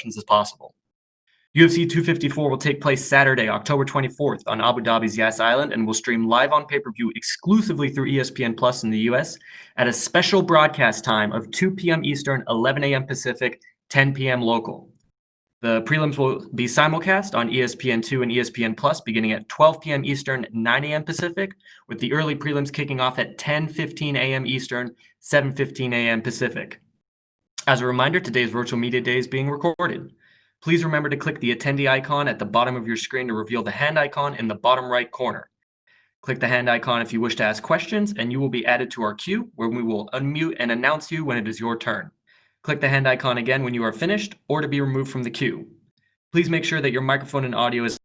questions as possible. UFC 254 will take place Saturday, October 24th on Abu Dhabi's Yas Island and will stream live on pay-per-view exclusively through ESPN Plus in the US at a special broadcast time of 2 p.m. Eastern, 11 a.m. Pacific, 10 p.m. local. The prelims will be simulcast on ESPN2 and ESPN Plus beginning at 12 p.m. Eastern, 9 a.m. Pacific, with the early prelims kicking off at 10:15 a.m. Eastern, 7:15 a.m. Pacific. As a reminder, today's virtual media day is being recorded. Please remember to click the attendee icon at the bottom of your screen to reveal the hand icon in the bottom right corner. Click the hand icon if you wish to ask questions, and you will be added to our queue, where we will unmute and announce you when it is your turn. Click the hand icon again when you are finished or to be removed from the queue. Please make sure that your microphone and audio is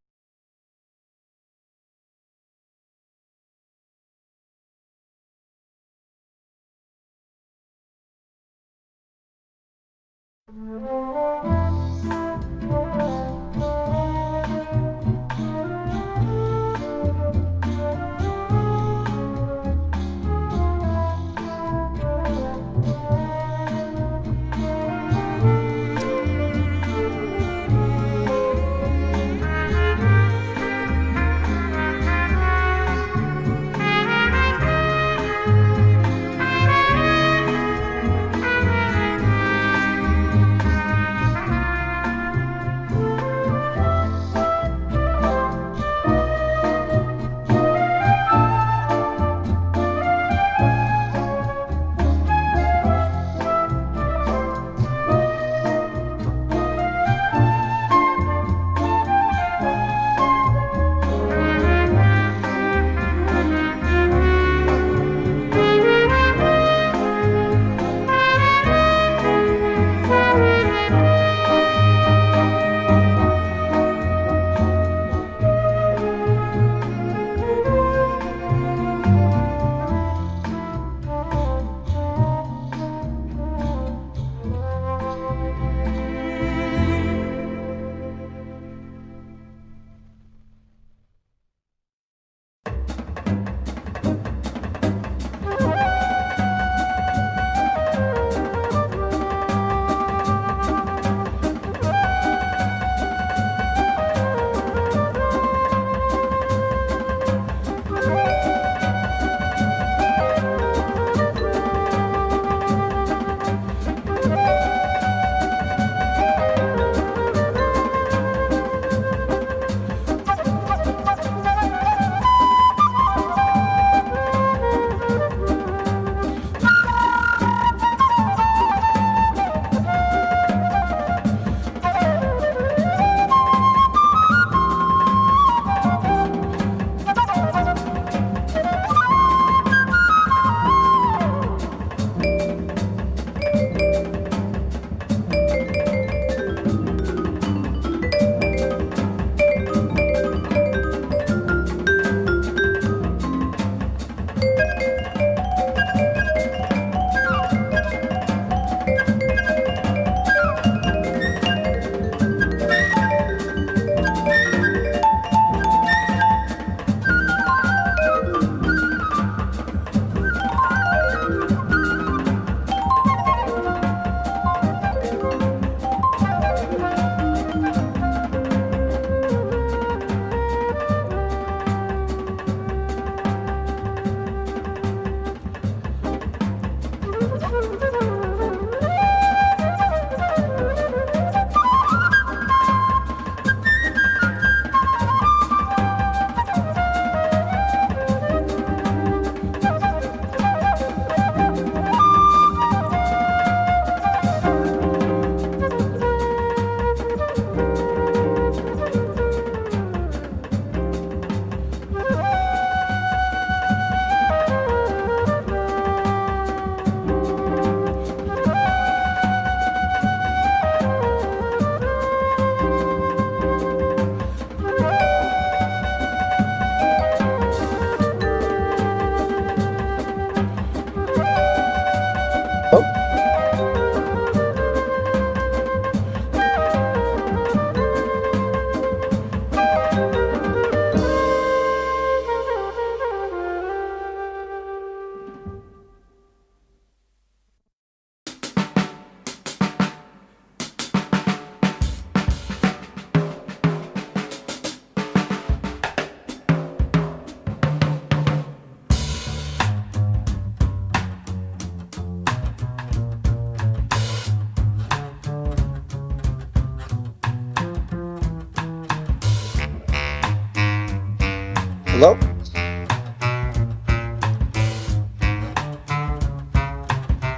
Hello?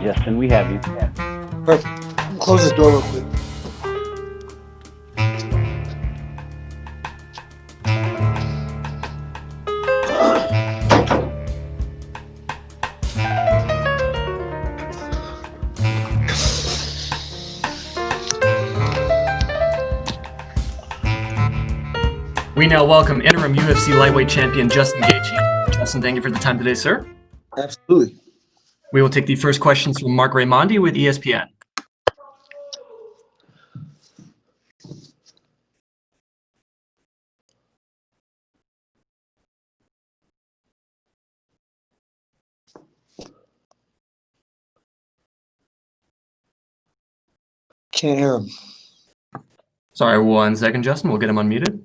Justin, we have you. Perfect. I'm gonna close this door real quick. We now welcome interim UFC lightweight champion Justin Gaethje. Justin, thank you for the time today, sir. Absolutely. We will take the first questions from Mark Raimondi with ESPN. Can't hear him. Sorry, 1 second, Justin. We'll get him unmuted.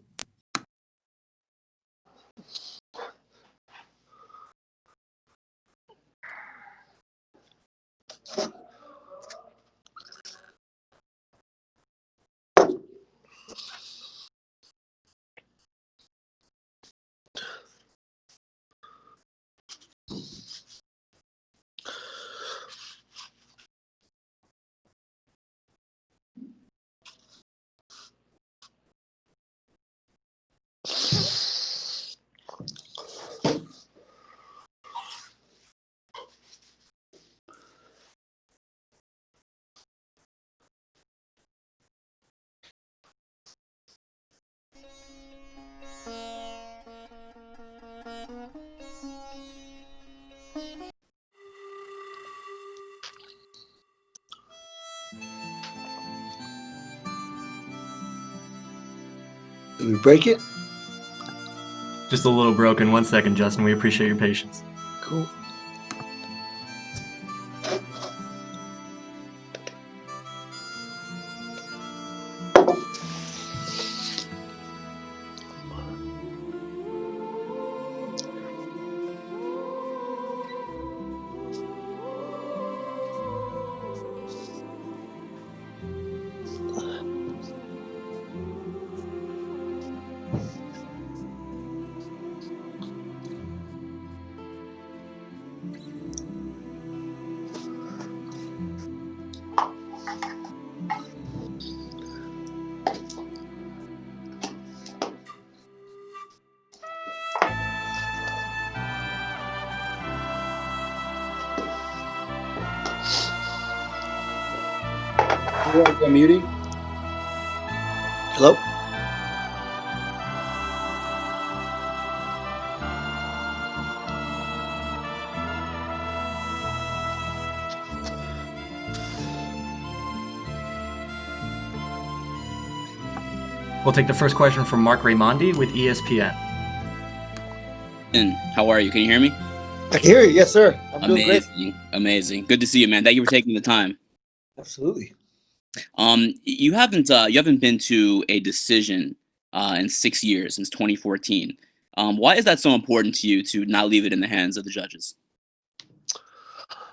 Did we break it? Just a little broken. 1 second, Justin. We appreciate your patience. Cool. You guys are muting? Hello? We'll take the first question from Mark Raimondi with ESPN. How are you? Can you hear me? I can hear you. Yes, sir. I'm doing great. Amazing. Good to see you, man. Thank you for taking the time. Absolutely. You haven't been to a decision in 6 years, since 2014. Why is that so important to you to not leave it in the hands of the judges?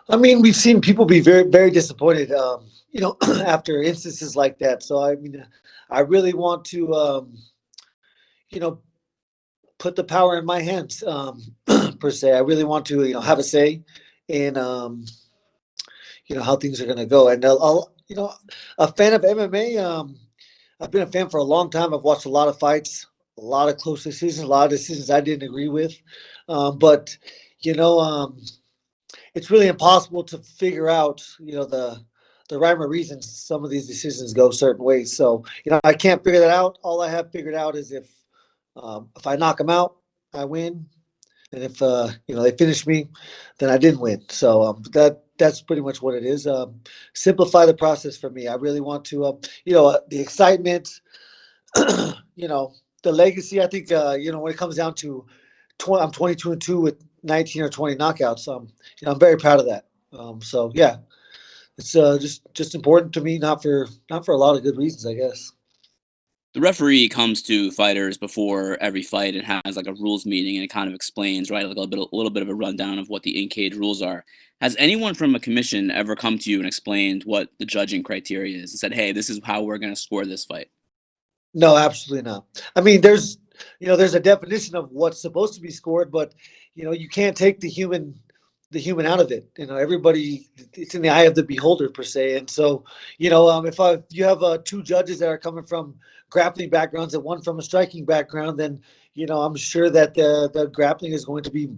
I mean, we've seen people be very, very disappointed, after instances like that. So, I mean, I really want to, put the power in my hands, per se. I really want to, have a say in, how things are going to go. And a fan of MMA. I've been a fan for a long time. I've watched a lot of fights, a lot of close decisions, a lot of decisions I didn't agree with. But it's really impossible to figure out, the rhyme or reason some of these decisions go certain ways. So, I can't figure that out. All I have figured out is if I knock them out, I win. And if they finish me, then I didn't win. So that's pretty much what it is. Simplify the process for me. I really want to, the excitement, the legacy. I think when it comes down to, I'm 22-2 with 19 or 20 knockouts. I'm very proud of that. So yeah, it's just important to me, not for a lot of good reasons, I guess. The referee comes to fighters before every fight and has like a rules meeting, and it kind of explains, right, like a little bit of a rundown of what the in-cage rules are. Has anyone from a commission ever come to you and explained what the judging criteria is and said, hey, this is how we're going to score this fight? No, absolutely not. I mean, there's there's a definition of what's supposed to be scored, but you can't take the human out of it. Everybody, it's in the eye of the beholder per se. And so, if you have two judges that are coming from grappling backgrounds and one from a striking background, then I'm sure that the grappling is going to be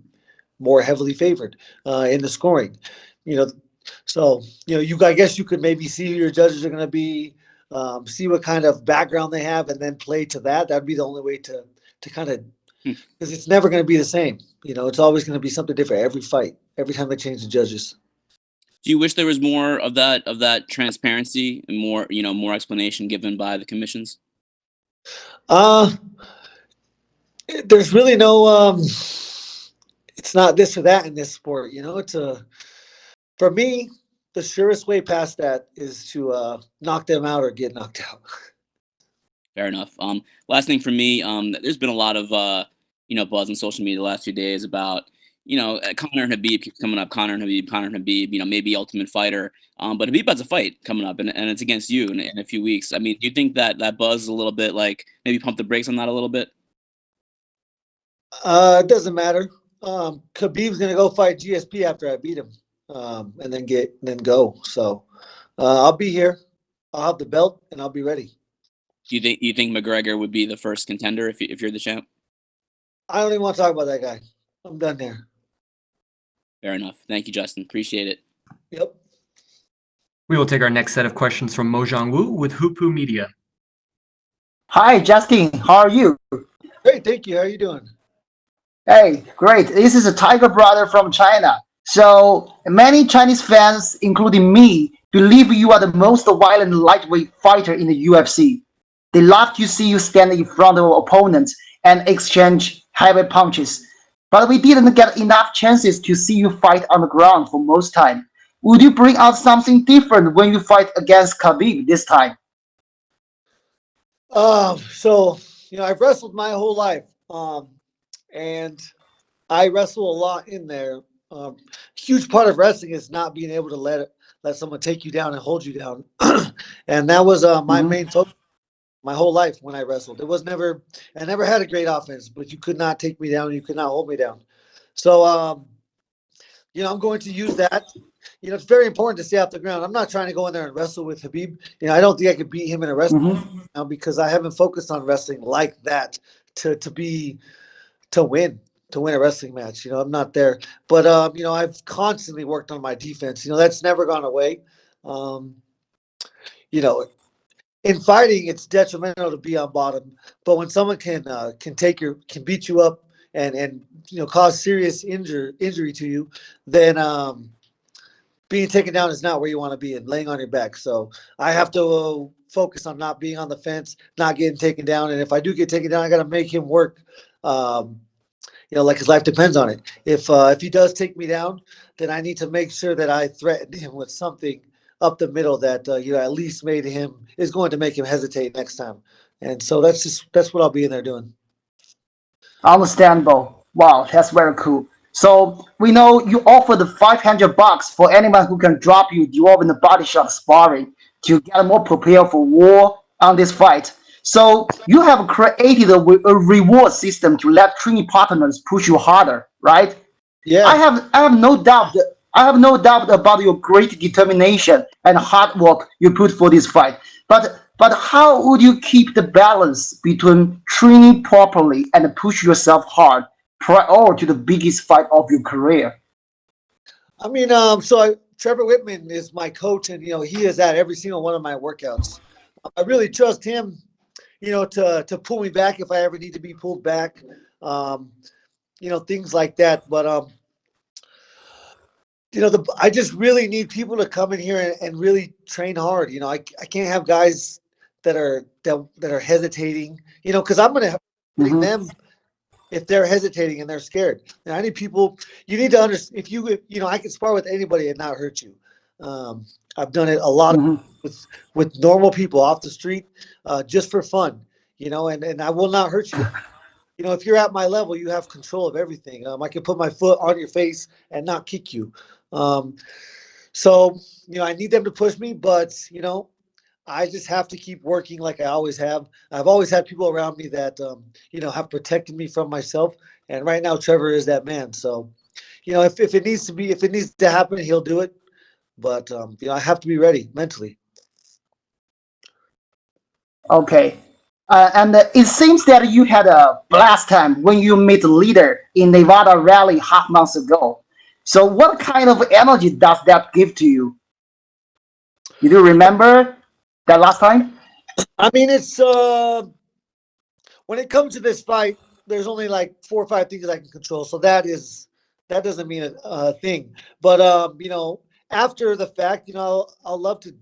more heavily favored in the scoring. So I guess you could maybe see who your judges are going to be, see what kind of background they have, and then play to that. That'd be the only way to kind of, because it's never going to be the same. It's always going to be something different every fight, every time they change the judges. Do you wish there was more of that transparency and more explanation given by the commissions? There's really no it's not this or that in this sport. For me, the surest way past that is to knock them out or get knocked out. Fair enough. Last thing for me, there's been a lot of buzz on social media the last few days about Conor and Khabib keeps coming up. Conor and Khabib. Maybe Ultimate Fighter. But Khabib has a fight coming up, and it's against you in a few weeks. I mean, do you think that buzz is a little bit like maybe pump the brakes on that a little bit? It doesn't matter. Khabib's gonna go fight GSP after I beat him, and then go. So I'll be here. I'll have the belt, and I'll be ready. Do you think McGregor would be the first contender if you're the champ? I don't even want to talk about that guy. I'm done there. Fair enough. Thank you, Justin. Appreciate it. Yep. We will take our next set of questions from Mojang Wu with Hupu Media. Hi, Justin. How are you? Great, thank you. How are you doing? Hey, great. This is a Tiger brother from China. So many Chinese fans, including me, believe you are the most violent lightweight fighter in the UFC. They love to see you stand in front of opponents and exchange heavy punches. But we didn't get enough chances to see you fight on the ground for most time. Would you bring out something different when you fight against Khabib this time? I've wrestled my whole life, and I wrestle a lot in there. Huge part of wrestling is not being able to let someone take you down and hold you down, and that was my main focus my whole life when I wrestled. I never had a great offense, but you could not take me down. You could not hold me down. So, I'm going to use that. It's very important to stay off the ground. I'm not trying to go in there and wrestle with Khabib. I don't think I could beat him in a wrestling now because I haven't focused on wrestling like that to win a wrestling match. I'm not there. But I've constantly worked on my defense. That's never gone away. In fighting, it's detrimental to be on bottom. But when someone can beat you up and cause serious injury to you, then being taken down is not where you want to be and laying on your back. So I have to focus on not being on the fence, not getting taken down. And if I do get taken down, I got to make him work. Like his life depends on it. If he does take me down, then I need to make sure that I threaten him with something up the middle that at least is going to make him hesitate next time. And so that's what I'll be in there doing. Understandable. Wow, that's very cool. So we know you offer the $500 for anyone who can drop you during the body shot sparring to get more prepared for war on this fight. So you have created a reward system to let training partners push you harder, right? Yeah. I have no doubt. I have no doubt about your great determination and hard work you put for this fight. But how would you keep the balance between training properly and push yourself hard prior to the biggest fight of your career? I mean, Trevor Whitman is my coach, and he is at every single one of my workouts. I really trust him, to pull me back if I ever need to be pulled back, things like that. But I just really need people to come in here and really train hard. I can't have guys that are hesitating, because I'm going to bring them if they're hesitating and they're scared. And I need people. You need to understand. I can spar with anybody and not hurt you. I've done it a lot with normal people off the street, just for fun. And I will not hurt you. If you're at my level, you have control of everything. I can put my foot on your face and not kick you. So I need them to push me, but I just have to keep working like I always have. I've always had people around me that have protected me from myself, and right now Trevor is that man. So, if it needs to be, if it needs to happen, he'll do it. But I have to be ready mentally. Okay. And it seems that you had a blast time when you met the leader in Nevada rally half months ago. So what kind of energy does that give to you? You do remember that last time? I mean, it's when it comes to this fight, there's only like 4 or 5 things I can control. So that doesn't mean a thing. But after the fact, I'll love to.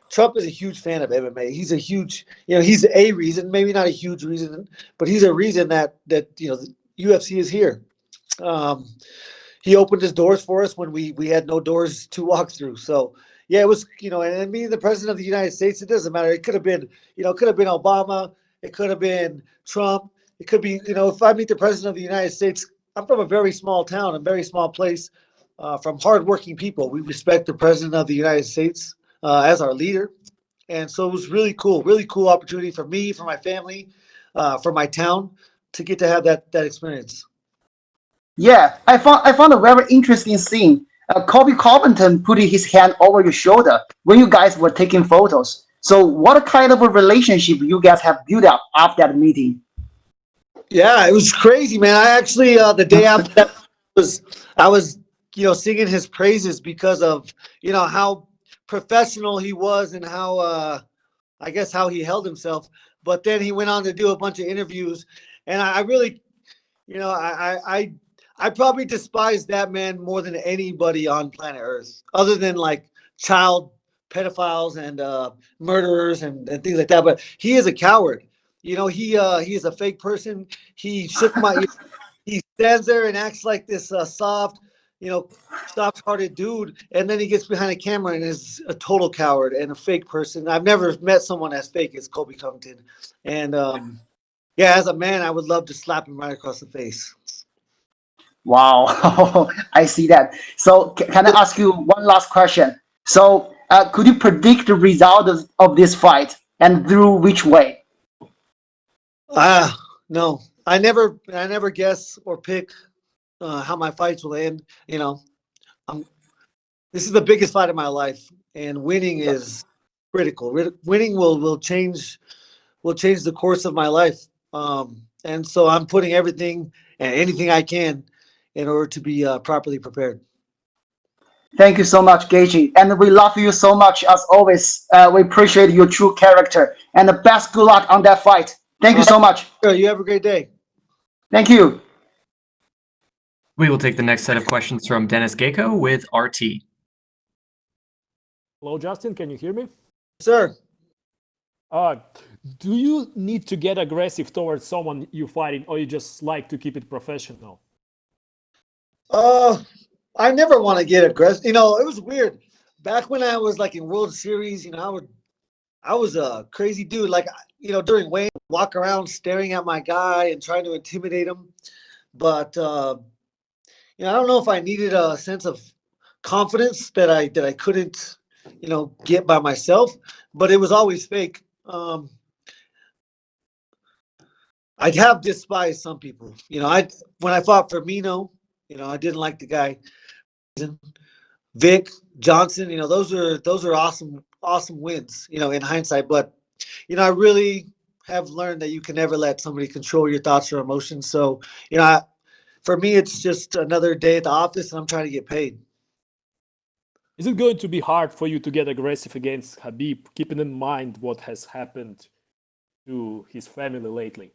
Trump is a huge fan of MMA. He's a huge, he's a reason, maybe not a huge reason, but he's a reason that the UFC is here. Um, he opened his doors for us when we had no doors to walk through. So yeah, it was and being the president of the United States, it doesn't matter. It could have been Obama, it could have been Trump, it could be if I meet the president of the United States, I'm from a very small town, a very small place, from hardworking people. We respect the president of the United States as our leader, and so it was really cool opportunity for me, for my family, for my town to get to have that experience. Yeah, I found a very interesting scene. Kobe Covington putting his hand over your shoulder when you guys were taking photos. So what kind of a relationship you guys have built up after that meeting? Yeah, it was crazy, man. I actually the day after that I was singing his praises because of how professional he was and how I guess how he held himself. But then he went on to do a bunch of interviews, and I really I probably despise that man more than anybody on planet Earth, other than like child pedophiles and murderers and things like that. But he is a coward. He is a fake person. He shook my. He stands there and acts like this soft, you know, soft-hearted dude, and then he gets behind a camera and is a total coward and a fake person. I've never met someone as fake as Kobe Covington, and yeah, as a man, I would love to slap him right across the face. Wow, I see that. So can I ask you one last question? So could you predict the result of this fight and through which way? No, I never guess or pick how my fights will end. I'm, this is the biggest fight of my life, and winning is critical. Winning will change the course of my life. And so I'm putting everything and anything I can in order to be properly prepared. Thank you so much, Gaethje, and we love you so much as always. We appreciate your true character, and the best good luck on that fight. Thank you Uh, so much. you have a great day. Thank you. We will take the next set of questions from Dennis Gecko with RT. Hello, Justin. Can you hear me? Sir. Uh, do you need to get aggressive towards someone you're fighting, or you just like to keep it professional? I never want to get aggressive. It was weird. Back when I was like in World Series, I was a crazy dude. Like, during Wayne, walk around staring at my guy and trying to intimidate him. But I don't know if I needed a sense of confidence that I couldn't, get by myself. But it was always fake. I have despised some people. When I fought for Mino, I didn't like the guy. Vic Johnson, those are awesome wins, in hindsight. But I really have learned that you can never let somebody control your thoughts or emotions. So, for me, it's just another day at the office, and I'm trying to get paid. Is it going to be hard for you to get aggressive against Khabib, keeping in mind what has happened to his family lately?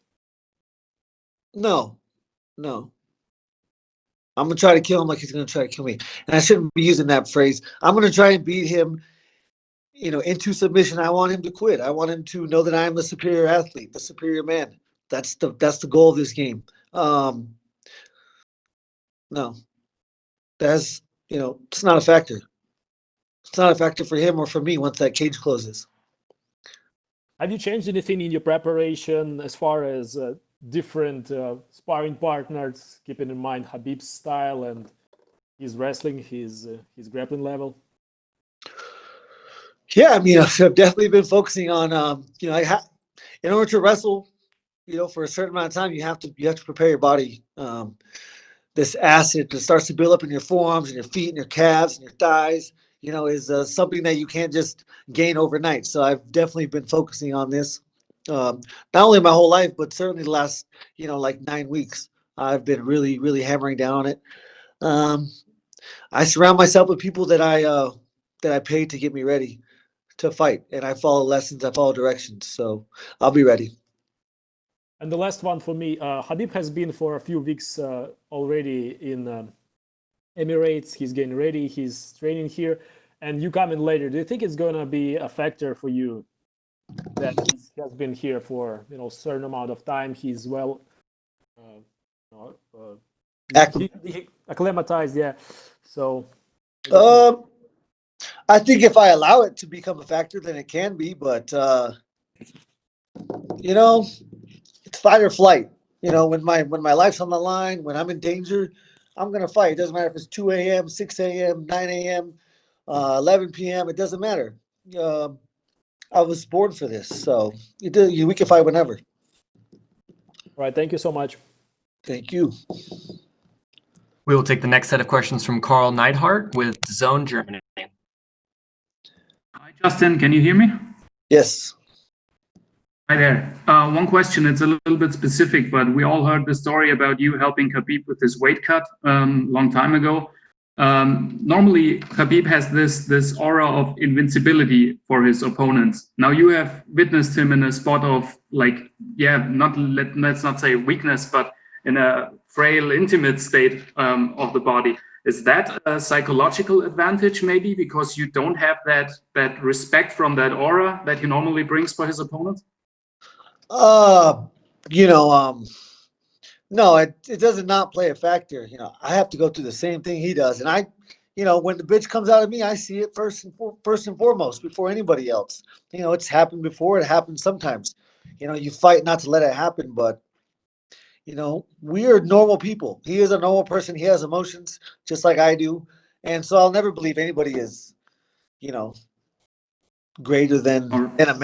No, no. I'm gonna try to kill him like he's gonna try to kill me, and I shouldn't be using that phrase. I'm gonna try and beat him, into submission. I want him to quit. I want him to know that I am the superior athlete, the superior man. That's the goal of this game. No, that's it's not a factor. It's not a factor for him or for me once that cage closes. Have you changed anything in your preparation as far as different sparring partners, keeping in mind Khabib's style and his wrestling, his grappling level? Yeah, I mean, I've definitely been focusing on, in order to wrestle, for a certain amount of time, you have to prepare your body. This acid that starts to build up in your forearms and your feet and your calves and your thighs, is something that you can't just gain overnight. So I've definitely been focusing on this, not only my whole life, but certainly the last, like 9 weeks. I've been really, really hammering down on it. Um, I surround myself with people that I pay to get me ready to fight, and I follow lessons, I follow directions. So I'll be ready. And the last one for me, Habib has been for a few weeks already in Emirates. He's getting ready. He's training here, and you come in later. Do you think it's going to be a factor for you that he has been here for a certain amount of time? He's well, acclimatized, yeah. So, I think if I allow it to become a factor, then it can be. But it's fight or flight. When my life's on the line, when I'm in danger, I'm gonna fight. It doesn't matter if it's 2 a.m., 6 a.m., 9 a.m., 11 p.m. It doesn't matter. I was born for this, so we can fight whenever. all right, thank you so much. Thank you. We will take the next set of questions from Carl Neidhart with Zone Germany. Hi, Justin. Can you hear me? Yes. Hi there. One question. It's a little bit specific, but we all heard the story about you helping Khabib with his weight cut long time ago. Normally, Khabib has this aura of invincibility for his opponents. Now you have witnessed him in a spot of let's not say weakness, but in a frail, intimate state of the body. Is that a psychological advantage, maybe, because you don't have that respect from that aura that he normally brings for his opponents? No, it does not play a factor. I have to go through the same thing he does, and when the bitch comes out of me, I see it first and foremost before anybody else. It's happened before. It happens sometimes. You fight not to let it happen, but we are normal people. He is a normal person. He has emotions just like I do, and so I'll never believe anybody is, greater than a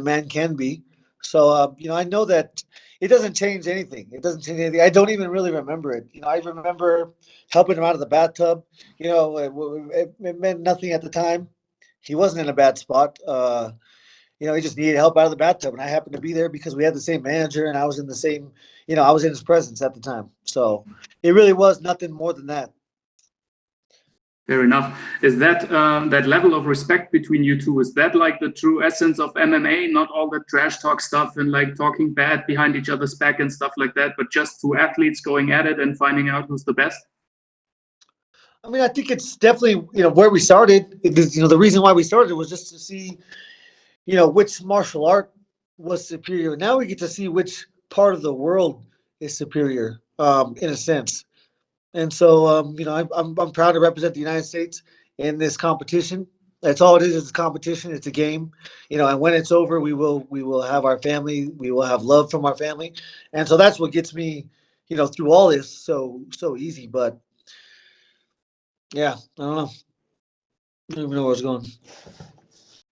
man can be. So, I know that it doesn't change anything. It doesn't change anything. I don't even really remember it. I remember helping him out of the bathtub. It meant nothing at the time. He wasn't in a bad spot. He just needed help out of the bathtub, and I happened to be there because we had the same manager, and I was in the same, I was in his presence at the time. So it really was nothing more than that. Fair enough. Is that that level of respect between you two? Is that like the true essence of MMA? Not all the trash talk stuff and like talking bad behind each other's back and stuff like that, but just two athletes going at it and finding out who's the best? I mean, I think it's definitely, where we started. The reason why we started was just to see, which martial art was superior. Now we get to see which part of the world is superior, in a sense. And so, I'm proud to represent the United States in this competition. That's all it is. It's a competition. It's a game, and when it's over, we will have our family. We will have love from our family. And so that's what gets me, through all this so easy. But yeah, I don't know. I don't even know where it's going.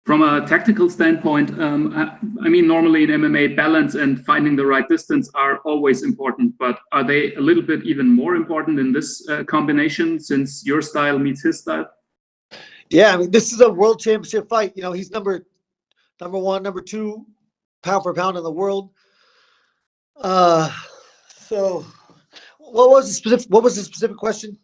From a tactical standpoint, I mean, normally in MMA, balance and finding the right distance are always important, but are they a little bit even more important in this combination since your style meets his style? Yeah, I mean, this is a world championship fight. He's number one, number two, pound for pound in the world. So what was the specific question?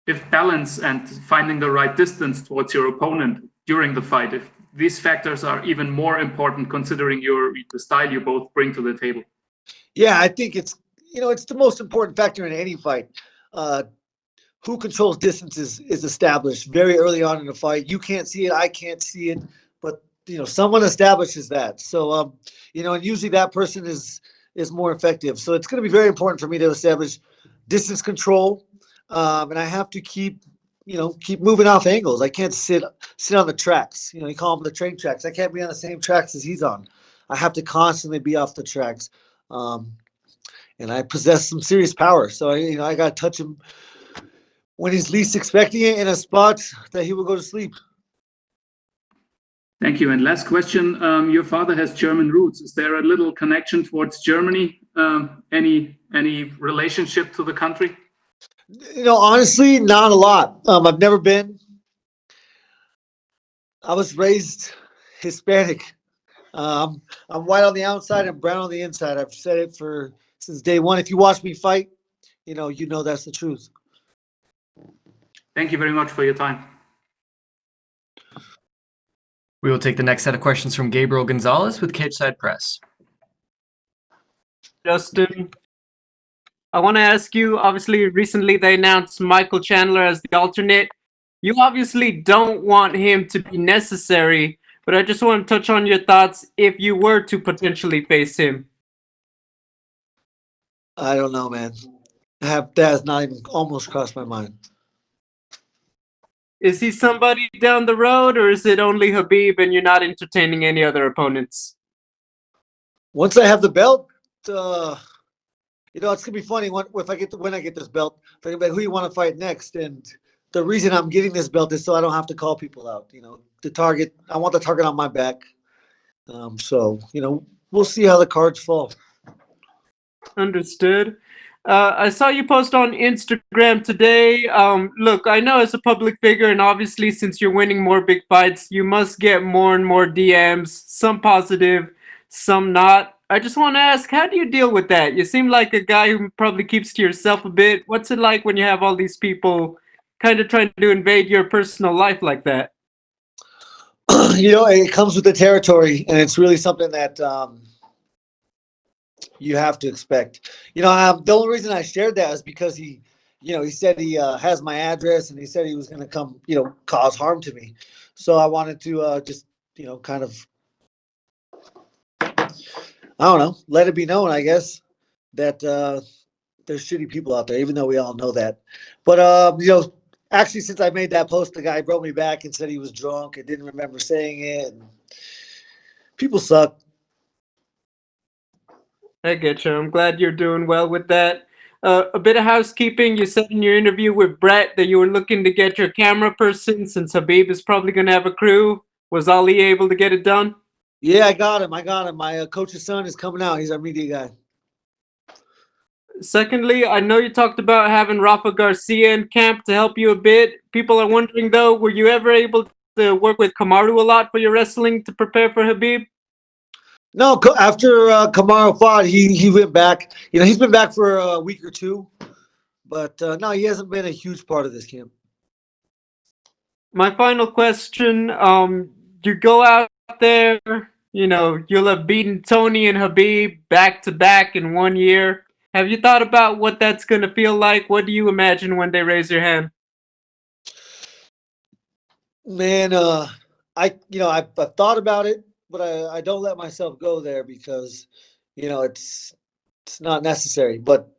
If balance and finding the right distance towards your opponent during the fight, if these factors are even more important considering the style you both bring to the table. Yeah, I think it's the most important factor in any fight. Who controls distance is established very early on in the fight. You can't see it, I can't see it, but someone establishes that. So and usually that person is more effective. So it's going to be very important for me to establish distance control, and I have to keep moving off angles. I can't sit on the tracks. You call them the train tracks. I can't be on the same tracks as he's on. I have to constantly be off the tracks. And I possess some serious power. So I got to touch him when he's least expecting it in a spot that he will go to sleep. Thank you. And last question, your father has German roots. Is there a little connection towards Germany? Any relationship to the country? Honestly, not a lot. I've never been. I was raised Hispanic. I'm white on the outside and brown on the inside. I've said it since day one. If you watch me fight, you know that's the truth. Thank you very much for your time. We will take the next set of questions from Gabriel Gonzalez with Cageside Press. Justin, I want to ask you, obviously, recently they announced Michael Chandler as the alternate. You obviously don't want him to be necessary, but I just want to touch on your thoughts if you were to potentially face him. I don't know, man. That has not even almost crossed my mind. Is he somebody down the road, or is it only Khabib and you're not entertaining any other opponents? Once I have the belt, it's gonna be funny when I get this belt. They're gonna be like, who you want to fight next? And the reason I'm getting this belt is so I don't have to call people out. I want the target on my back. So we'll see how the cards fall. Understood. I saw you post on Instagram today. Look, I know as a public figure, and obviously since you're winning more big fights, you must get more and more DMs, some positive, some not. I just want to ask, how do you deal with that? You seem like a guy who probably keeps to yourself a bit. What's it like when you have all these people kind of trying to invade your personal life like that? It comes with the territory, and it's really something that you have to expect. The only reason I shared that is because he said he has my address, and he said he was going to come, cause harm to me. So I wanted to just, kind of, I don't know, let it be known, I guess, that there's shitty people out there, even though we all know that. But, actually, since I made that post, the guy wrote me back and said he was drunk and didn't remember saying it. And people suck. I get you. I'm glad you're doing well with that. A bit of housekeeping. You said in your interview with Brett that you were looking to get your camera person since Khabib is probably going to have a crew. Was Ali able to get it done? Yeah, I got him. My coach's son is coming out. He's our media guy. Secondly, I know you talked about having Rafa Garcia in camp to help you a bit. People are wondering, though, were you ever able to work with Kamaru a lot for your wrestling to prepare for Khabib? No, after Kamaru fought, he went back. He's been back for a week or two, but no, he hasn't been a huge part of this camp. My final question, you go out there, you'll have beaten Tony and Khabib back to back in 1 year. Have you thought about what that's going to feel like? What do you imagine when they raise your hand? Man, I've thought about it, but I don't let myself go there because, it's not necessary. But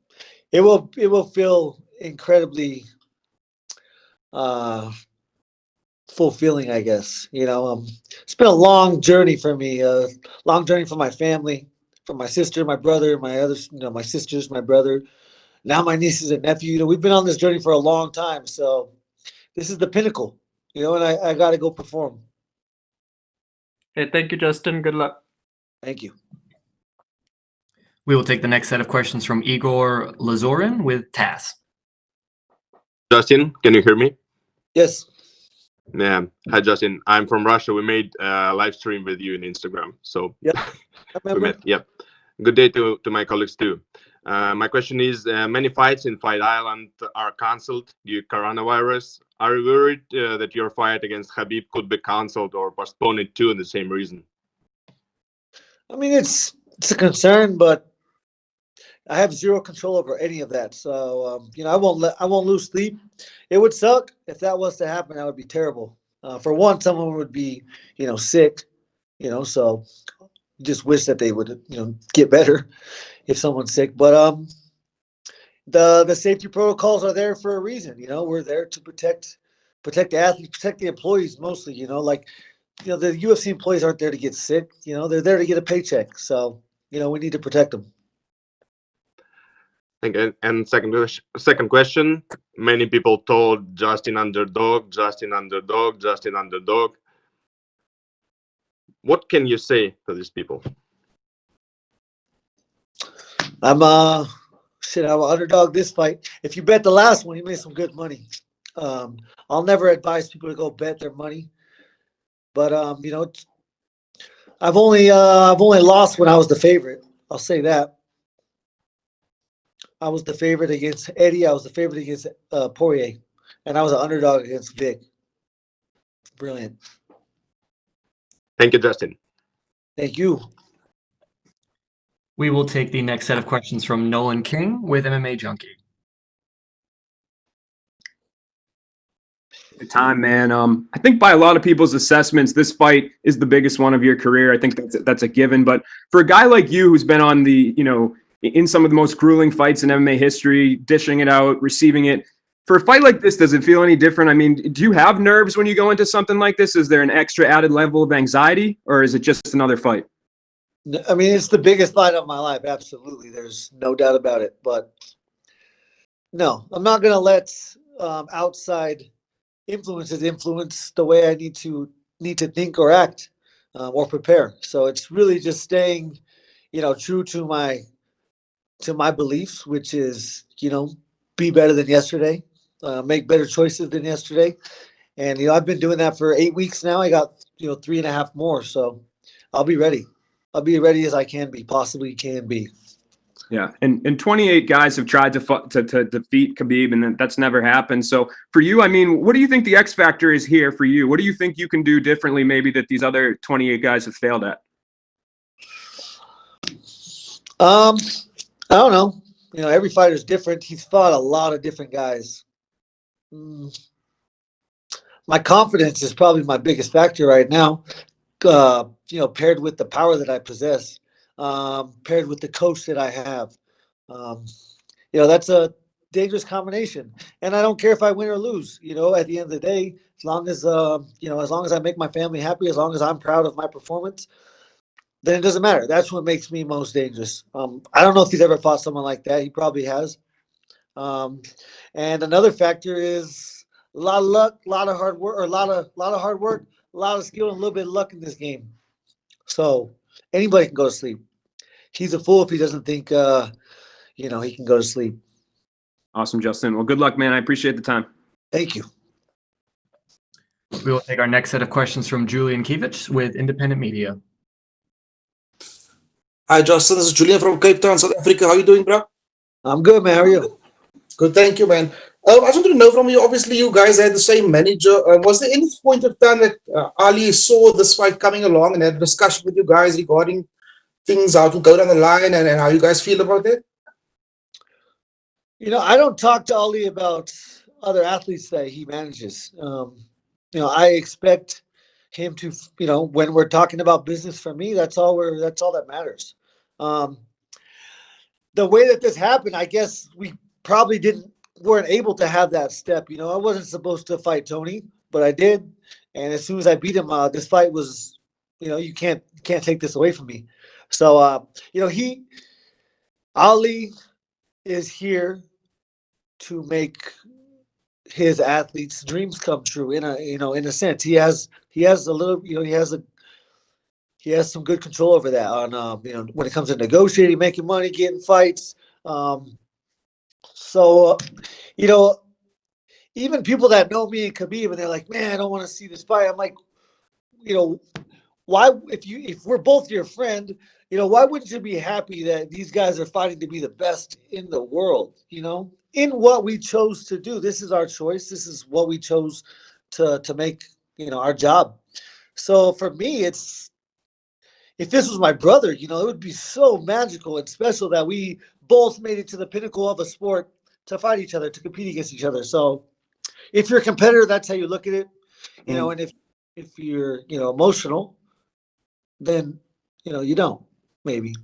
it will feel incredibly fulfilling, I guess. It's been a long journey for me, long journey for my family, for my sister, my brother, my others, my sisters, my brother, now my nieces and nephew. We've been on this journey for a long time, so this is the pinnacle, and I got to go perform. Hey, thank you, Justin. Good luck. Thank you. We will take the next set of questions from Igor Lazorin with TASS. Justin, can you hear me? Yes. Yeah. Hi, Justin. I'm from Russia. We made a live stream with you on Instagram. So yep. We met. Yep. Good day to my colleagues too. My question is, many fights in Fight Island are cancelled due to coronavirus. Are you worried that your fight against Khabib could be cancelled or postponed too in the same reason? I mean, it's a concern, but I have zero control over any of that. So, I won't lose sleep. It would suck if that was to happen. That would be terrible. For one, someone would be, sick, so just wish that they would, get better if someone's sick. But the safety protocols are there for a reason. We're there to protect the athletes, protect the employees mostly. The UFC employees aren't there to get sick. They're there to get a paycheck. So, we need to protect them. And second question, many people told Justin underdog. What can you say to these people? I'm I'm an underdog this fight. If you bet the last one, you made some good money. I'll never advise people to go bet their money, but I've only lost when I was the favorite. I'll say that. I was the favorite against Eddie. I was the favorite against Poirier, and I was an underdog against Vic. Brilliant. Thank you, Justin. Thank you. We will take the next set of questions from Nolan King with MMA Junkie. The time, man. I think by a lot of people's assessments, this fight is the biggest one of your career. I think that's a given. But for a guy like you, who's been on the, in some of the most grueling fights in MMA history, dishing it out, receiving it, for a fight like this, does it feel any different? I mean, do you have nerves when you go into something like this? Is there an extra added level of anxiety, or is it just another fight? I mean, it's the biggest fight of my life. Absolutely, there's no doubt about it. But no, I'm not gonna let outside influences influence the way I need to think or act or prepare. So it's really just staying, true to my beliefs, which is, be better than yesterday, make better choices than yesterday. And, I've been doing that for 8 weeks now. I got, 3.5 more. So I'll be ready. I'll be ready as I possibly can be. Yeah, and 28 guys have tried to defeat Khabib, and that's never happened. So for you, I mean, what do you think the X factor is here for you? What do you think you can do differently, maybe, that these other 28 guys have failed at? I don't know. Every fighter is different. He's fought a lot of different guys. My confidence is probably my biggest factor right now. Paired with the power that I possess, paired with the coach that I have. That's a dangerous combination. And I don't care if I win or lose, at the end of the day, as long as I make my family happy, as long as I'm proud of my performance, then it doesn't matter. That's what makes me most dangerous. I don't know if he's ever fought someone like that. He probably has. And another factor is a lot of luck, a lot of hard work, or a lot of hard work, a lot of skill, and a little bit of luck in this game. So anybody can go to sleep. He's a fool if he doesn't think, he can go to sleep. Awesome, Justin. Well, good luck, man. I appreciate the time. Thank you. We will take our next set of questions from Julian Kiewicz with Independent Media. Hi, Justin. This is Julian from Cape Town, South Africa. How are you doing, bro? I'm good, man. How are you? Good, thank you, man. I just wanted to know from you, obviously, you guys had the same manager. Was there any point of time that Ali saw this fight coming along and had a discussion with you guys regarding things, how to go down the line and how you guys feel about it? I don't talk to Ali about other athletes that he manages. I expect him to, when we're talking about business, for me, that's all that matters. The way that this happened, I guess we probably weren't able to have that step. I wasn't supposed to fight Tony, but I did. And as soon as I beat him, this fight was, you can't take this away from me. So, Ali is here to make his athletes' dreams come true. In a sense, he has a little, he has some good control over that on, when it comes to negotiating, making money, getting fights. So, even people that know me and Khabib, and they're like, man, I don't want to see this fight. I'm like, why, if we're both your friend, why wouldn't you be happy that these guys are fighting to be the best in the world, in what we chose to do? This is our choice. This is what we chose to make, our job. So for me, if this was my brother, it would be so magical and special that we both made it to the pinnacle of a sport to fight each other, to compete against each other. So if you're a competitor, that's how you look at it, and if you're, emotional, then, you don't, maybe.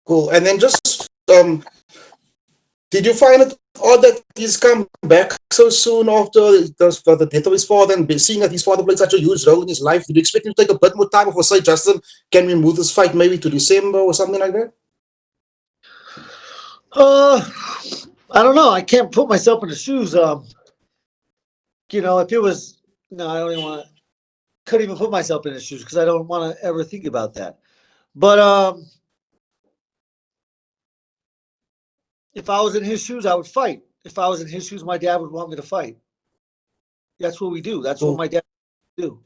Cool. And then just, did you find it odd that he's come back so soon after the death of his father, and seeing that his father played such a huge role in his life? Did you expect him to take a bit more time, or say, Justin, can we move this fight maybe to December or something like that? I don't know. I can't put myself in the shoes. If it was, no, I don't even want to. couldn't even put myself in his shoes because I don't want to ever think about that. But if I was in his shoes, I would fight. If I was in his shoes, my dad would want me to fight. That's what we do. That's what my dad would do.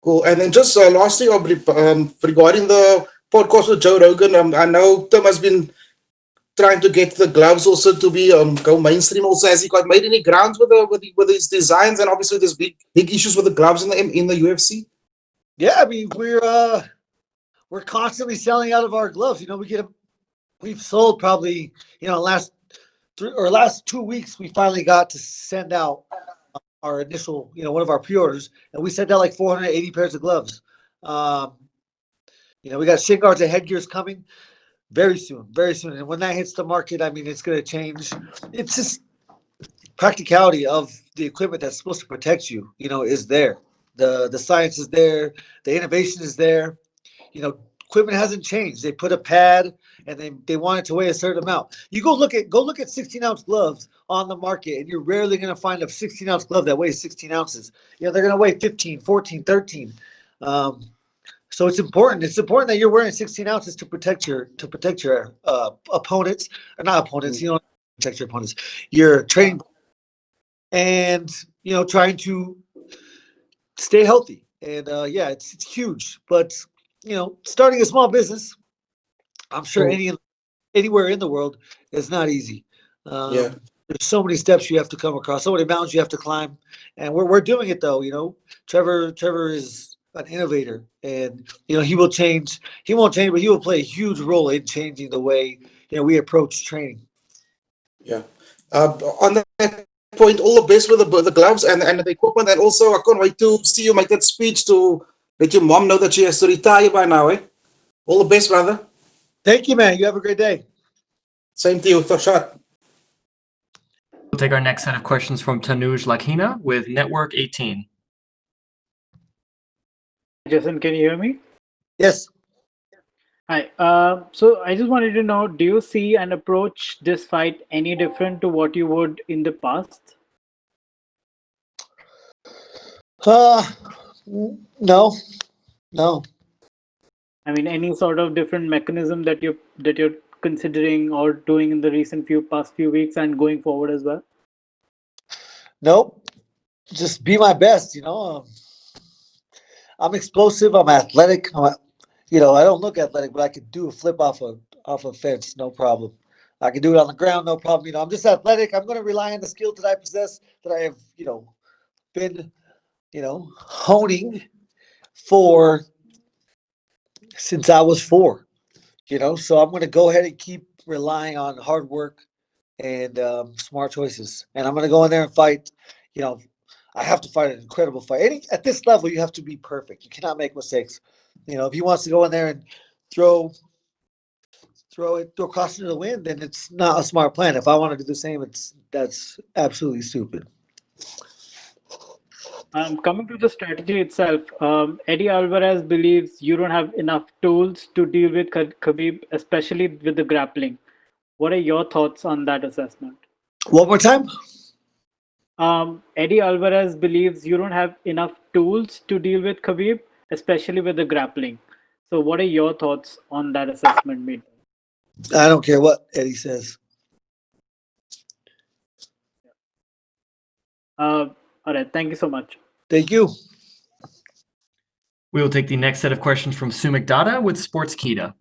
Cool. And then just lastly, regarding the podcast with Joe Rogan, I know Tim has been trying to get the gloves also to be go mainstream. Also, has he got made any grounds with his designs? And obviously, there's big issues with the gloves in the UFC. Yeah, I mean we're constantly selling out of our gloves. You know, we've sold probably last 2 weeks we finally got to send out our initial one of our pre-orders, and we sent out like 480 pairs of gloves. We got shin guards and headgears coming very soon, and when that hits the market, I mean it's going to change. It's just practicality of the equipment that's supposed to protect you is there. The science is there, the innovation is there. Equipment hasn't changed. They put a pad and they want it to weigh a certain amount. You go look at 16-ounce gloves on the market, and you're rarely going to find a 16-ounce glove that weighs 16 ounces. They're going to weigh 15, 14, 13. So it's important. It's important that you're wearing 16 ounces to protect your opponents, or not opponents. You don't protect your opponents. You're training and trying to stay healthy. And it's huge. But starting a small business, I'm sure anywhere in the world is not easy. There's so many steps you have to come across, so many mountains you have to climb, and we're doing it though. Trevor is an innovator, and he will change. He won't change, but he will play a huge role in changing the way we approach training. Yeah. On that point, all the best with the gloves and the equipment, and also I can't wait to see you make that speech to let your mom know that she has to retire by now. All the best, brother. Thank you, man. You have a great day. Same to you. Shot. We'll take our next set of questions from Tanuj Lakhina with Network 18. Justin, can you hear me? Yes. Hi. So I just wanted to know, do you see and approach this fight any different to what you would in the past? No. I mean, any sort of different mechanism that you're considering or doing in the past few weeks and going forward as well? Nope. Just be my best. I'm explosive. I'm athletic. I don't look athletic, but I could do a flip off a fence, no problem. I can do it on the ground, no problem. I'm just athletic. I'm going to rely on the skill that I possess, that I have, been, honing for since I was 4. So I'm going to go ahead and keep relying on hard work and smart choices, and I'm going to go in there and fight. I have to fight an incredible fight. At this level, you have to be perfect. You cannot make mistakes. If he wants to go in there and throw caution to the wind, then it's not a smart plan. If I want to do the same, that's absolutely stupid. Coming to the strategy itself, Eddie Alvarez believes you don't have enough tools to deal with Khabib, especially with the grappling. What are your thoughts on that assessment? One more time. Eddie Alvarez believes you don't have enough tools to deal with Khabib, especially with the grappling. So what are your thoughts on that assessment made? I don't care what Eddie says. All right. Thank you so much. Thank you. We will take the next set of questions from Sumik Dada with Sportskeeda.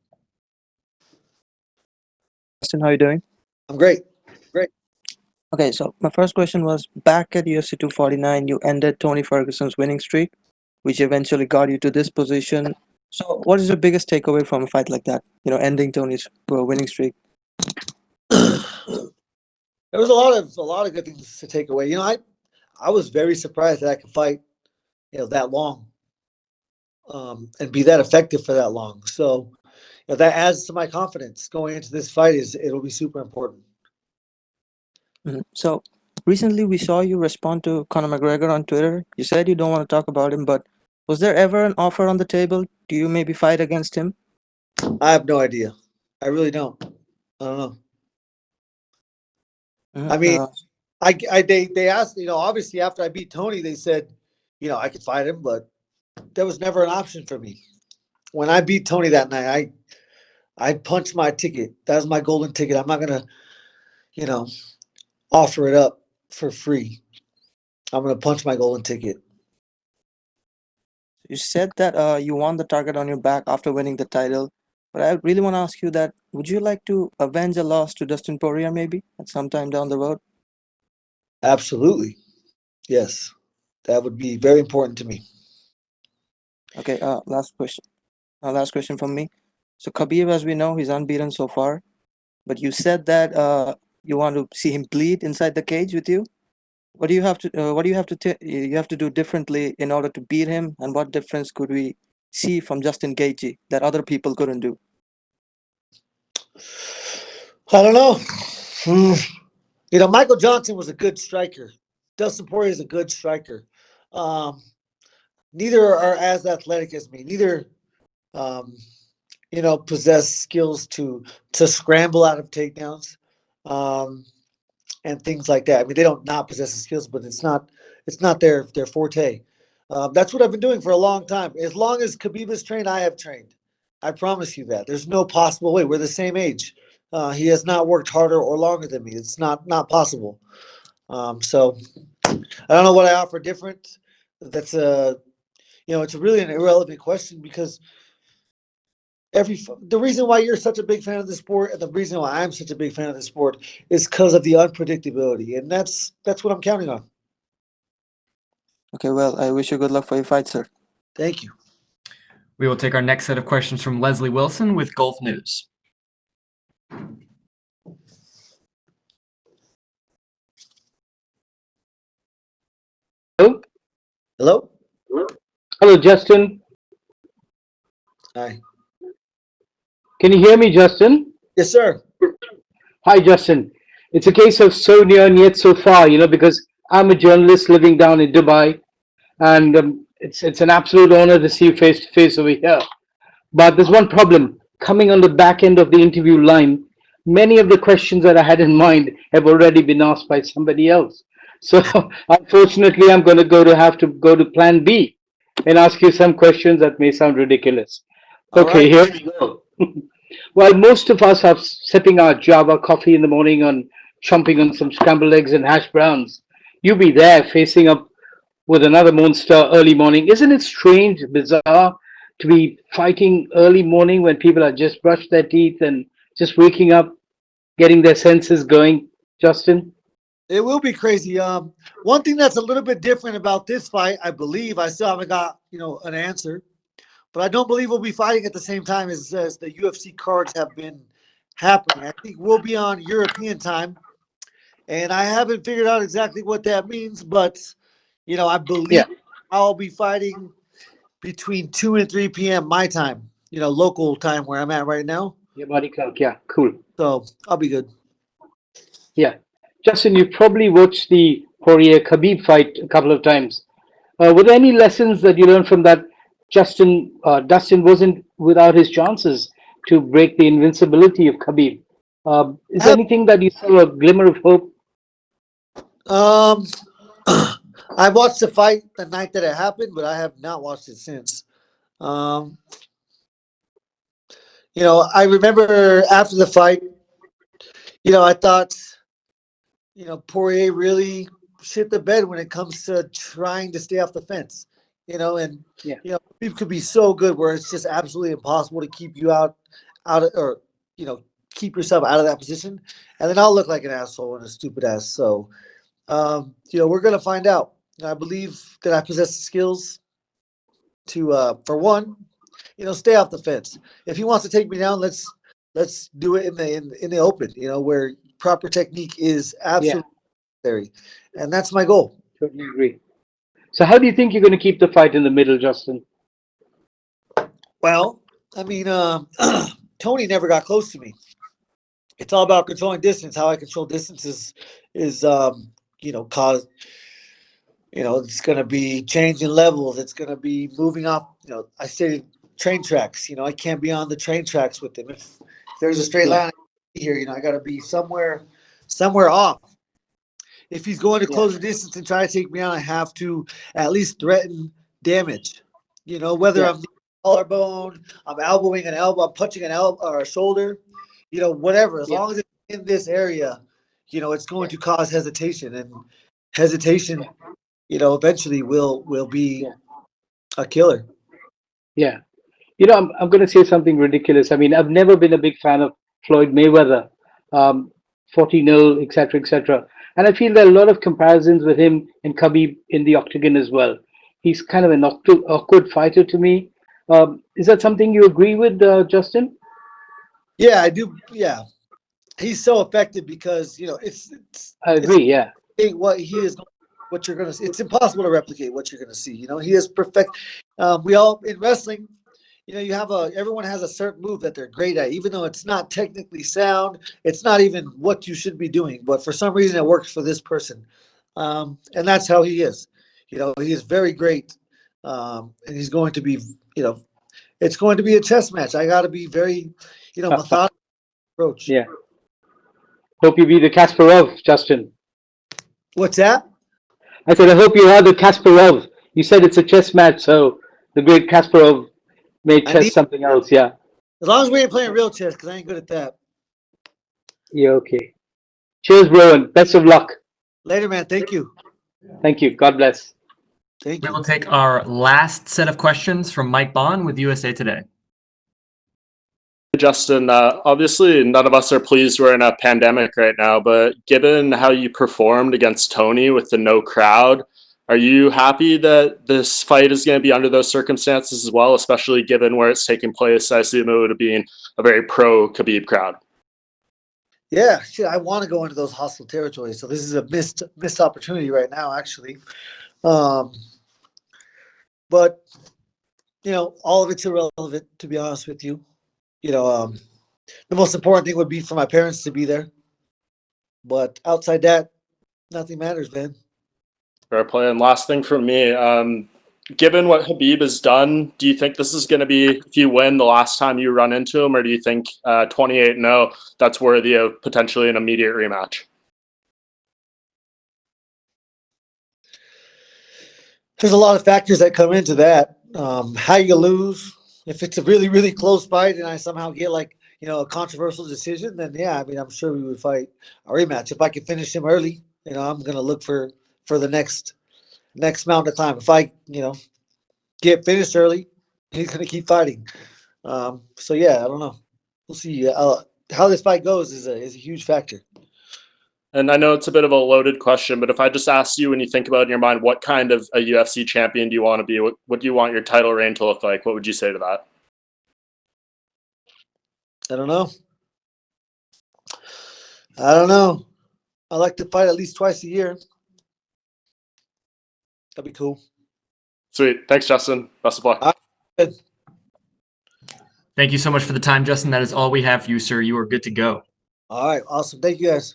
Justin, how are you doing? I'm great. Okay, so my first question was, back at UFC 249, you ended Tony Ferguson's winning streak, which eventually got you to this position. So what is your biggest takeaway from a fight like that, ending Tony's winning streak? There was a lot of good things to take away. I was very surprised that I could fight, that long, and be that effective for that long. So that adds to my confidence going into this fight. It'll be super important. Mm-hmm. So recently we saw you respond to Conor McGregor on Twitter. You said you don't want to talk about him, but was there ever an offer on the table? Do you maybe fight against him? I have no idea. I really don't. I don't know. Mm-hmm. I mean, they asked, obviously after I beat Tony, they said, I could fight him, but that was never an option for me. When I beat Tony that night, I punched my ticket. That was my golden ticket. I'm not gonna, offer it up for free. I'm gonna punch my golden ticket. You said that you won the target on your back after winning the title, but I really want to ask you that: would you like to avenge a loss to Dustin Poirier maybe at some time down the road? Absolutely, yes. That would be very important to me. Okay. Last question. Last question from me. So Khabib, as we know, he's unbeaten so far, but you said that you want to see him bleed inside the cage with you. What do you have to you have to do differently in order to beat him, and what difference could we see from Justin Gaethje that other people couldn't do? I don't know. Michael Johnson was a good striker. Dustin Poirier is a good striker. Neither are as athletic as me. Neither, possess skills to scramble out of takedowns, and things like that. I mean, they don't not possess the skills, but it's not their forte. That's what I've been doing for a long time. As long as Khabib is trained, I have trained. I promise you that. There's no possible way. We're the same age. He has not worked harder or longer than me. It's not possible. So I don't know what I offer different. That's it's really an irrelevant question because the reason why you're such a big fan of the sport and the reason why I'm such a big fan of the sport is because of the unpredictability, and that's what I'm counting on. Okay, well, I wish you good luck for your fight, sir. Thank you. We will take our next set of questions from Leslie Wilson with Gulf News. Hello? Hello? Hello, Justin. Hi. Can you hear me, Justin? Yes, sir. Hi, Justin. It's a case of so near and yet so far, because I'm a journalist living down in Dubai, and it's an absolute honor to see you face to face over here. But there's one problem. Coming on the back end of the interview line, many of the questions that I had in mind have already been asked by somebody else. So unfortunately, I'm going to have to go to plan B and ask you some questions that may sound ridiculous. Okay, here we go. Well, most of us are sipping our Java coffee in the morning on chomping on some scrambled eggs and hash browns. You be there facing up with another monster early morning. Isn't it strange, bizarre to be fighting early morning when people are just brushed their teeth and just waking up, getting their senses going, Justin? It will be crazy. One thing that's a little bit different about this fight, I believe, I still haven't got, an answer, but I don't believe we'll be fighting at the same time as the UFC cards have been happening. I think we'll be on European time, and I haven't figured out exactly what that means, but, I believe I'll be fighting between 2 and 3 p.m. my time, local time where I'm at right now. Your body clock, yeah, cool. So I'll be good. Yeah. Justin, you've probably watched the Poirier Khabib fight a couple of times. Were there any lessons that you learned from that? Dustin wasn't without his chances to break the invincibility of Khabib. Is there anything that you saw a glimmer of hope? I watched the fight the night that it happened, but I have not watched it since. I remember after the fight, I thought, Poirier really shit the bed when it comes to trying to stay off the fence, people could be so good where it's just absolutely impossible to keep you out or, keep yourself out of that position. And then I'll look like an asshole and a stupid ass. So, we're going to find out. I believe that I possess the skills to, for one, stay off the fence. If he wants to take me down, let's do it in the open, where proper technique is absolutely necessary. And that's my goal. Totally agree. So how do you think you're going to keep the fight in the middle, Justin? Well, I mean, Tony never got close to me. It's all about controlling distance. How I control distance is it's going to be changing levels. It's going to be moving off. I stated train tracks. I can't be on the train tracks with him. If there's a straight line here, I got to be somewhere off. if he's going to close the distance and try to take me out, I have to at least threaten damage. You know, whether I'm collarbone, I'm elbowing an elbow, I'm punching an elbow or a shoulder, you know, whatever. As long as it's in this area, you know, it's going to cause hesitation, and hesitation, you know, eventually will be a killer. Yeah. You know, I'm going to say something ridiculous. I mean, I've never been a big fan of Floyd Mayweather, 40-0, etc., etc. And I feel there are a lot of comparisons with him and Khabib in the octagon as well. He's kind of an awkward fighter to me. Is that something you agree with, Justin? Yeah, I do. Yeah, he's so effective because, you know, I agree. Yeah. What he is, what you're gonna see. It's impossible to replicate what you're gonna see. You know, he is perfect. We all in wrestling, you know, everyone has a certain move that they're great at, even though it's not technically sound. It's not even what you should be doing, but for some reason it works for this person, and that's how he is. You know, he is very great, and he's going to be, you know, it's going to be a chess match. I got to be very, you know, methodical approach. Yeah. Hope you be the Kasparov, Justin. What's that? I said, I hope you are the Kasparov. You said it's a chess match, so the great Kasparov made chess something else. Yeah. As long as we ain't playing real chess, because I ain't good at that. Yeah. Okay. Cheers, bro, and best of luck. Later, man. Thank you. Thank you. God bless. Thank you. We will take our last set of questions from Mike Bond with USA Today. Justin, obviously none of us are pleased we're in a pandemic right now, but given how you performed against Tony with the no crowd, are you happy that this fight is going to be under those circumstances as well, especially given where it's taking place? I assume it would have been a very pro Khabib crowd. Yeah, shit, I want to go into those hostile territories. So this is a missed opportunity right now, actually. But you know, all of it's irrelevant, to be honest with you. You know, the most important thing would be for my parents to be there. But outside that, nothing matters, man. Fair play. And last thing from me, given what Khabib has done, do you think this is going to be, if you win, the last time you run into him, or do you think 28-0, that's worthy of potentially an immediate rematch? There's a lot of factors that come into that. How you lose. If it's a really, really close fight and I somehow get, like, you know, a controversial decision, then yeah, I mean, I'm sure we would fight a rematch. If I can finish him early, you know, I'm gonna look for the next mountain of time. If I, you know, get finished early, he's gonna keep fighting. So yeah, I don't know. We'll see. How this fight goes is a huge factor. And I know it's a bit of a loaded question, but if I just asked you, when you think about it in your mind, what kind of a UFC champion do you want to be? What do you want your title reign to look like? What would you say to that? I don't know. I like to fight at least twice a year. That'd be cool. Sweet. Thanks, Justin. Best of luck. Thank you so much for the time, Justin. That is all we have for you, sir. You are good to go. All right. Awesome. Thank you, guys.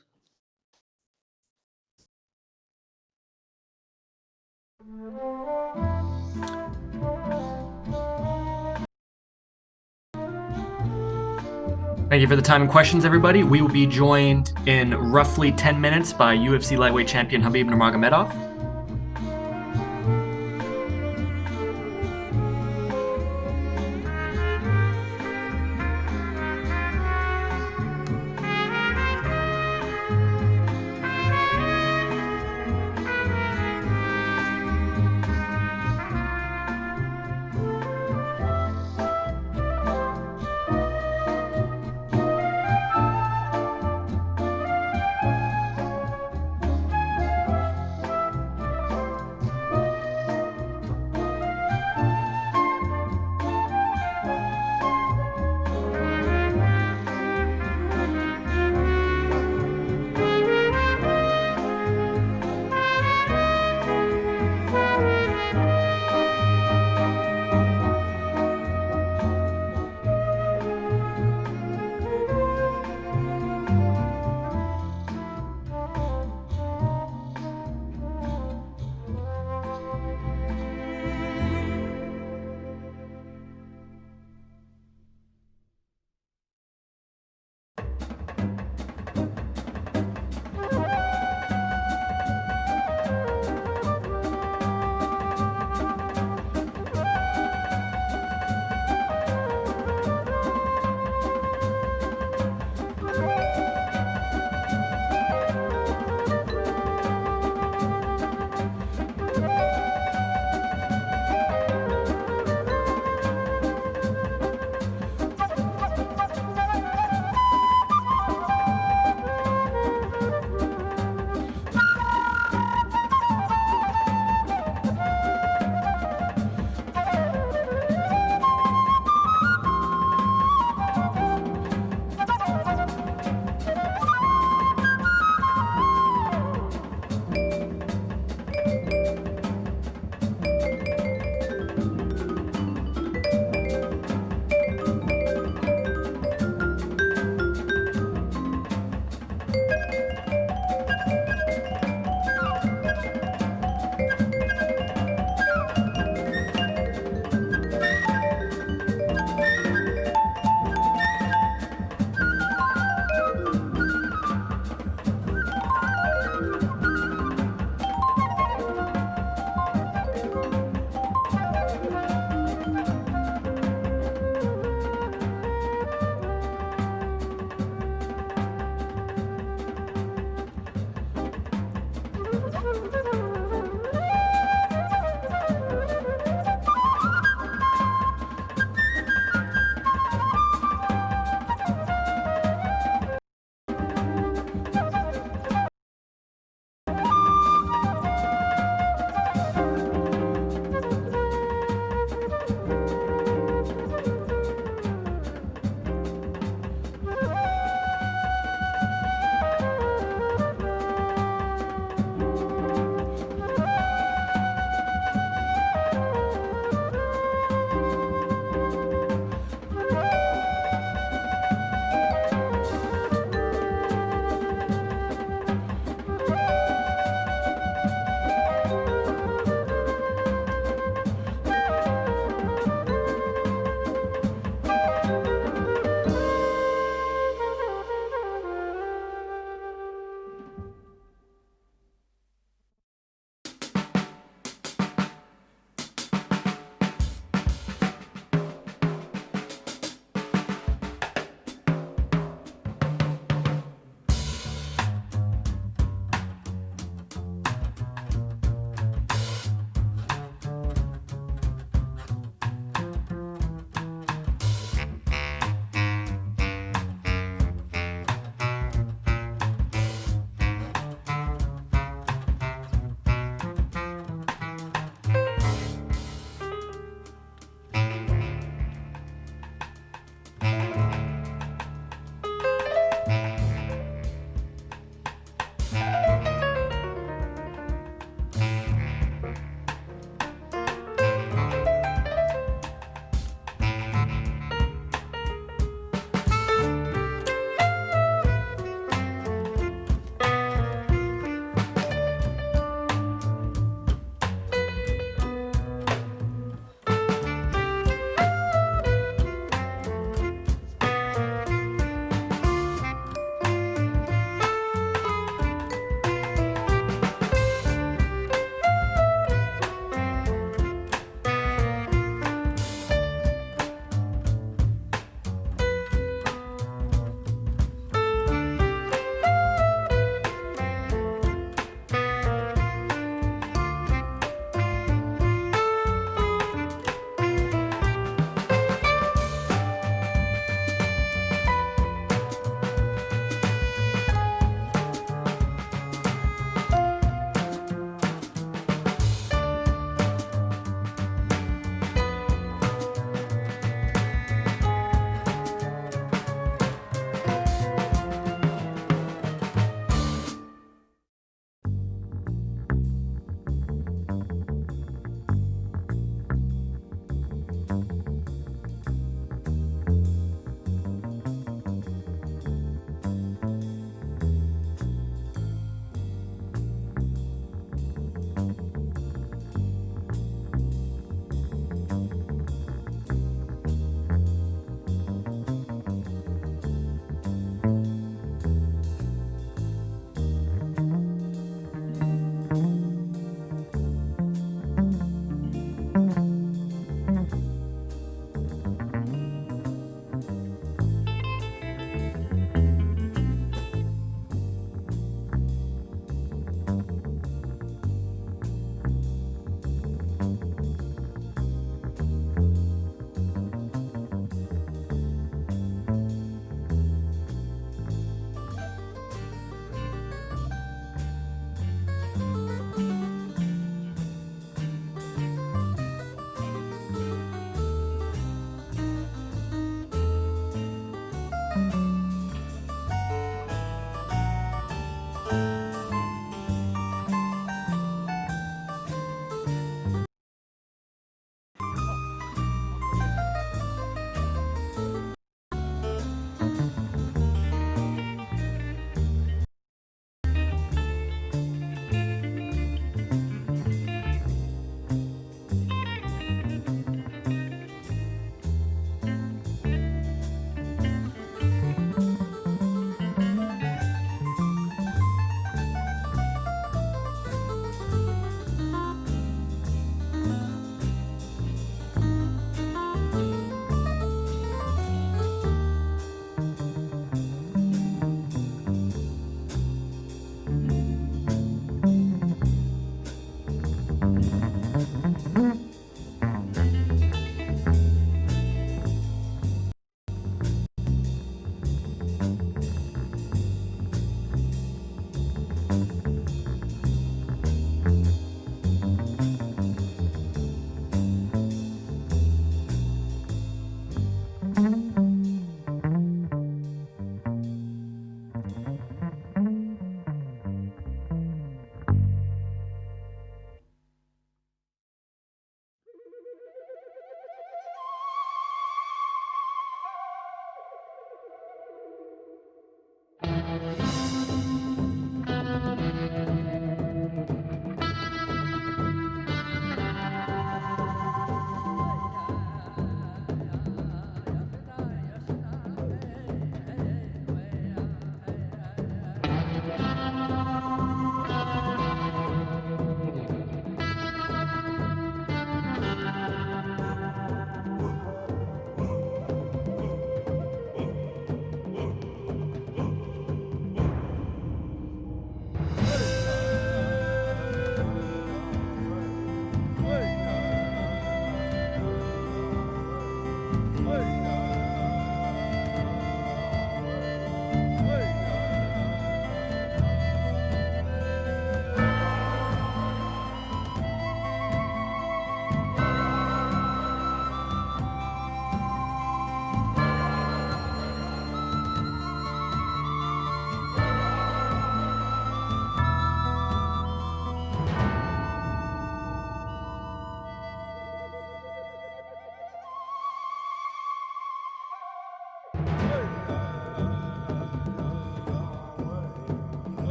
Thank you for the time and questions, everybody. We will be joined in roughly 10 minutes by UFC lightweight champion Khabib Nurmagomedov.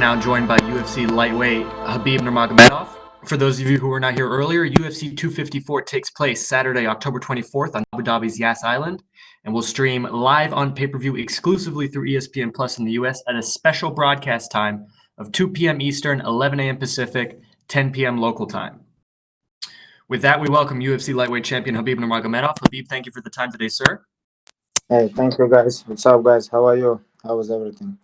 now joined by UFC lightweight Khabib Nurmagomedov. For those of you who were not here earlier, UFC 254 takes place Saturday, October 24th on Abu Dhabi's Yas Island, and will stream live on pay-per-view exclusively through ESPN Plus in the US at a special broadcast time of 2 p.m. Eastern, 11 a.m. Pacific, 10 p.m. local time. With that, we welcome UFC lightweight champion Khabib Nurmagomedov. Khabib, thank you for the time today, sir. Hey, thank you, guys. What's up, guys? How are you? How is everything?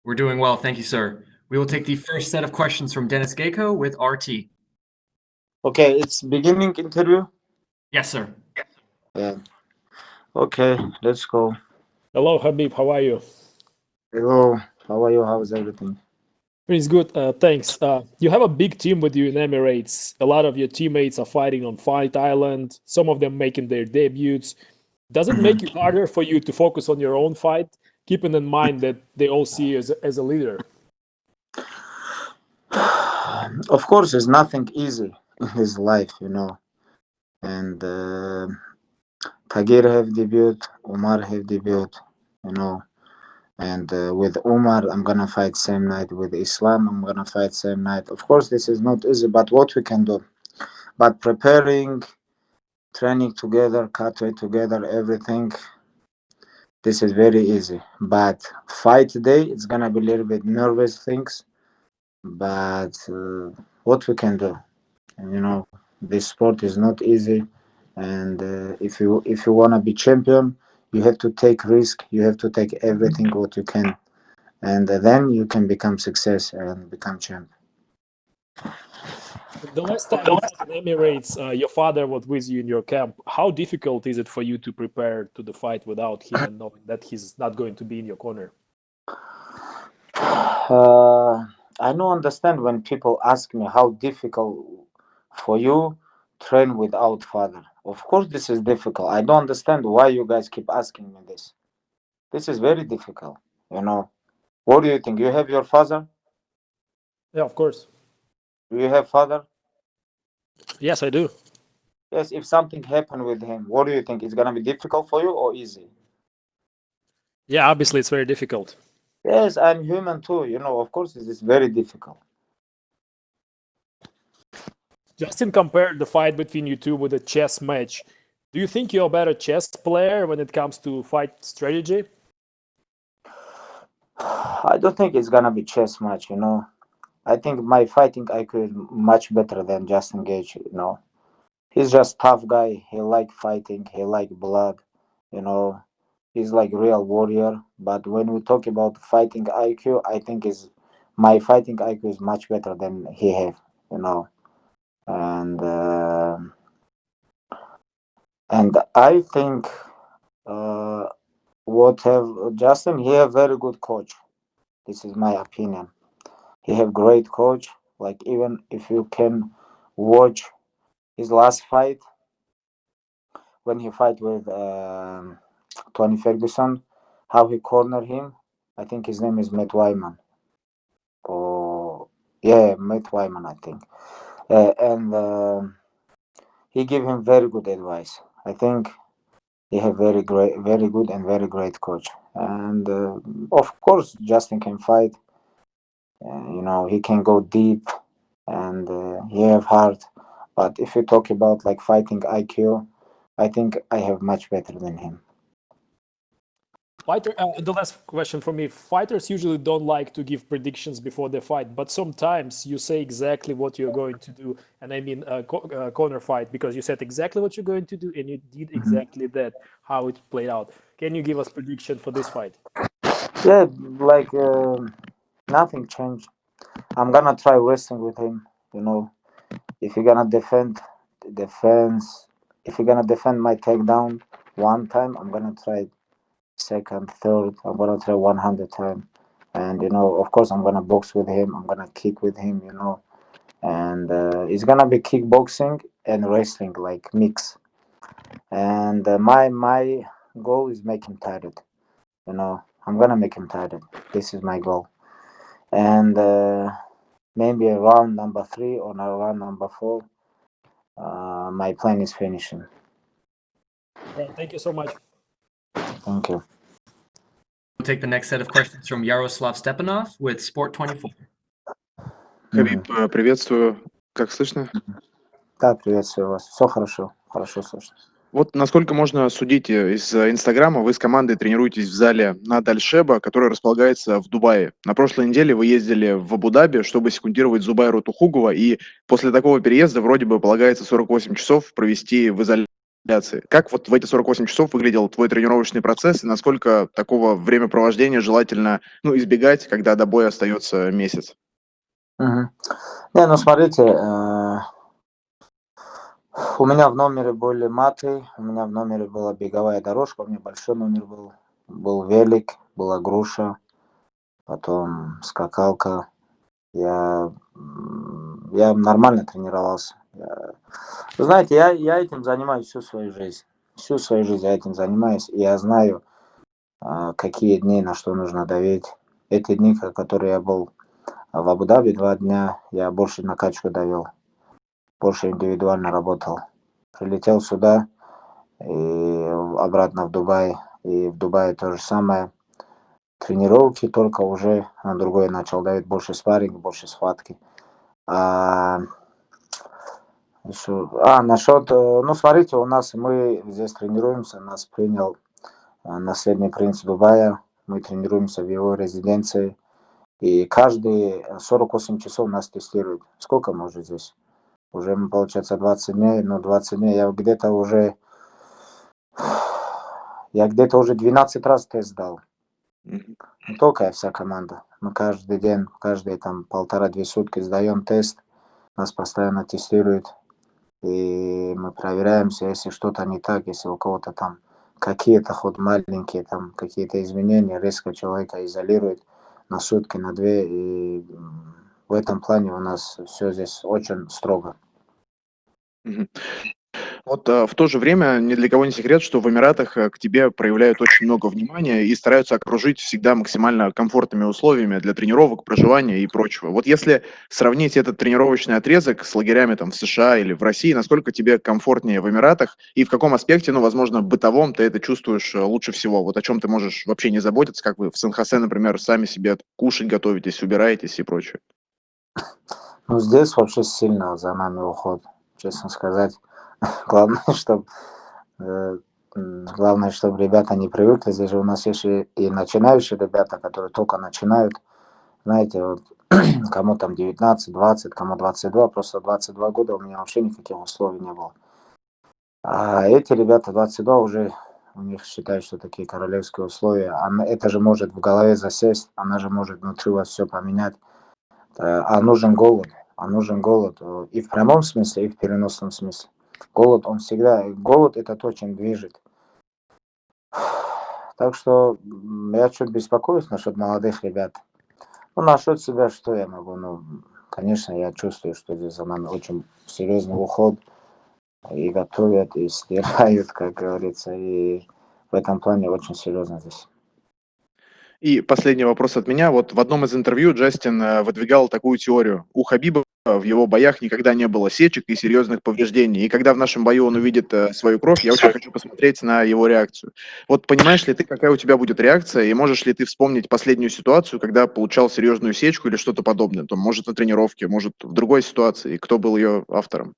We're doing well, thank you, sir. We will take the first set of questions from Dennis Gaethje with RT. Okay, it's beginning interview? Yes, sir. Yeah. Okay, let's go. Hello, Khabib. How are you? Hello. How are you? How is everything? It's good, thanks. You have a big team with you in Emirates. A lot of your teammates are fighting on Fight Island, some of them making their debuts. Does it make it harder for you to focus on your own fight, keeping in mind that they all see you as a leader? Of course, it's nothing easy in his life, you know. And Tagir have debut, Umar have debut, you know. And with Umar, I'm gonna fight same night. With Islam, I'm gonna fight same night. Of course, this is not easy, but what we can do. But preparing, training together, cut weight together, everything, this is very easy. But fight day, it's gonna be a little bit nervous things. But what we can do, you know, this sport is not easy. And if you wanna be champion, you have to take risk. You have to take everything what you can, and then you can become success and become champ. The last time you fought in Emirates, your father was with you in your camp. How difficult is it for you to prepare to the fight without him and knowing that he's not going to be in your corner? I don't understand when people ask me how difficult for you train without father. Of course, this is difficult. I don't understand why you guys keep asking me this. This is very difficult, you know. What do you think? You have your father? Yeah, of course. Do you have father? Yes, I do. Yes, if something happened with him, what do you think? It's gonna be difficult for you or easy? Yeah, obviously it's very difficult. Yes, I'm human too, you know. Of course, it is very difficult. Justin compared the fight between you two with a chess match. Do you think you're a better chess player when it comes to fight strategy? I don't think it's gonna be chess match, you know. I think my fighting IQ is much better than Justin Gaethje, you know. He's just tough guy. He like fighting. He like blood, you know. He's like real warrior. But when we talk about fighting IQ, I think is my fighting IQ is much better than he have, you know. And I think what have Justin, he have very good coach. This is my opinion. He have great coach. Like even if you can watch his last fight when he fight with Tony Ferguson, how he cornered him. I think his name is Matt Wyman. Or yeah, Matt Wyman, I think. And he gave him very good advice. I think he have very good and very great coach. And of course, Justin can fight. You know, he can go deep, and he have heart. But if you talk about like fighting IQ, I think I have much better than him. The last question for me. Fighters usually don't like to give predictions before they fight, but sometimes you say exactly what you're going to do. And I mean corner fight, because you said exactly what you're going to do and you did exactly that, how it played out. Can you give us prediction for this fight? Yeah, like nothing changed. I'm gonna try wrestling with him. You know, if you're gonna defense, if you're gonna defend my takedown one time, I'm gonna try second, third. I'm gonna try 100 times. And you know, of course, I'm gonna box with him. I'm gonna kick with him. You know, and it's gonna be kickboxing and wrestling like mix. And my goal is make him tired. You know, I'm gonna make him tired. This is my goal. And maybe around number 3 or around number 4, my plan is finishing. Well, thank you so much. Thank you. We'll take the next set of questions from Yaroslav Stepanov with Sport 24. Хабиб, приветствую. Как слышно? Да, приветствую вас. Все хорошо, хорошо слышно. Вот насколько можно судить из Инстаграма, вы с командой тренируетесь в зале над Аль-Шеба, который располагается в Дубае. На прошлой неделе вы ездили в Абу-Даби, чтобы секундировать Зубайру Тухугова, и после такого переезда вроде бы полагается 48 часов провести в изоляции. Как вот в эти 48 часов выглядел твой тренировочный процесс, и насколько такого времяпровождения желательно избегать, когда до боя остается месяц? Мгм. Не, ну смотрите, у меня в номере были маты, у меня в номере была беговая дорожка, у меня большой номер был велик, была груша, потом скакалка. Я нормально тренировался. Вы знаете, я этим занимаюсь всю свою жизнь. Всю свою жизнь я этим занимаюсь, и я знаю, какие дни на что нужно давить. Эти дни, которые я был в Абу-Даби 2 дня, я больше на качку давил, больше индивидуально работал. Прилетел сюда и обратно в Дубай. И в Дубае то же самое. Тренировки только уже на другое начал давить, больше спарринг, больше схватки. Насчет, ну смотрите, мы здесь тренируемся, нас принял наследный принц Дубая, мы тренируемся в его резиденции, и каждые 48 часов нас тестируют. Сколько мы уже здесь? Уже, получается, 20 дней, 20 дней, я где-то уже 12 раз тест дал. Не только я, вся команда. Мы каждый день, каждые там 1,5-2 сутки сдаем тест, нас постоянно тестируют. И мы проверяемся, если что-то не так, если у кого-то там какие-то хоть маленькие там какие-то изменения, резко человека изолирует на сутки, на 2. И в этом плане у нас все здесь очень строго. Вот в то же время ни для кого не секрет, что в Эмиратах к тебе проявляют очень много внимания и стараются окружить всегда максимально комфортными условиями для тренировок, проживания и прочего. Вот если сравнить этот тренировочный отрезок с лагерями там в США или в России, насколько тебе комфортнее в Эмиратах и в каком аспекте, возможно, бытовом ты это чувствуешь лучше всего? Вот о чем ты можешь вообще не заботиться, как вы в Сан-Хосе, например, сами себе кушать готовитесь, убираетесь и прочее? Ну, здесь вообще сильно за нами уход, честно сказать. Главное, чтобы ребята не привыкли. Здесь же у нас есть и начинающие ребята, которые только начинают. Знаете, вот кому там 19, 20, кому 22, просто 22 года у меня вообще никаких условий не было. А эти ребята 22 уже, у них считают, что такие королевские условия. Это же может в голове засесть, она же может внутри вас все поменять. А нужен голод. И в прямом смысле, и в переносном смысле. Голод это то, чем движет. Так что я чуть беспокоюсь насчет молодых ребят. Насчет себя, что я могу? Конечно, я чувствую, что здесь за нами очень серьезный уход. И готовят, и стирают, как говорится. И в этом плане очень серьезно здесь. И последний вопрос от меня. Вот в одном из интервью Джастин выдвигал такую теорию. У Хабиба в его боях никогда не было сечек и серьезных повреждений. И когда в нашем бою он увидит свою кровь, я очень хочу посмотреть на его реакцию. Вот понимаешь ли ты, какая у тебя будет реакция, и можешь ли ты вспомнить последнюю ситуацию, когда получал серьезную сечку или что-то подобное? Там, может, на тренировке, может, в другой ситуации. И кто был ее автором?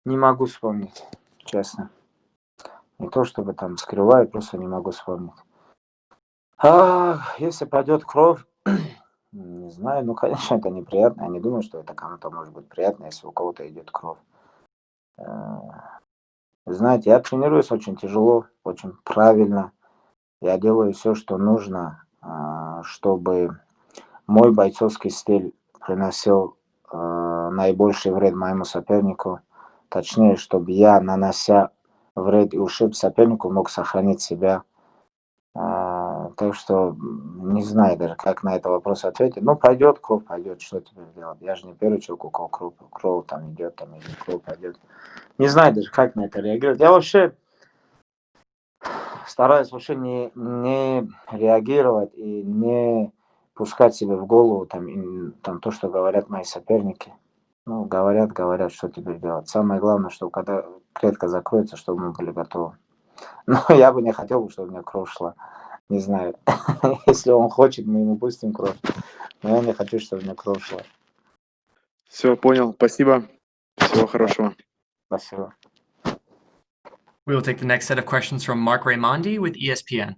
Не могу вспомнить, честно. Не то чтобы там скрываю, просто не могу вспомнить. Если пойдет кровь, не знаю, конечно, это неприятно. Я не думаю, что это кому-то может быть приятно, если у кого-то идет кровь. Знаете, я тренируюсь очень тяжело, очень правильно. Я делаю все, что нужно, чтобы мой бойцовский стиль приносил наибольший вред моему сопернику. Точнее, чтобы я, нанося вред и ущерб сопернику, мог сохранить себя. Так что не знаю даже, как на этот вопрос ответить. Пойдет кровь, пойдет, что теперь делать? Я же не первый человек, у кого кровь там идет, или кровь пойдет. Не знаю даже, как на это реагировать. Я вообще стараюсь вообще не реагировать и не пускать себе в голову там то, что говорят мои соперники. Говорят, что теперь делать. Самое главное, что когда клетка закроется, чтобы мы были готовы. Но я бы не хотел, чтобы у меня кровь шла. Не знаю. Если он хочет, мы ему пустим кровь. Но я не хочу, чтобы у меня кровь шла. Все, понял. Спасибо. Всего хорошего. Спасибо. We will take the next set of questions from Mark Raimondi with ESPN.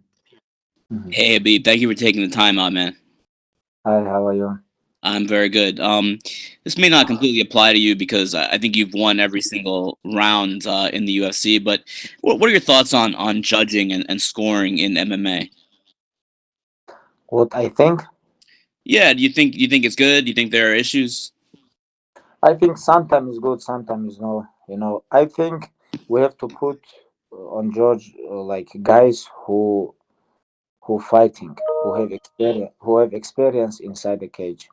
Hey, Habib, thank you for taking the time out, man. Hi, how are you? I'm very good. This may not completely apply to you because I think you've won every single round in the UFC. But what are your thoughts on judging and scoring in MMA? What I think? Yeah, do you think it's good? Do you think there are issues? I think sometimes it's good, sometimes no. You know, I think we have to put on George like guys who fighting, who have experience inside the cage.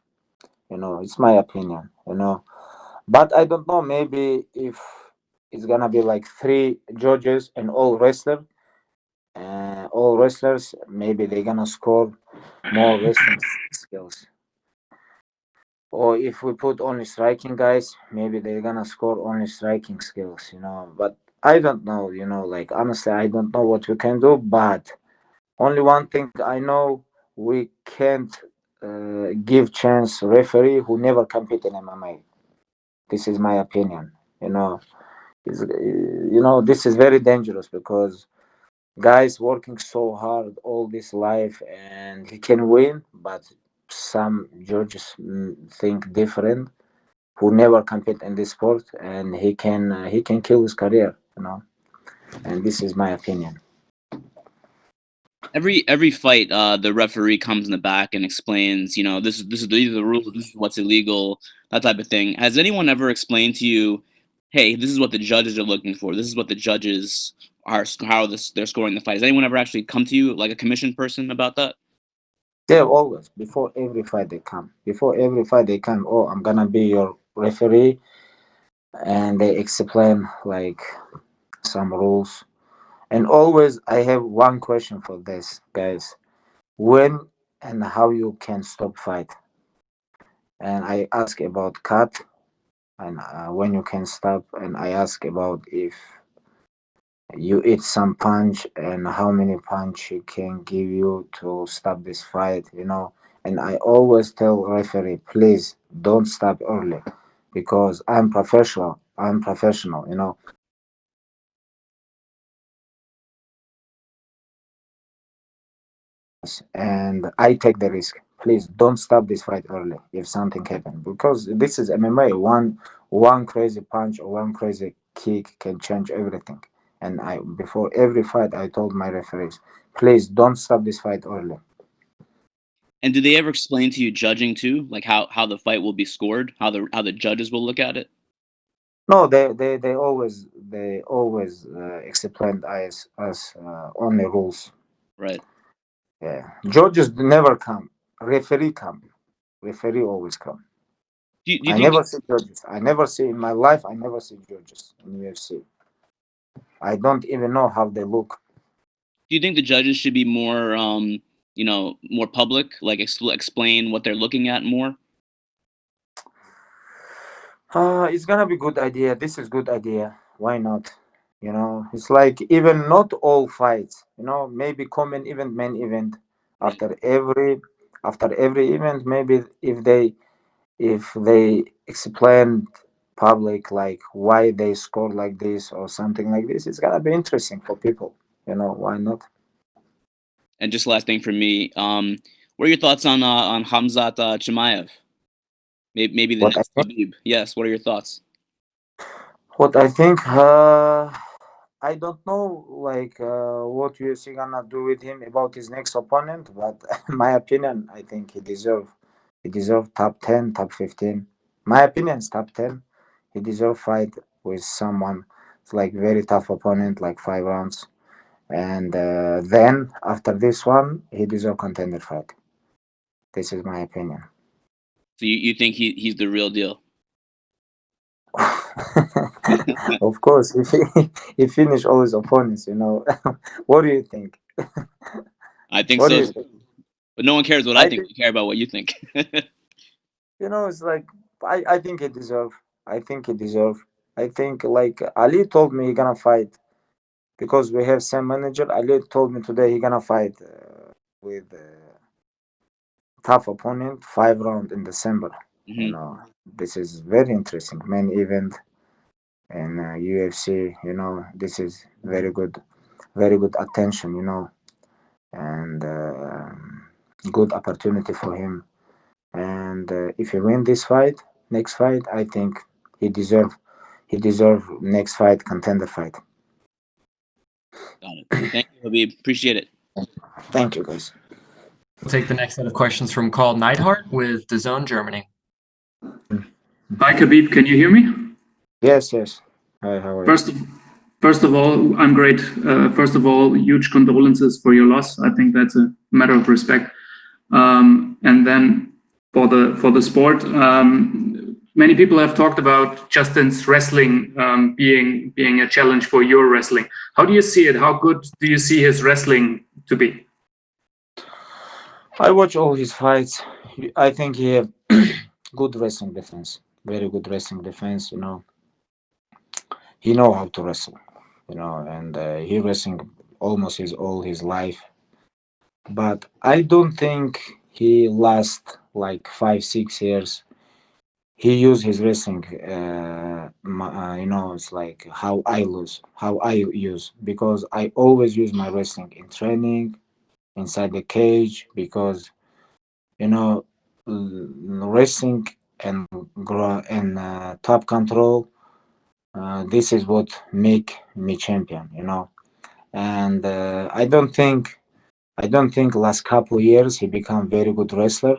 You know, it's my opinion. You know, but I don't know. Maybe if it's gonna be like 3 judges and all wrestlers, maybe they're gonna score more wrestling skills. Or if we put only striking guys, maybe they're gonna score only striking skills, you know. But I don't know, you know, like honestly, I don't know what we can do. But only one thing I know, we can't give chance referee who never compete in MMA. This is my opinion, you know. This is very dangerous because guys working so hard all this life and he can win, but some judges think different, who never compete in this sport, and he can kill his career, you know. And this is my opinion. Every fight, the referee comes in the back and explains, these are the rules, this is what's illegal, that type of thing. Has anyone ever explained to you, hey, this is what the judges are looking for, this is what the judges are, they're scoring the fight? Has anyone ever actually come to you, like a commission person, about that? Yeah, always before every fight they come. Oh, I'm gonna be your referee, and they explain like some rules. And always I have one question for this, guys: when and how you can stop fight? And I ask about cut, and when you can stop, and I ask about if you eat some punch and how many punch he can give you to stop this fight, you know. And I always tell referee, please don't stop early, because I'm professional, you know. And I take the risk. Please don't stop this fight early if something happens, because this is MMA. One crazy punch or one crazy kick can change everything. And I, before every fight, I told my referees, please don't stop this fight early. And do they ever explain to you judging too, like how the fight will be scored, how the judges will look at it? No, they always explained as only rules. Right. Yeah, judges never come. Referee come. Referee always come. Do you I think never see judges. I never see in my life. I never see judges in UFC. I don't even know how they look. do you think the judges should be more more public, like explain what they're looking at more? It's gonna be good idea. This is good idea. Why not? You know, it's like even not all fights. You know, maybe common event, main event. After every event, maybe if they explain public like why they score like this or something like this, it's gonna be interesting for people. You know, why not? And just last thing for me, what are your thoughts on Hamzat Chimaev? Maybe the What I next Khabib. Yes. What are your thoughts? What I think, I don't know, like what UFC gonna do with him about his next opponent, but my opinion, I think he deserve top 10, top 15. My opinion is top 10. He deserve fight with someone. It's like very tough opponent, like 5 rounds, and then after this one, he deserve contender fight. This is my opinion. So you think he's the real deal? Of course, if he finish all his opponents, you know. What do you think? I think What do so, you think? but no one cares what I I think. think, We care about what you think. it's like I think he deserve. I think he deserve. I think like Ali told me he gonna fight because we have same manager. Ali told me today he gonna fight with tough opponent 5 round in December. You know, this is very interesting main event in UFC. You know, this is very good attention. You know, and good opportunity for him. And if he win this fight, next fight, I think he deserve next fight contender fight. Got it. Thank you, Khabib. Appreciate it. Thank you, guys. We'll take the next set of questions from Carl Neidhart with DAZN Germany. Hi, Khabib. Can you hear me? Yes, yes. Hi, how are you? First of all, I'm great. First of all, huge condolences for your loss. I think that's a matter of respect. And then for the sport, many people have talked about Justin's wrestling being a challenge for your wrestling. How do you see it? How good do you see his wrestling to be? I watch all his fights. I think he have good wrestling defense, very good wrestling defense. You know, he know how to wrestle. You know, and he wrestling almost all his life. But I don't think he last like 5 6 years. He used his wrestling. You know, it's like how I lose, how I use, because I always use my wrestling in training, inside the cage, because you know, wrestling and top control. This is what make me champion. You know, and I don't think last couple years he become very good wrestler.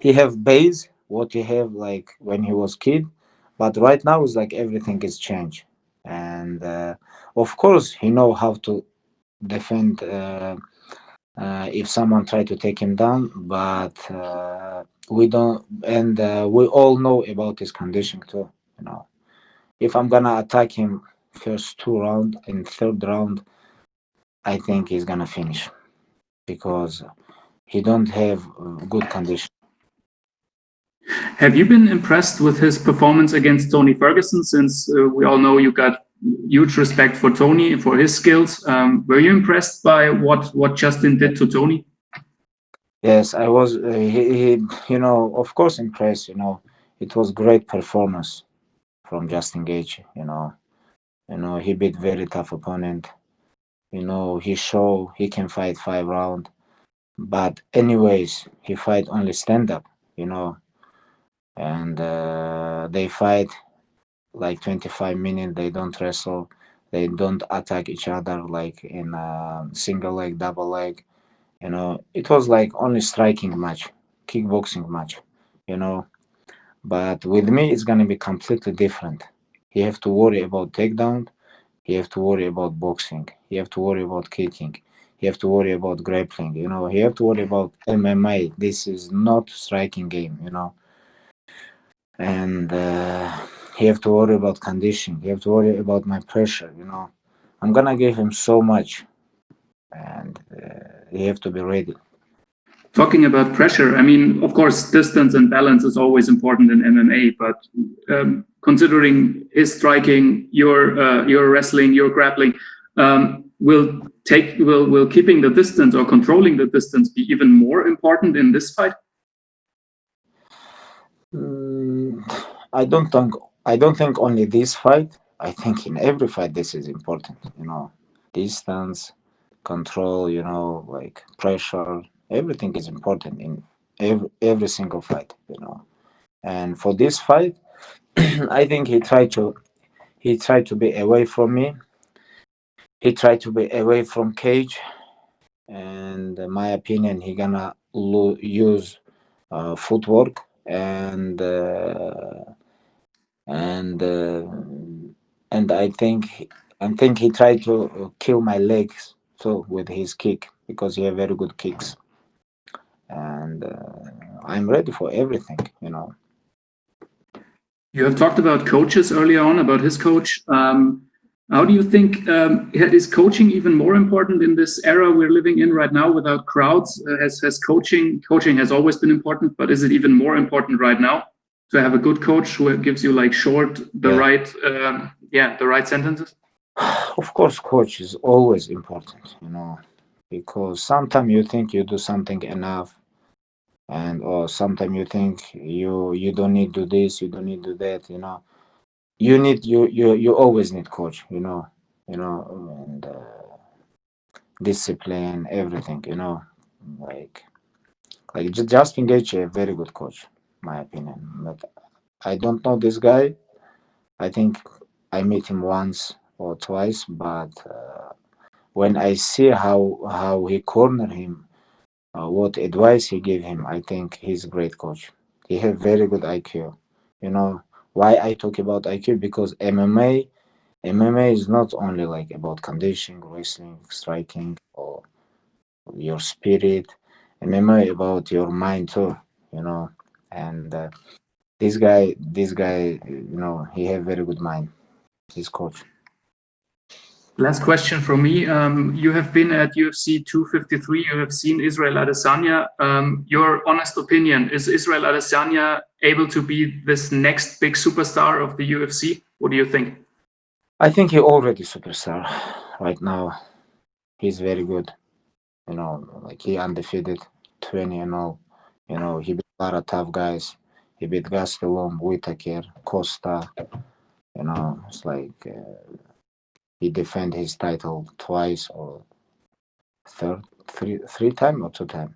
He have base what he have like when he was kid, but right now it's like everything is changed. And of course he know how to defend if someone try to take him down, but we don't. And we all know about his condition too. You know, if I'm gonna attack him first 2 round, in third round, I think he's gonna finish because he don't have good condition. Have you been impressed with his performance against Tony Ferguson? Since we all know you got huge respect for Tony, for his skills. Were you impressed by what Justin did to Tony? Yes, I was. You know, of course, impressed. You know, it was great performance from Justin Gaethje. You know, he beat very tough opponent. You know, he show he can fight 5 round. But anyways, he fight only stand up. You know, and they fight like 25 minutes. They don't wrestle. They don't attack each other like in single leg, double leg. You know, it was like only striking match, kickboxing match. You know, but with me, it's gonna be completely different. You have to worry about takedown. You have to worry about boxing. You have to worry about kicking. You have to worry about grappling. You know, you have to worry about MMA. This is not striking game. You know, and you have to worry about condition. You have to worry about my pressure. You know, I'm gonna give him so much, and you have to be ready. Talking about pressure, I mean, of course, distance and balance is always important in MMA. But considering his striking, your wrestling, your grappling, will keeping the distance or controlling the distance be even more important in this fight? I don't think only this fight. I think in every fight this is important. You know, distance, control. You know, like pressure. Everything is important in every single fight. You know, and for this fight, I think he tried to be away from me. He tried to be away from cage, and in my opinion, he gonna use footwork and and I think he tried to kill my legs too with his kick because he have very good kicks, and I'm ready for everything. You know. You have talked about coaches earlier on, about his coach. How do you think is coaching even more important in this era we're living in right now without crowds? Has coaching has always been important, but is it even more important right now to have a good coach who gives you like the right sentences? Of course, coach is always important. You know, because sometimes you think you do something enough, and or sometimes you think you don't need to do this, you don't need to do that, you know. You always need coach, and discipline, everything, like Justin Gaethje, a very good coach, my opinion. But I don't know this guy. I think I met him once or twice, but when I see how he cornered him, what advice he gave him, I think he's a great coach. He have very good IQ. You know why I talk about IQ? Because MMA is not only like about conditioning, wrestling, striking, or your spirit. MMA about your mind too. And this guy, he have very good mind. This coach. Last question from me. You have been at UFC 253. You have seen Israel Adesanya. Your honest opinion, is Israel Adesanya able to be this next big superstar of the UFC? What do you think? I think he already superstar right now. He's very good. Like he undefeated, 20-0. He beat a lot of tough guys. He beat Gastelum, Whitaker, Costa. It's like he defend his title twice or three time or two time.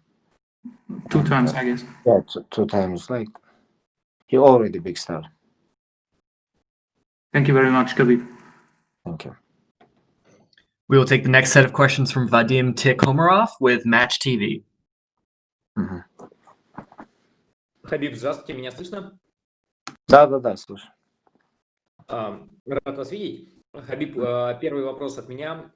Two times, I guess. Yeah, two times. Like he already big star. Thank you very much, Khabib. Thank you. We will take the next set of questions from Vadim Tikhomarov with Match TV. Хабиб, здравствуйте, меня слышно? Да, слушай. Рад вас видеть. Хабиб, первый вопрос от меня.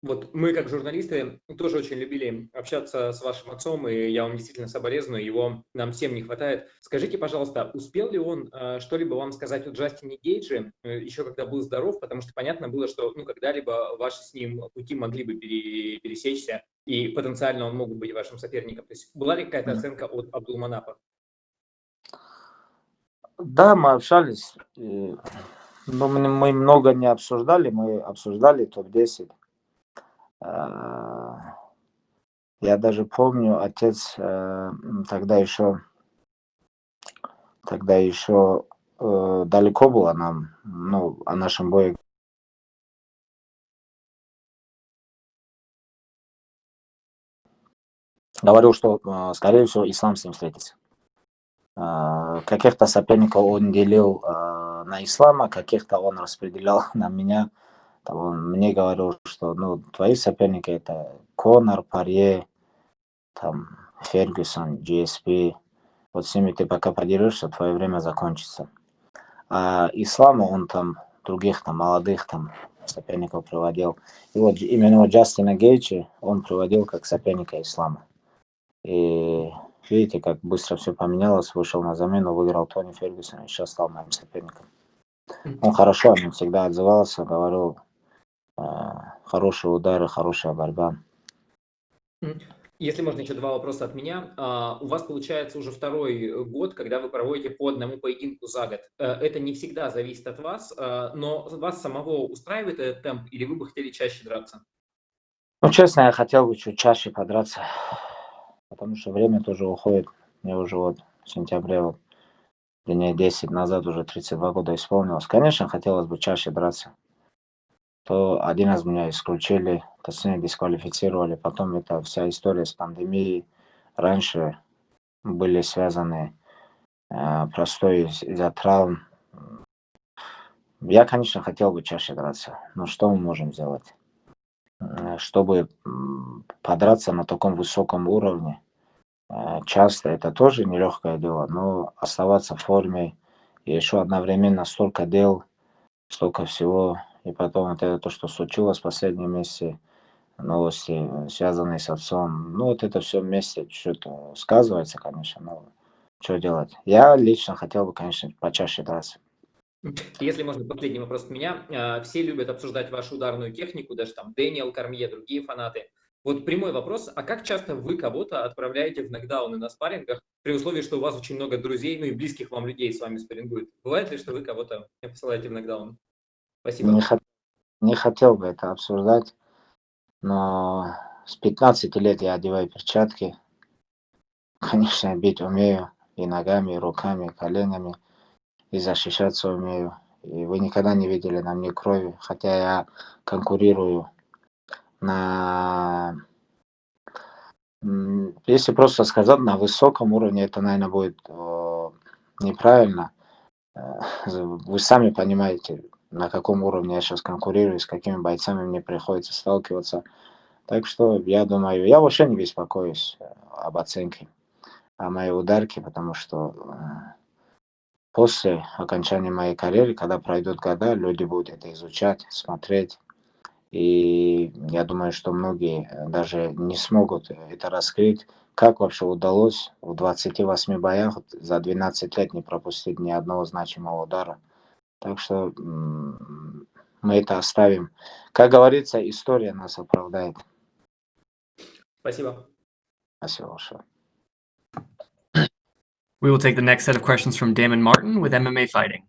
Вот мы, как журналисты, тоже очень любили общаться с вашим отцом, и я вам действительно соболезную, его нам всем не хватает. Скажите, пожалуйста, успел ли он что-либо вам сказать о Джастине Гейджи, еще когда был здоров, потому что понятно было, что когда-либо ваши с ним пути могли бы пересечься, и потенциально он мог быть вашим соперником. То есть была ли какая-то оценка от Абдулманапа? Да, мы общались. Но мы много не обсуждали, мы обсуждали топ-10. Я даже помню, отец тогда еще далеко было нам, о нашем бое. Говорил, что, скорее всего, Ислам с ним встретится. Каких-то соперников он делил на Ислама, каких-то он распределял на меня. Он мне говорил, что твои соперники это Конор, Парье, Фергюсон, GSP. Вот с ними ты пока подерешься, твое время закончится. А Ислама он других молодых соперников приводил. И вот именно Джастина Гейджи он приводил как соперника Ислама. И видите, как быстро все поменялось, вышел на замену, выиграл Тони Фергюсон и сейчас стал моим соперником. Он хорошо, он всегда отзывался, говорил, хорошие удары, хорошая борьба. Если можно, еще два вопроса от меня. У вас получается уже второй год, когда вы проводите по одному поединку за год. Это не всегда зависит от вас, но вас самого устраивает этот темп, или вы бы хотели чаще драться? Честно, я хотел бы чуть чаще подраться, потому что время тоже уходит. Мне уже в сентябре, дней 10 назад уже 32 года исполнилось. Конечно, хотелось бы чаще драться. То один раз меня исключили, точнее дисквалифицировали. Потом эта вся история с пандемией раньше были связаны простой из-за травм. Я, конечно, хотел бы чаще драться, но что мы можем сделать? Чтобы подраться на таком высоком уровне, часто это тоже нелегкое дело, но оставаться в форме и еще одновременно столько дел, столько всего. И потом это то, что случилось в последнем месяце, новости, связанные с отцом. Это все вместе чуть-чуть сказывается, конечно, но что делать? Я лично хотел бы, конечно, почаще драться. Если можно, последний вопрос от меня. Все любят обсуждать вашу ударную технику, даже Дэниел Кормье, другие фанаты. Вот прямой вопрос, а как часто вы кого-то отправляете в нокдауны на спаррингах, при условии, что у вас очень много друзей, и близких вам людей с вами спаррингуют? Бывает ли, что вы кого-то посылаете в нокдаун? Спасибо. Не хотел бы это обсуждать, но с 15 лет я одеваю перчатки. Конечно, бить умею. И ногами, и руками, и коленями. И защищаться умею. И вы никогда не видели на мне крови. Хотя я конкурирую на... Если просто сказать, на высоком уровне, это, наверное, будет неправильно. Вы сами понимаете, на каком уровне я сейчас конкурирую, с какими бойцами мне приходится сталкиваться. Так что я думаю, я вообще не беспокоюсь об оценке, о моей ударке, потому что после окончания моей карьеры, когда пройдут года, люди будут это изучать, смотреть. И я думаю, что многие даже не смогут это раскрыть, как вообще удалось в 28 боях за 12 лет не пропустить ни одного значимого удара. Так что мы это оставим. Как говорится, история нас оправдает. Спасибо. Спасибо большое. We will take the next set of questions from Damon Martin with MMA Fighting.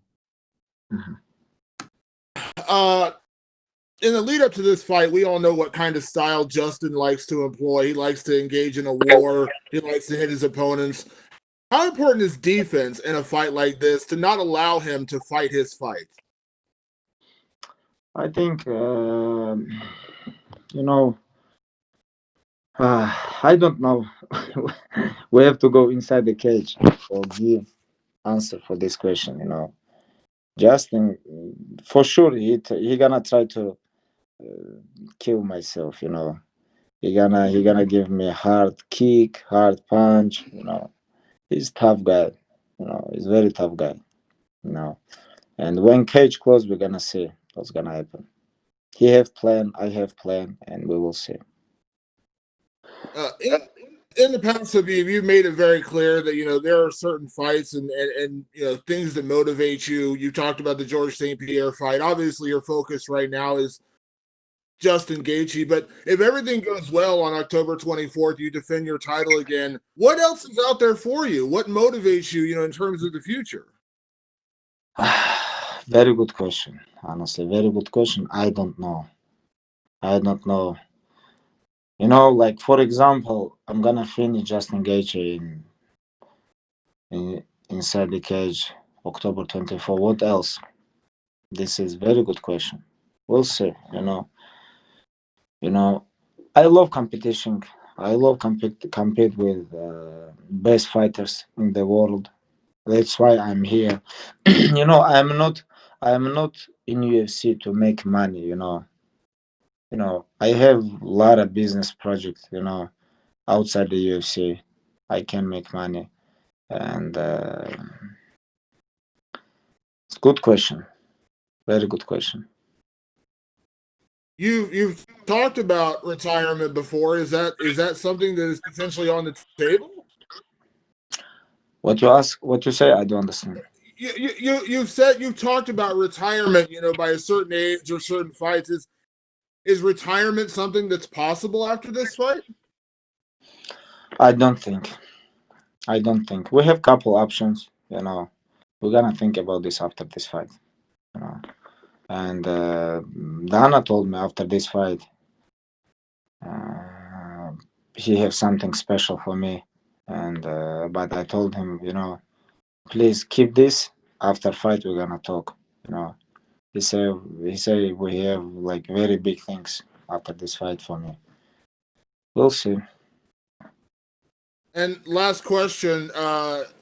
In the lead up to this fight, we all know what kind of style Justin likes to employ. He likes to engage in a war. He likes to hit his opponents. How important is defense in a fight like this to not allow him to fight his fight? I think, I don't know. We have to go inside the cage or give answer for this question. Justin, for sure, he gonna try to kill myself. He gonna give me a hard kick, hard punch. He's tough guy. He's very tough guy. And when cage close, we're gonna see what's gonna happen. He have plan, I have plan, and we will see. In the past, Khabib, you've made it very clear that there are certain fights and things that motivate you. You talked about the George St. Pierre fight. Obviously, your focus right now is Justin Gaethje. But if everything goes well on October 24th, you defend your title again. What else is out there for you? What motivates you, in terms of the future? Very good question. Honestly, very good question. I don't know. Like for example, I'm gonna finish Justin Gaethje inside the cage October 24. What else? This is very good question. We'll see. I love competition. I love compete with best fighters in the world. That's why I'm here. I'm not in UFC to make money. I have a lot of business projects. Outside the UFC, I can make money, and it's a good question. Very good question. You've talked about retirement before. Is that something that is potentially on the table? What you ask? What you say? I don't understand. You've talked about retirement. By a certain age or certain fights. Is retirement something that's possible after this fight? I don't think. We have couple options. We're gonna think about this after this fight. And Dana told me after this fight, he have something special for me. And but I told him, please keep this. After fight, we're gonna talk. He said we have like very big things after this fight for me. We'll see. And last question,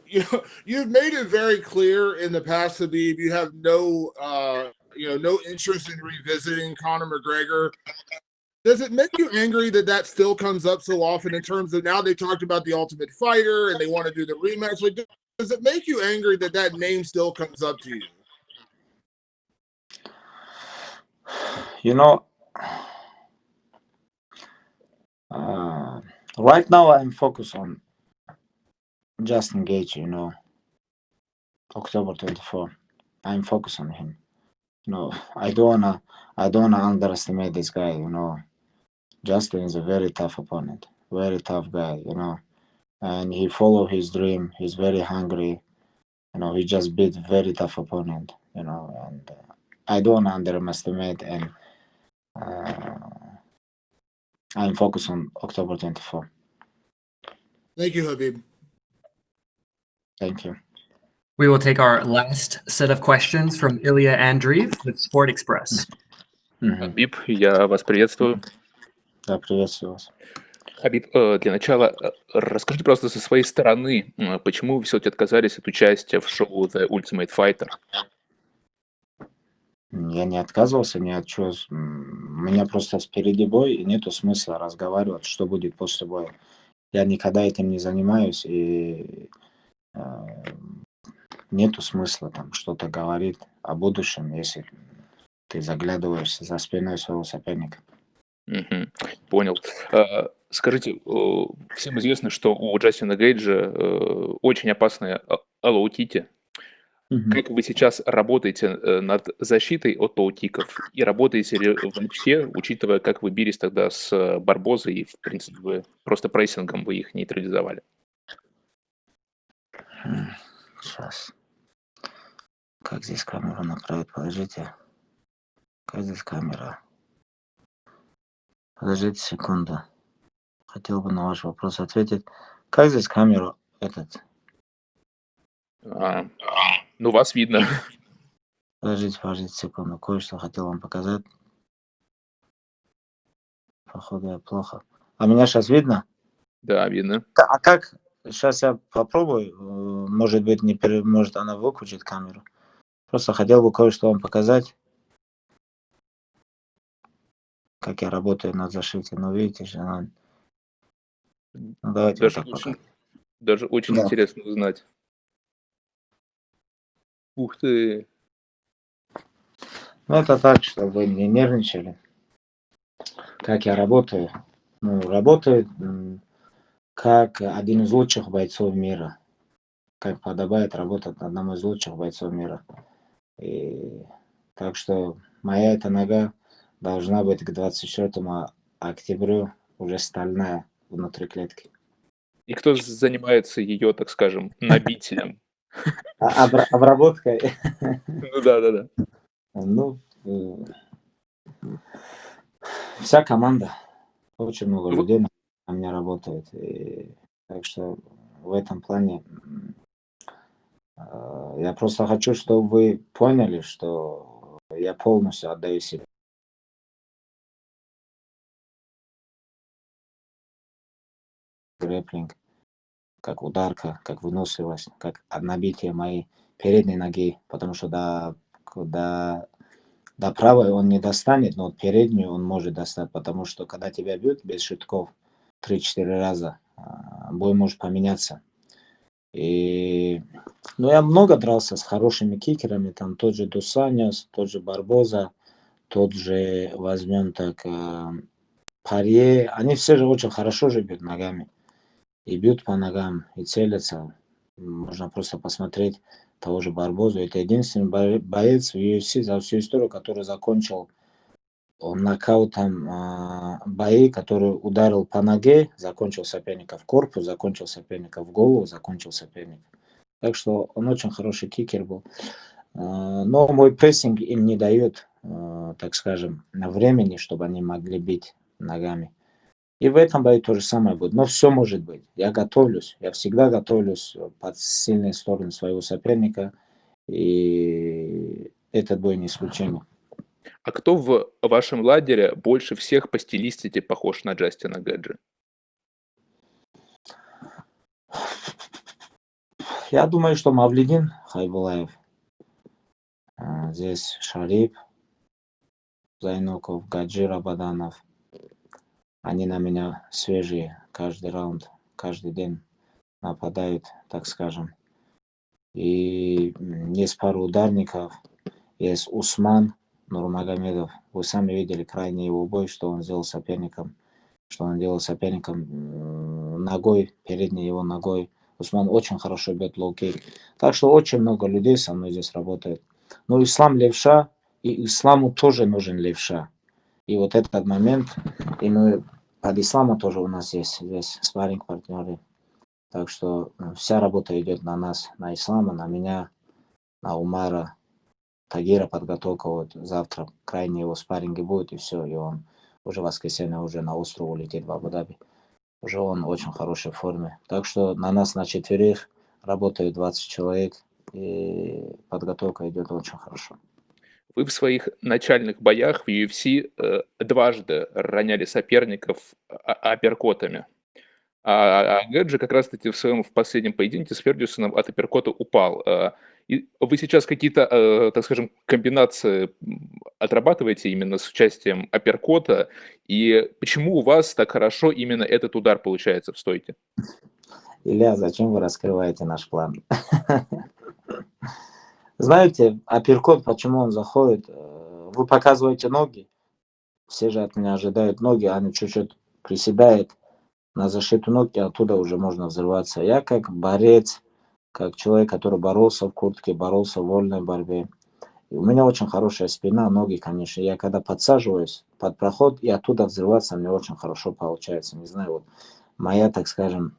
you've made it very clear in the past, Khabib, you have no interest in revisiting Conor McGregor. Does it make you angry that still comes up so often in terms of now they talked about the Ultimate Fighter and they want to do the rematch? Like, does it make you angry that name still comes up to you? Right now I'm focused on Justin Gaethje. October 24. I'm focused on him. I don't wanna underestimate this guy. Justin is a very tough opponent, very tough guy. And he follow his dream. He's very hungry. He just beat very tough opponent. And I don't wanna underestimate. And I'm focused on October 24. Thank you, Khabib. Thank you. We will take our last set of questions from Ilya Andreev with Sport Express. Хабиб, я вас приветствую. Да, приветствую вас. Хабиб, для начала расскажите просто со своей стороны, почему вы все-таки отказались от участия в шоу The Ultimate Fighter? Я не отказывался ни от чего. У меня просто впереди бой, и нету смысла разговаривать, что будет после боя. Я никогда этим не занимаюсь, и нету смысла там что-то говорить о будущем, если ты заглядываешь за спиной своего соперника. Понял. Скажите, всем известно, что у Джастина Гейджа очень опасная алоутити. Как вы сейчас работаете над защитой от лоутиков? И работаете ли вообще, учитывая, как вы бились тогда с Барбозой, и, в принципе, вы просто прессингом вы их нейтрализовали? Сейчас. Как здесь камеру направить? Подождите. Как здесь камера? Подождите секунду. Хотел бы на ваш вопрос ответить. Как здесь камеру этот? Ну, вас видно. Подождите секунду. Кое-что хотел вам показать. Походу я плохо. А меня сейчас видно? Да, видно. А как? Сейчас я попробую. Может быть, может она выключит камеру. Просто хотел бы кое-что вам показать. Как я работаю над зашитием. Ну, видите же, она... Ну, давайте Даже вот так даже очень Да. интересно узнать. Ух ты. Ну, это так, чтобы вы не нервничали. Как я работаю? Ну, работаю как один из лучших бойцов мира. Как подобает работать одному из лучших бойцов мира. И так что моя эта нога должна быть к 24 октябрю уже стальная внутри клетки. И кто занимается ее, так скажем, набитием? Обработкой. Ну да. Ну, вся команда. Очень много людей на меня работает. И так что в этом плане я просто хочу, чтобы вы поняли, что я полностью отдаю себе. Грэпплинг, как ударка, как выносливость, как набитие моей передней ноги, потому что до правой он не достанет, но переднюю он может достать, потому что когда тебя бьют без шитков 3-4 раза, бой может поменяться. И я много дрался с хорошими кикерами, там тот же Дусаньос, тот же Барбоза, тот же, возьмем так, Парье, они все же очень хорошо же бьют ногами. И бьют по ногам, и целятся. Можно просто посмотреть того же Барбозу. Это единственный боец в UFC за всю историю, который закончил нокаутом бои, который ударил по ноге, закончил соперника в корпус, закончил соперника в голову, закончил соперника. Так что он очень хороший кикер был. Но мой прессинг им не дает, так скажем, времени, чтобы они могли бить ногами. И в этом бою то же самое будет. Но все может быть. Я готовлюсь. Я всегда готовлюсь под сильные стороны своего соперника. И этот бой не исключение. А кто в вашем лагере больше всех по стилистике похож на Джастина Гэджи? Я думаю, что Мавлидин Хайбулаев. Здесь Шарип, Зайнуков, Гаджи Рабаданов. Они на меня свежие каждый раунд, каждый день нападают, так скажем. И есть пару ударников. Есть Усман Нурмагомедов. Вы сами видели крайний его бой, что он сделал соперником. Что он делал соперником ногой, передней его ногой. Усман очень хорошо бьет лоу-кик. Так что очень много людей со мной здесь работает. Но Ислам левша, и Исламу тоже нужен левша. И вот этот момент, и мы под Ислама тоже у нас есть здесь спарринг-партнеры. Так что вся работа идет на нас, на Ислама, на меня, на Умара, Тагира подготовка. Вот завтра крайние его спарринги будет, и все. И он уже в воскресенье уже на остров улетит в Абу Даби. Уже он в очень хорошей форме. Так что на нас, на четверых, работают 20 человек, и подготовка идет очень хорошо. Вы в своих начальных боях в UFC дважды роняли соперников апперкотами. А Гэджи как раз-таки в последнем поединке с Фергюсоном от апперкота упал. И вы сейчас какие-то, так скажем, комбинации отрабатываете именно с участием апперкота? И почему у вас так хорошо именно этот удар получается в стойке? Илья, зачем вы раскрываете наш план? Знаете, апперкот, почему он заходит? Вы показываете ноги, все же от меня ожидают ноги, они чуть-чуть приседают на защиту ног, и оттуда уже можно взрываться. Я как борец, как человек, который боролся в куртке, боролся в вольной борьбе. И у меня очень хорошая спина, ноги, конечно. Я когда подсаживаюсь под проход, и оттуда взрываться мне очень хорошо получается. Не знаю, вот моя, так скажем,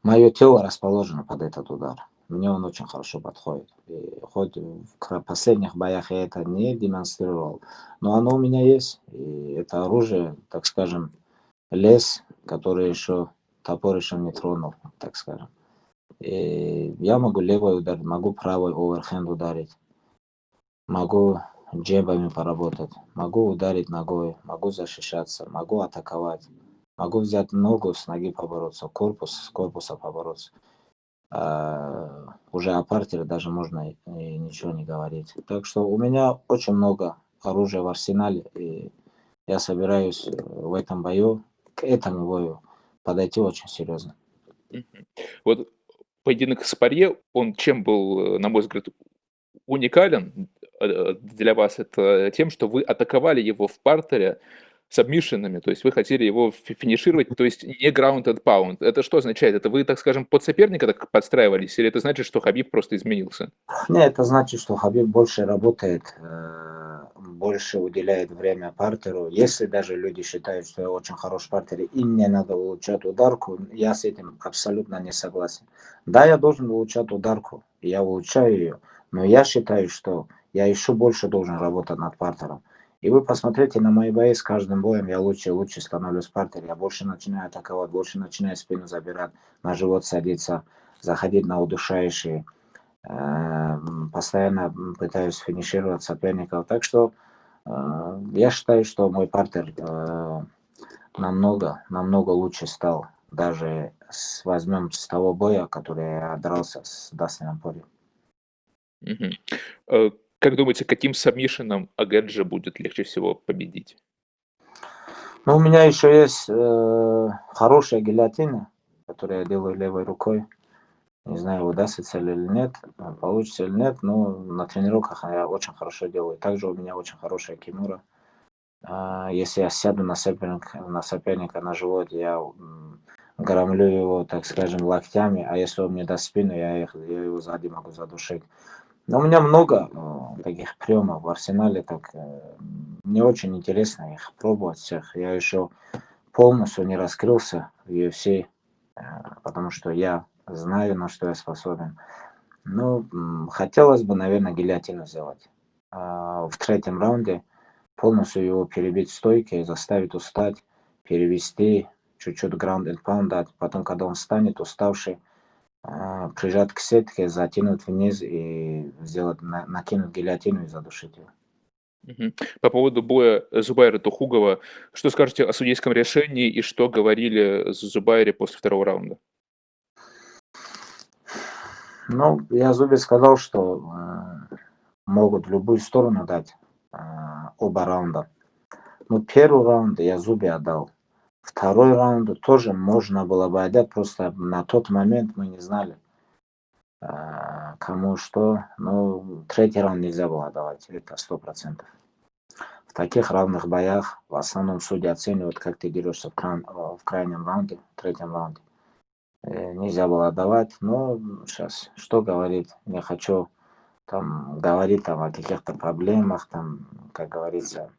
мое тело расположено под этот удар. Мне он очень хорошо подходит. И хоть в последних боях я это не демонстрировал, но оно у меня есть. И это оружие, так скажем, лес, который еще, топор еще не тронул, так скажем. И я могу левой ударить, могу правой оверхенд ударить, могу джебами поработать, могу ударить ногой, могу защищаться, могу атаковать, могу взять ногу с ноги побороться, корпус с корпуса побороться. Уже о партере даже можно и ничего не говорить. Так что у меня очень много оружия в арсенале, и я собираюсь в этом бою, к этому бою подойти очень серьезно. Вот поединок с Парье, он чем был, на мой взгляд, уникален для вас? Это тем, что вы атаковали его в партере сабмишинами, то есть вы хотели его финишировать, то есть не ground and pound. Это что означает? Это вы, так скажем, под соперника так подстраивались, или это значит, что Хабиб просто изменился? Нет, это значит, что Хабиб больше работает, больше уделяет время партеру. Если даже люди считают, что я очень хороший партер, и мне надо улучшать ударку, я с этим абсолютно не согласен. Да, я должен улучшать ударку, я улучшаю ее, но я считаю, что я еще больше должен работать над партером. И вы посмотрите на мои бои, с каждым боем я лучше и лучше становлюсь в партере, я больше начинаю атаковать, больше начинаю спину забирать, на живот садиться, заходить на удушающие. Постоянно пытаюсь финишировать соперников. Так что я считаю, что мой партер намного лучше стал. Даже возьмем с того боя, который я дрался с Дастином Пори. Как думаете, каким сабмишином Гэджи будет легче всего победить? Ну, у меня еще есть хорошая гильотина, которую я делаю левой рукой. Не знаю, удастся ли или нет, получится или нет, но на тренировках я очень хорошо делаю. Также у меня очень хорошая кимура. Если я сяду на соперника на живот, я громлю его, так скажем, локтями, а если он мне даст спину, я его сзади могу задушить. Но у меня много таких приемов в арсенале, так мне очень интересно их пробовать всех. Я еще полностью не раскрылся в UFC, потому что я знаю, на что я способен. Ну, хотелось бы, наверное, гильотину сделать. В третьем раунде полностью его перебить в стойке, заставить устать, перевести, чуть-чуть ground and pound дать. Потом, когда он встанет уставший, прижать к сетке, затянуть вниз и сделать, накинуть гильотину и задушить его. По поводу боя Зубайра Тухугова, что скажете о судейском решении и что говорили Зубайре после второго раунда? Ну, я Зубе сказал, что могут в любую сторону дать оба раунда. Ну, первый раунд я Зубе отдал. Второй раунд тоже можно было бы отдать, просто на тот момент мы не знали, кому что. Но третий раунд нельзя было отдавать, это 100%. В таких равных боях в основном судьи оценивают, как ты дерешься в крайнем раунде, в третьем раунде. Нельзя было отдавать, но сейчас что говорить, не хочу там говорить там о каких-то проблемах, там, как говорится,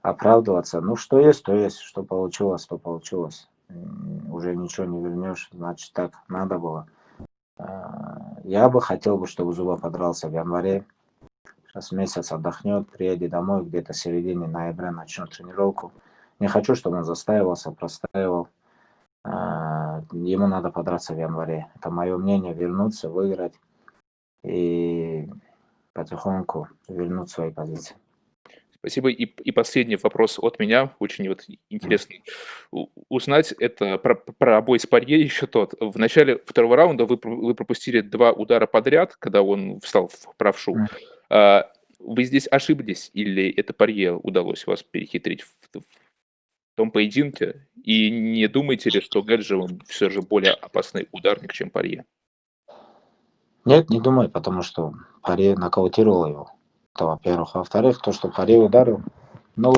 оправдываться. Ну, что есть, то есть, что получилось, то получилось. Уже ничего не вернешь, значит, так надо было. Я бы хотел, чтобы Зуба подрался в январе. Сейчас месяц отдохнет, приедет домой, где-то в середине ноября начнет тренировку. Не хочу, чтобы он застаивался, простаивал. ему надо подраться в январе. Это мое мнение, вернуться, выиграть и потихоньку вернуть свои позиции. Спасибо. И последний вопрос от меня, очень вот интересный. Узнать это про бой с Порье еще тот. В начале второго раунда вы пропустили 2 удара подряд, когда он встал в правшу. Вы здесь ошиблись или это Порье удалось вас перехитрить в том поединке? И не думаете ли, что Gaethje все же более опасный ударник, чем Порье? Нет, не думаю, потому что Порье нокаутировал его. Это во-первых. Во-вторых, то, что Порье ударил, ну,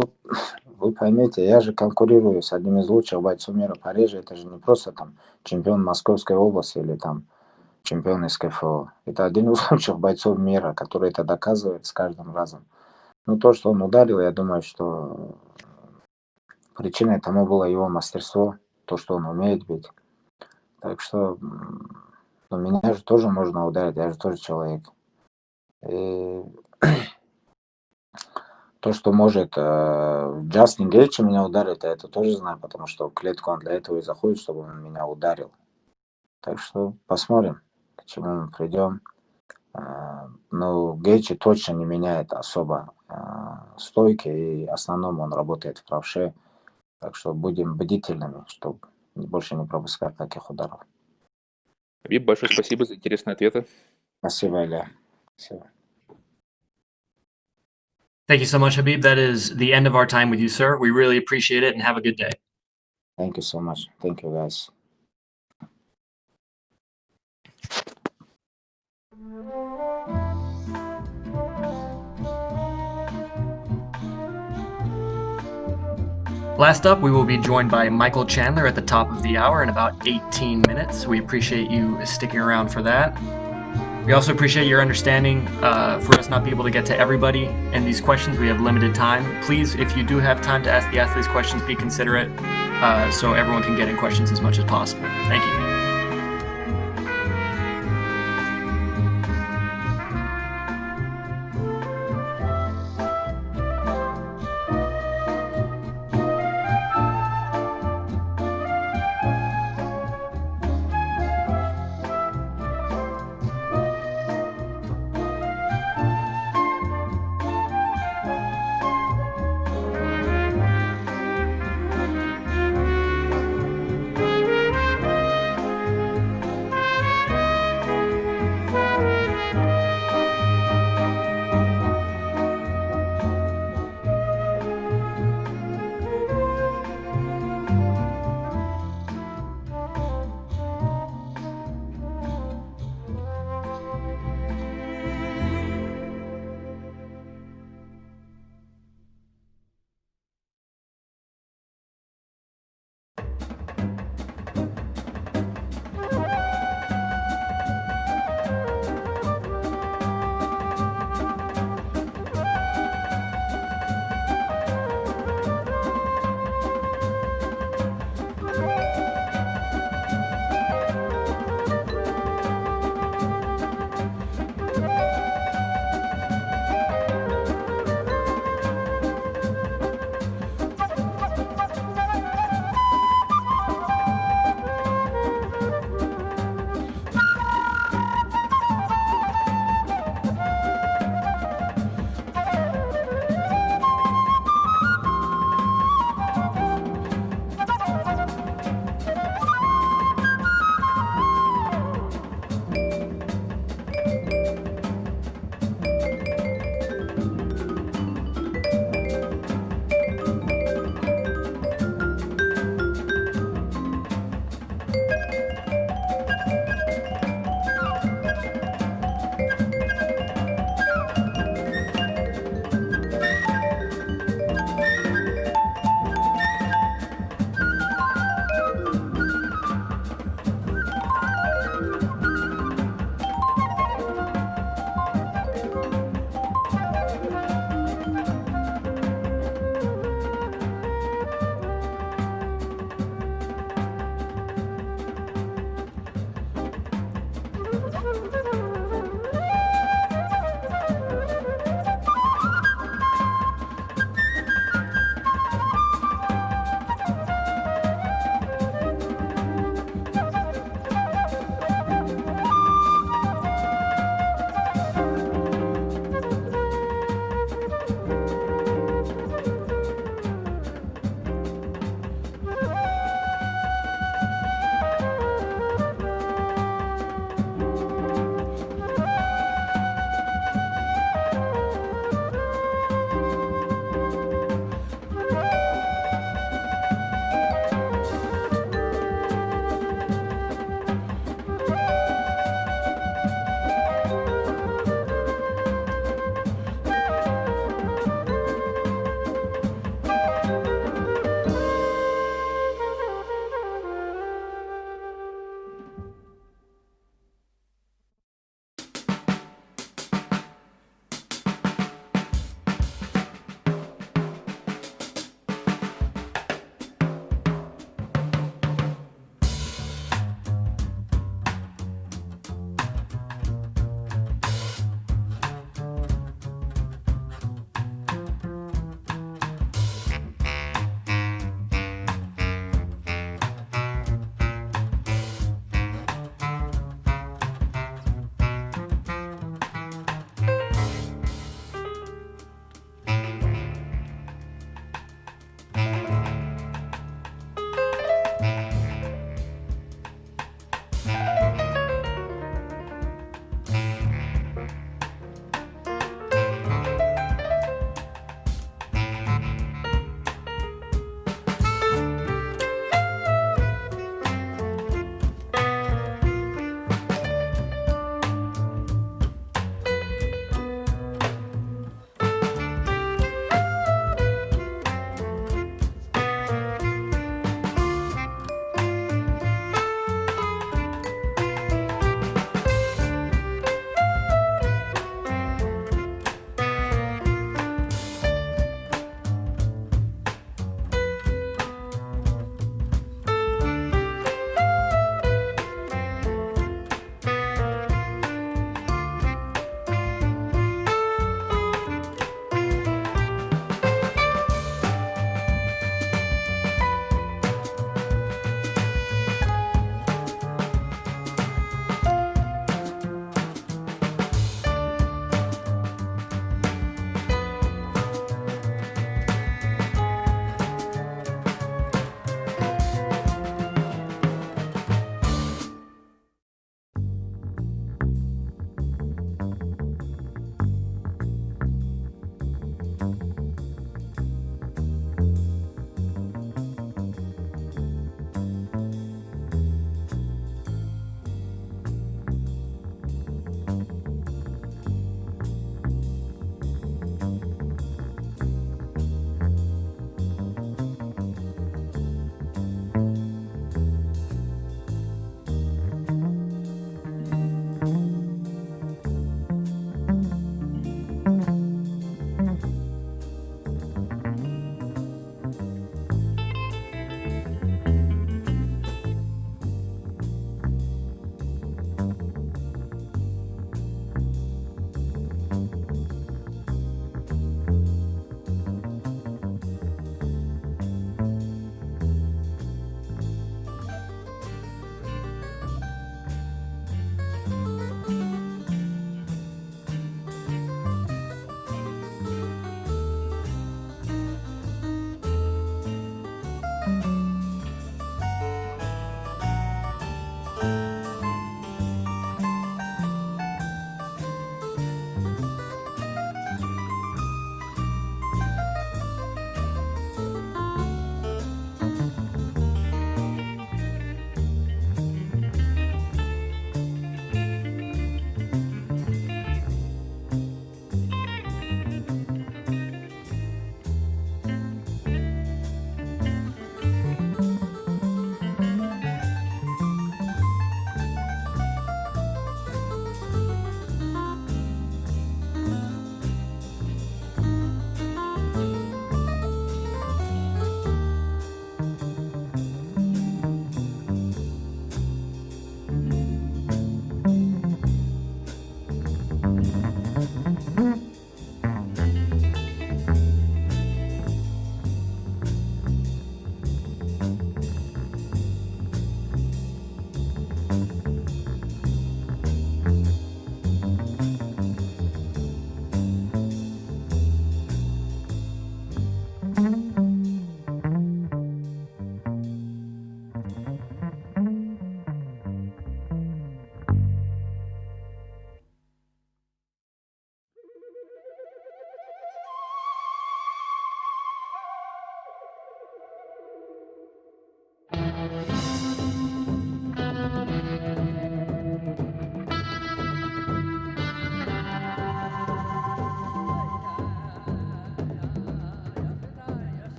вы поймите, я же конкурирую с одним из лучших бойцов мира. Порье же это же не просто там чемпион Московской области или там чемпион из КФО. Это один из лучших бойцов мира, который это доказывает с каждым разом. Ну, то, что он ударил, я думаю, что причиной тому было его мастерство, то, что он умеет бить. Так что меня же тоже можно ударить, я же тоже человек. И то, что может Джастин Gaethje меня ударить, я это тоже знаю, потому что в клетку он для этого и заходит, чтобы он меня ударил. Так что посмотрим, к чему мы придем. Но Gaethje точно не меняет особо стойки, и в основном он работает в правше. Так что будем бдительными, чтобы больше не пропускать таких ударов. Кhabib, большое спасибо за интересные ответы. Спасибо, Илья. Спасибо. Thank you so much, Khabib. That is the end of our time with you, sir. We really appreciate it and have a good day. Thank you so much. Thank you, guys. Last up, we will be joined by Michael Chandler at the top of the hour in about 18 minutes. We appreciate you sticking around for that. We also appreciate your understanding for us not being able to get to everybody in these questions. We have limited time. Please, if you do have time to ask the athletes questions, be considerate so everyone can get in questions as much as possible. Thank you.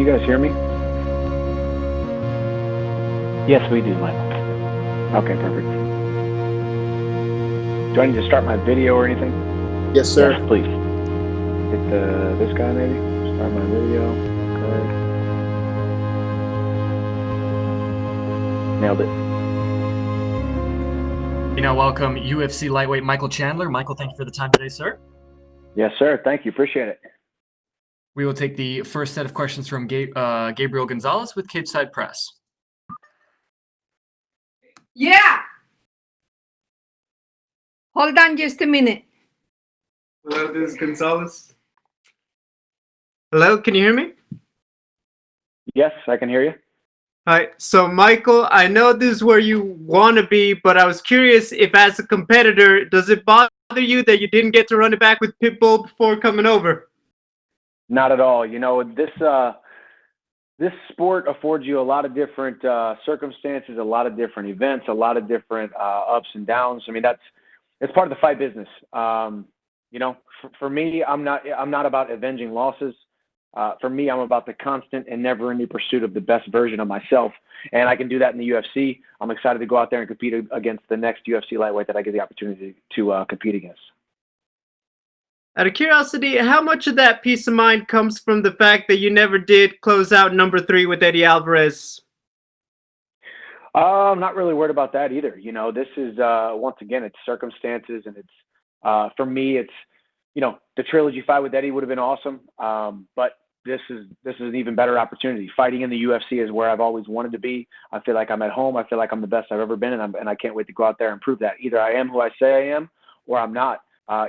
you guys hear me? Yes, we do, Michael. Okay, perfect. Do I need to start my video or anything? Yes, sir. Yes, please. Hit this guy maybe. Start my video. Okay. Nailed it. We now welcome UFC lightweight Michael Chandler. Michael, thank you for the time today, sir. Yes, sir. Thank you. Appreciate it. We will take the first set of questions from Gabriel Gonzalez with Cage Side Press. Yeah. Hold on just a minute. Hello, this is Gonzalez. Hello, can you hear me? Yes, I can hear you. Hi. So, Michael, I know this is where you want to be, but I was curious if, as a competitor, does it bother you that you didn't get to run it back with Pitbull before coming over? Not at all. You know, this sport affords you a lot of different circumstances, a lot of different events, a lot of different ups and downs. I mean, it's part of the fight business. You know, for me, I'm not about avenging losses. For me, I'm about the constant and never-ending pursuit of the best version of myself, and I can do that in the UFC. I'm excited to go out there and compete against the next UFC lightweight that I get the opportunity to compete against. Out of curiosity, how much of that peace of mind comes from the fact that you never did close out number 3 with Eddie Alvarez? I'm not really worried about that either. You know, this is once again, it's circumstances, and it's for me, it's, you know, the trilogy fight with Eddie would have been awesome, but this is an even better opportunity. Fighting in the UFC is where I've always wanted to be. I feel like I'm at home. I feel like I'm the best I've ever been, and I can't wait to go out there and prove that. Either I am who I say I am, or I'm not.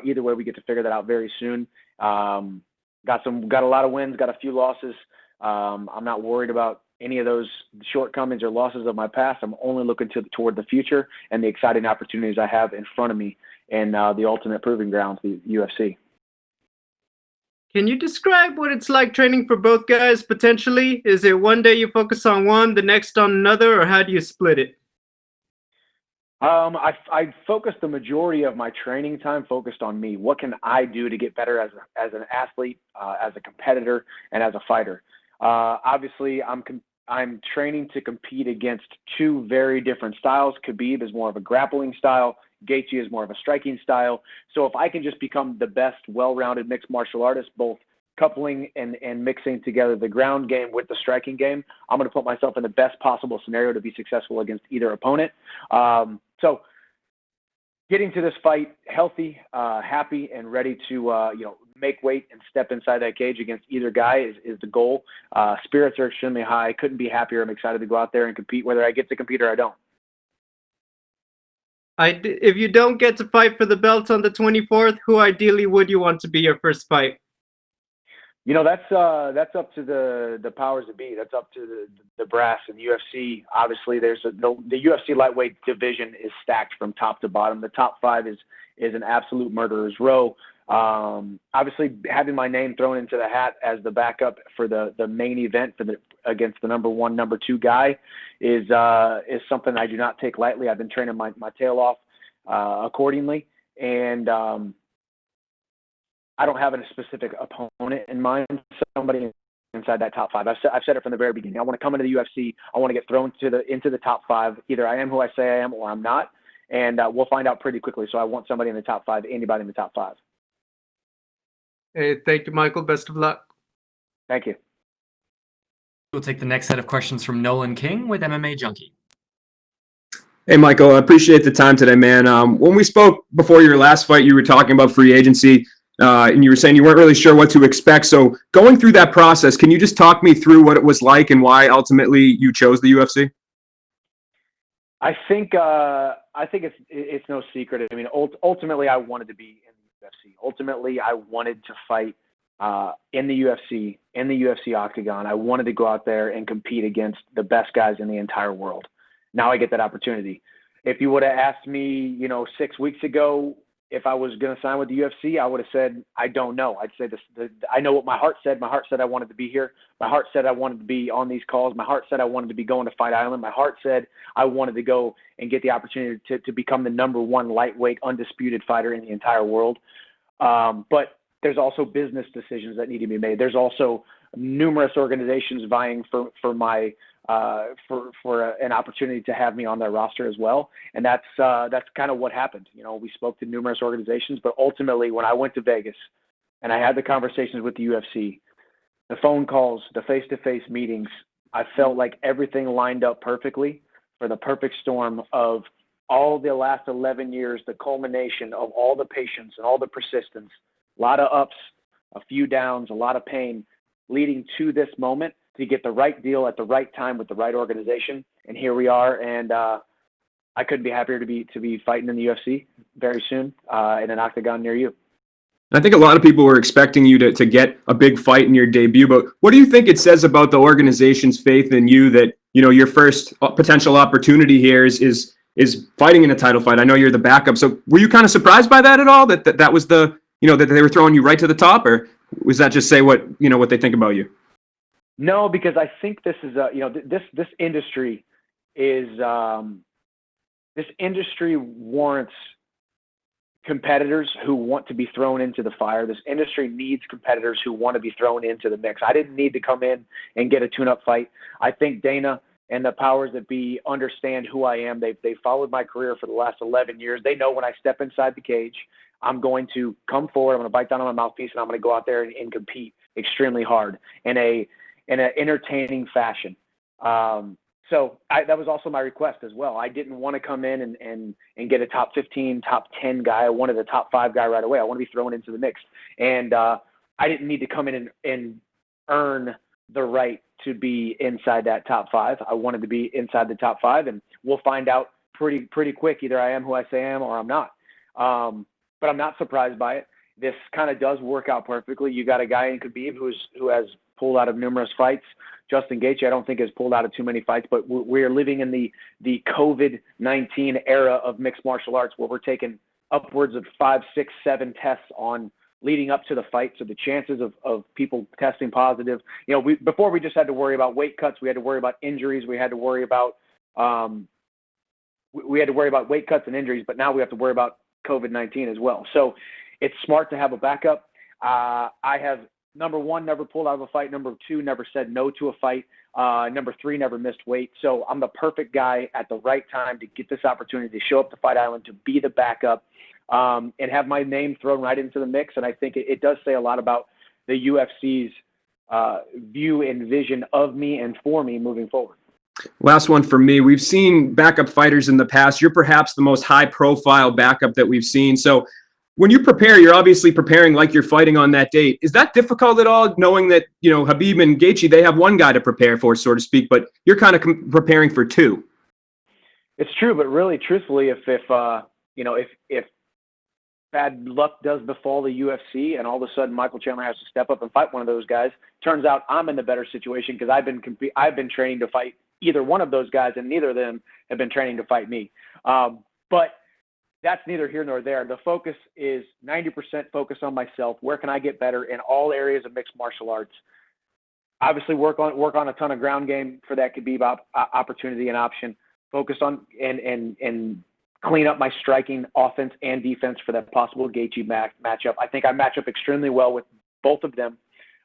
Either way, we get to figure that out very soon. Got a lot of wins, got a few losses. I'm not worried about any of those shortcomings or losses of my past. I'm only looking toward the future and the exciting opportunities I have in front of me in the ultimate proving grounds, the UFC. Can you describe what it's like training for both guys potentially? Is it one day you focus on one, the next on another, or how do you split it? I focused the majority of my training time focused on me. What can I do to get better as an athlete, as a competitor, and as a fighter? Obviously, I'm training to compete against two very different styles. Khabib is more of a grappling style. Gaethje is more of a striking style. So if I can just become the best, well-rounded mixed martial artist, both coupling and mixing together the ground game with the striking game, I'm going to put myself in the best possible scenario to be successful against either opponent. So getting to this fight healthy, happy, and ready to make weight and step inside that cage against either guy is the goal. Spirits are extremely high. Couldn't be happier. I'm excited to go out there and compete, whether I get to compete or I don't. If you don't get to fight for the belt on the 24th, who ideally would you want to be your first fight? You know, that's up to the powers that be. That's up to the brass and UFC. Obviously, the UFC lightweight division is stacked from top to bottom. The top 5 is an absolute murderer's row. Obviously, having my name thrown into the hat as the backup for the main event against the number 1, number 2 guy is something I do not take lightly. I've been training my tail off accordingly, and I don't have a specific opponent in mind. Somebody inside that top 5. I've said it from the very beginning. I want to come into the UFC. I want to get thrown into the top 5. Either I am who I say I am, or I'm not, and we'll find out pretty quickly. So I want somebody in the top 5. Anybody in the top 5. Hey, thank you, Michael. Best of luck. Thank you. We'll take the next set of questions from Nolan King with MMA Junkie. Hey, Michael, I appreciate the time today, man. When we spoke before your last fight, you were talking about free agency, and you were saying you weren't really sure what to expect. So going through that process, can you just talk me through what it was like and why ultimately you chose the UFC? I think it's no secret. I mean, ultimately, I wanted to be in the UFC. Ultimately, I wanted to fight in the UFC octagon. I wanted to go out there and compete against the best guys in the entire world. Now I get that opportunity. If you would have asked me, 6 weeks ago, if I was going to sign with the UFC, I would have said, I don't know. I'd say this. I know what my heart said. My heart said I wanted to be here. My heart said I wanted to be on these calls. My heart said I wanted to be going to Fight Island. My heart said I wanted to go and get the opportunity to become the number 1 lightweight undisputed fighter in the entire world. But there's also business decisions that need to be made. There's also numerous organizations vying for my an opportunity to have me on their roster as well. And that's kind of what happened. You know, we spoke to numerous organizations, but ultimately when I went to Vegas and I had the conversations with the UFC, the phone calls, the face-to-face meetings, I felt like everything lined up perfectly for the perfect storm of all the last 11 years, the culmination of all the patience and all the persistence, a lot of ups, a few downs, a lot of pain, leading to this moment to get the right deal at the right time with the right organization. And here we are. And I couldn't be happier to be fighting in the UFC very soon in an octagon near you. I think a lot of people were expecting you to get a big fight in your debut, but what do you think it says about the organization's faith in you that, you know, your first potential opportunity here is fighting in a title fight? I know you're the backup. So were you kind of surprised by that at all? That was the, you know, that they were throwing you right to the top, or was that just say what, you know, what they think about you? No, because I think this is you know, this industry is this industry warrants competitors who want to be thrown into the fire. This industry needs competitors who want to be thrown into the mix. I didn't need to come in and get a tune-up fight. I think Dana and the powers that be understand who I am. They followed my career for the last 11 years. They know when I step inside the cage, I'm going to come forward, I'm going to bite down on my mouthpiece, and I'm going to go out there and compete extremely hard in an entertaining fashion. So that was also my request as well. I didn't want to come in and get a top 15, top 10 guy. I wanted a top 5 guy right away. I want to be thrown into the mix. And I didn't need to come in and earn the right to be inside that top 5. I wanted to be inside the top 5, and we'll find out pretty quick. Either I am who I say I am or I'm not. But I'm not surprised by it. This kind of does work out perfectly. You got a guy in Khabib who has pulled out of numerous fights. Justin Gaethje, I don't think has pulled out of too many fights, but we're living in the COVID-19 era of mixed martial arts where we're taking upwards of 5, 6, 7 tests on leading up to the fight. So the chances of people testing positive, you know, before we just had to worry about weight cuts. We had to worry about injuries. We had to worry about weight cuts and injuries, but now we have to worry about COVID-19 as well. So it's smart to have a backup. I have, number 1, never pulled out of a fight. Number 2, never said no to a fight. Number 3, never missed weight. So I'm the perfect guy at the right time to get this opportunity to show up to Fight Island, to be the backup, and have my name thrown right into the mix. And I think it does say a lot about the UFC's view and vision of me and for me moving forward. Last one for me. We've seen backup fighters in the past. You're perhaps the most high-profile backup that we've seen. So when you prepare, you're obviously preparing like you're fighting on that date. Is that difficult at all, knowing that, you know, Khabib and Gaethje, they have one guy to prepare for, so to speak, but you're kind of preparing for 2? It's true, but really, truthfully, if bad luck does befall the UFC and all of a sudden Michael Chandler has to step up and fight one of those guys, turns out I'm in the better situation because I've been training to fight either one of those guys, and neither of them have been training to fight me. But that's neither here nor there. The focus is 90% focus on myself. Where can I get better in all areas of mixed martial arts? Obviously, work on a ton of ground game for that Khabib opportunity and option. Focus on and clean up my striking, offense and defense for that possible Gaethje matchup. I think I match up extremely well with both of them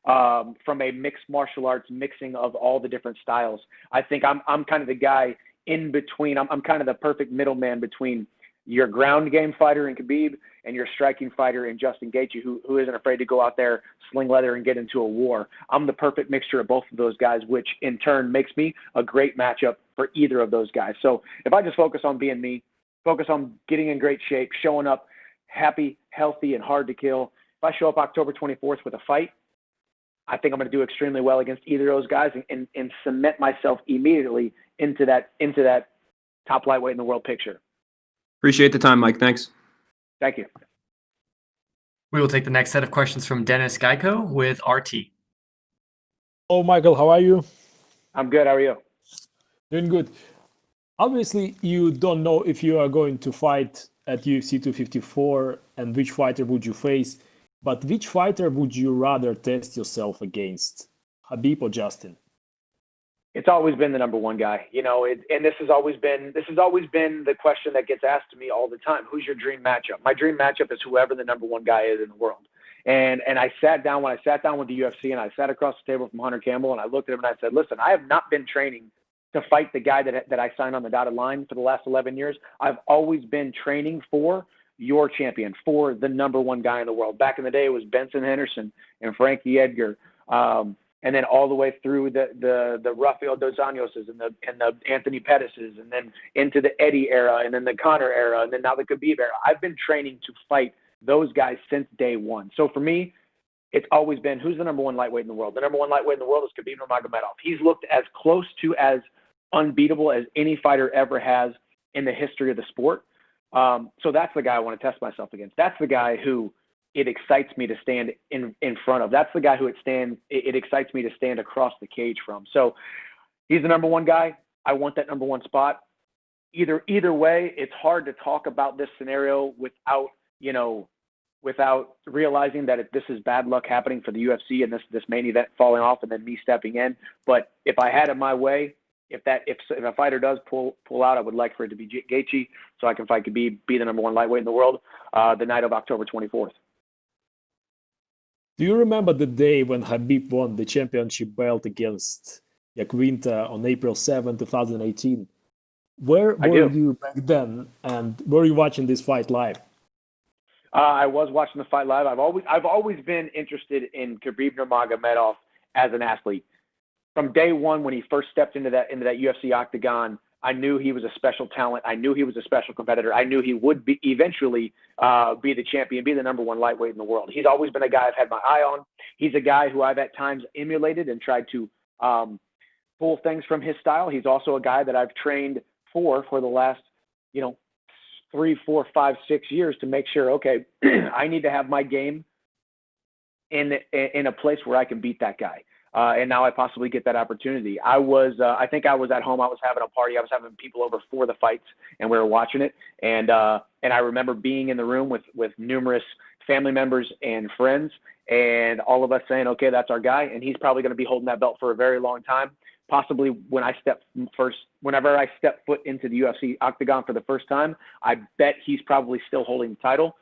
from a mixed martial arts mixing of all the different styles. I think I'm kind of the guy in between. I'm kind of the perfect middleman between your ground game fighter in Khabib and your striking fighter in Justin Gaethje, who isn't afraid to go out there, sling leather, and get into a war. I'm the perfect mixture of both of those guys, which in turn makes me a great matchup for either of those guys. So if I just focus on being me, focus on getting in great shape, showing up happy, healthy, and hard to kill. If I show up October 24th with a fight, I think I'm going to do extremely well against either of those guys and cement myself immediately into that top lightweight in the world picture. Appreciate the time, Mike. Thanks. Thank you. We will take the next set of questions from Dennis Geico with RT. Oh, Michael, how are you? I'm good. How are you? Doing good. Obviously, you don't know if you are going to fight at UFC 254 and which fighter would you face, but which fighter would you rather test yourself against, Khabib or Justin? It's always been the number 1 guy, and this has always been the question that gets asked to me all the time. Who's your dream matchup? My dream matchup is whoever the number 1 guy is in the world. And I sat down when I sat down with the UFC, and I sat across the table from Hunter Campbell, and I looked at him and I said, listen, I have not been training to fight the guy that I signed on the dotted line for the last 11 years. I've always been training for your champion, for the number one guy in the world. Back in the day, it was Benson Henderson and Frankie Edgar. And then all the way through the Rafael Dos Anjoses and the Anthony Pettis's, and then into the Eddie era, and then the Conor era, and then now the Khabib era. I've been training to fight those guys since day one. So for me, it's always been, who's the number one lightweight in the world? The number one lightweight in the world is Khabib Nurmagomedov. He's looked as close to as unbeatable as any fighter ever has in the history of the sport. So that's the guy I want to test myself against. That's the guy who it excites me to stand in front of. That's the guy who it excites me to stand across the cage from. So he's the number one guy. I want that number one spot. Either way, it's hard to talk about this scenario without realizing that this is bad luck happening for the UFC and this main event falling off and then me stepping in. But if I had it my way, if a fighter does pull out, I would like for it to be Gaethje, so I can fight Khabib, be the number one lightweight in the world, the night of October 24th. Do you remember the day when Khabib won the championship belt against Jaquinta on April 7, 2018? Where were you back then, and were you watching this fight live? I was watching the fight live. I've always been interested in Khabib Nurmagomedov as an athlete. From day one, when he first stepped into that UFC octagon, I knew he was a special talent. I knew he was a special competitor. I knew he would eventually be the champion, be the number one lightweight in the world. He's always been a guy I've had my eye on. He's a guy who I've at times emulated and tried to pull things from his style. He's also a guy that I've trained for the last, 3, 4, 5, 6 years to make sure, okay, I need to have my game in a place where I can beat that guy. And now I possibly get that opportunity. I think I was at home. I was having a party. I was having people over for the fights, and we were watching it. And I remember being in the room with numerous family members and friends, and all of us saying, okay, that's our guy. And he's probably going to be holding that belt for a very long time. Possibly whenever I step foot into the UFC octagon for the first time, I bet he's probably still holding the title.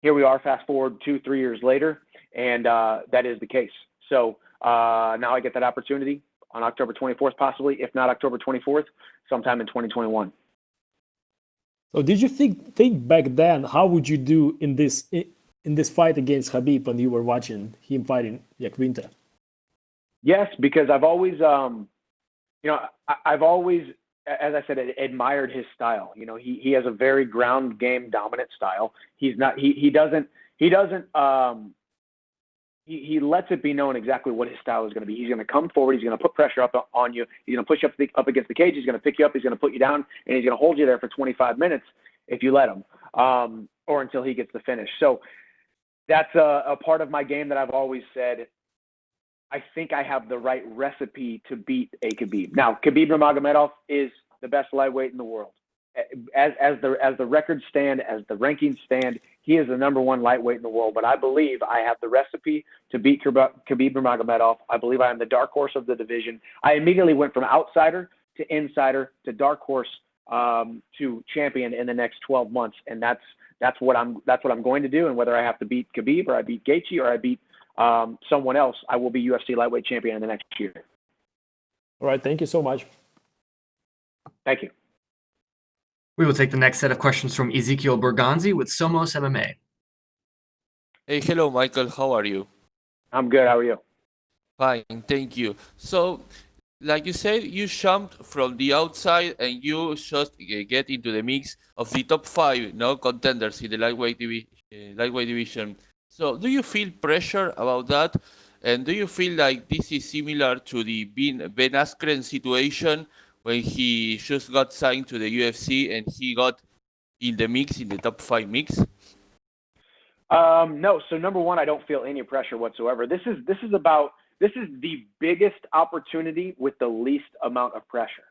Here we are, fast forward 2-3 years later, and that is the case. So now I get that opportunity on October 24th, possibly, if not October 24th, sometime in 2021. So did you think back then, how would you do in this fight against Khabib when you were watching him fighting Jaquinta? Yes, because I've always, I've always, as I said, admired his style. He has a very ground game dominant style. He lets it be known exactly what his style is going to be. He's going to come forward. He's going to put pressure up on you. He's going to push you up against the cage. He's going to pick you up. He's going to put you down, and he's going to hold you there for 25 minutes if you let him, or until he gets the finish. So that's a part of my game that I've always said, I think I have the right recipe to beat a Khabib. Now, Khabib Nurmagomedov is the best lightweight in the world. As the records stand, as the rankings stand, he is the number one lightweight in the world. But I believe I have the recipe to beat Khabib Nurmagomedov. I believe I am the dark horse of the division. I immediately went from outsider to insider to dark horse to champion in the next 12 months, and that's what I'm going to do. And whether I have to beat Khabib or I beat Gaethje or I beat someone else, I will be UFC lightweight champion in the next year. All right, thank you so much. Thank you. We will take the next set of questions from Ezekiel Berganzi with Somos MMA. Hey, hello, Michael. How are you? I'm good. How are you? Fine, thank you. So, like you said, you jumped from the outside and you just get into the mix of the top 5 contenders in the lightweight division. So, do you feel pressure about that? And do you feel like this is similar to the Ben Askren situation when he just got signed to the UFC and he got in the mix, in the top 5 mix? No. So number one, I don't feel any pressure whatsoever. This is the biggest opportunity with the least amount of pressure.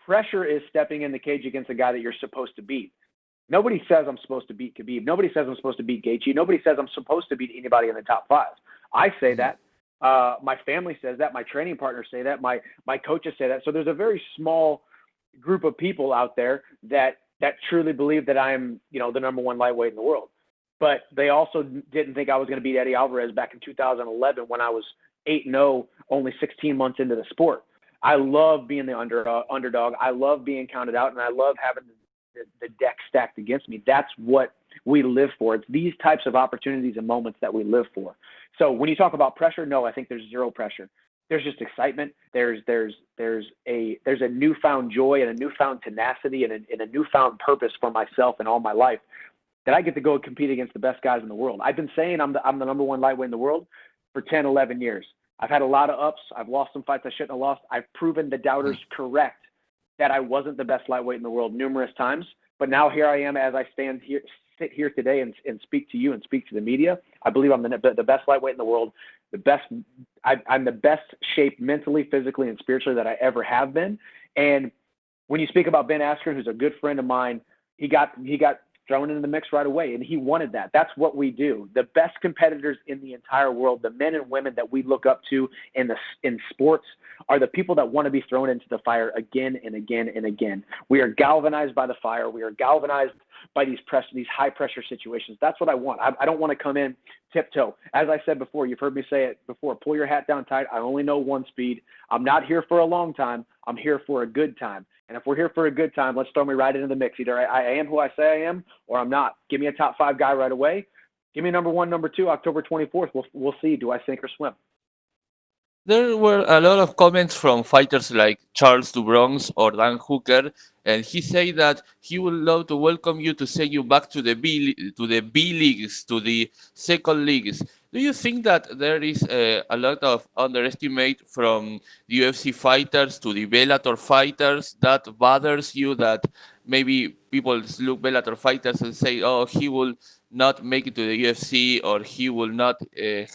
Pressure is stepping in the cage against a guy that you're supposed to beat. Nobody says I'm supposed to beat Khabib. Nobody says I'm supposed to beat Gaethje. Nobody says I'm supposed to beat anybody in the top 5. I say that. My family says that. My training partners say that. My coaches say that. So there's a very small group of people out there that truly believe that I'm, the number one lightweight in the world. but they also didn't think I was going to beat Eddie Alvarez back in 2011 when I was 8-0, only 16 months into the sport. I love being the underdog. I love being counted out, and I love having the deck stacked against me. That's what we live for. It's these types of opportunities and moments that we live for. So when you talk about pressure, no, I think there's zero pressure. There's just excitement. There's a newfound joy and a newfound tenacity and a newfound purpose for myself and all my life that I get to go and compete against the best guys in the world. I've been saying I'm the number one lightweight in the world for 10, 11 years. I've had a lot of ups. I've lost some fights I shouldn't have lost. I've proven the doubters correct that I wasn't the best lightweight in the world numerous times. But now here I am as I sit here today and speak to you and speak to the media. I believe I'm the best lightweight in the world. I'm the best shape mentally, physically, and spiritually that I ever have been. And when you speak about Ben Askren, who's a good friend of mine, he got thrown into the mix right away, and he wanted that. That's what we do. The best competitors in the entire world, the men and women that we look up to in sports, are the people that want to be thrown into the fire again and again and again. We are galvanized by the fire. We are galvanized by these high pressure situations. That's what I want. I don't want to come in tiptoe. As I said before, you've heard me say it before, pull your hat down tight. I only know one speed. I'm not here for a long time. I'm here for a good time. And if we're here for a good time, let's throw me right into the mix. Either I am who I say I am, or I'm not. Give me a top 5 guy right away. Give me number 1, number 2, October 24th. We'll see. Do I sink or swim? There were a lot of comments from fighters like Charles DuBronx or Dan Hooker, and he said that he would love to welcome you to send you back to the B leagues, to the second leagues. Do you think that there is a lot of underestimate from the UFC fighters to the Bellator fighters that bothers you, that maybe people look Bellator fighters and say, oh, he will not make it to the UFC, or he will not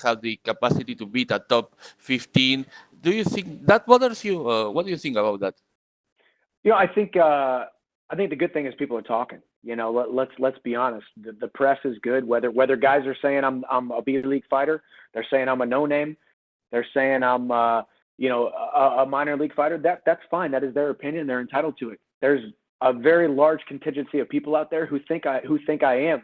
have the capacity to beat a top 15? Do you think that bothers you? What do you think about that? I think the good thing is people are talking. Let's be honest. The press is good. Whether guys are saying I'm a B league fighter, they're saying I'm a no name, they're saying I'm a minor league fighter. That's fine. That is their opinion. They're entitled to it. There's a very large contingency of people out there who think I am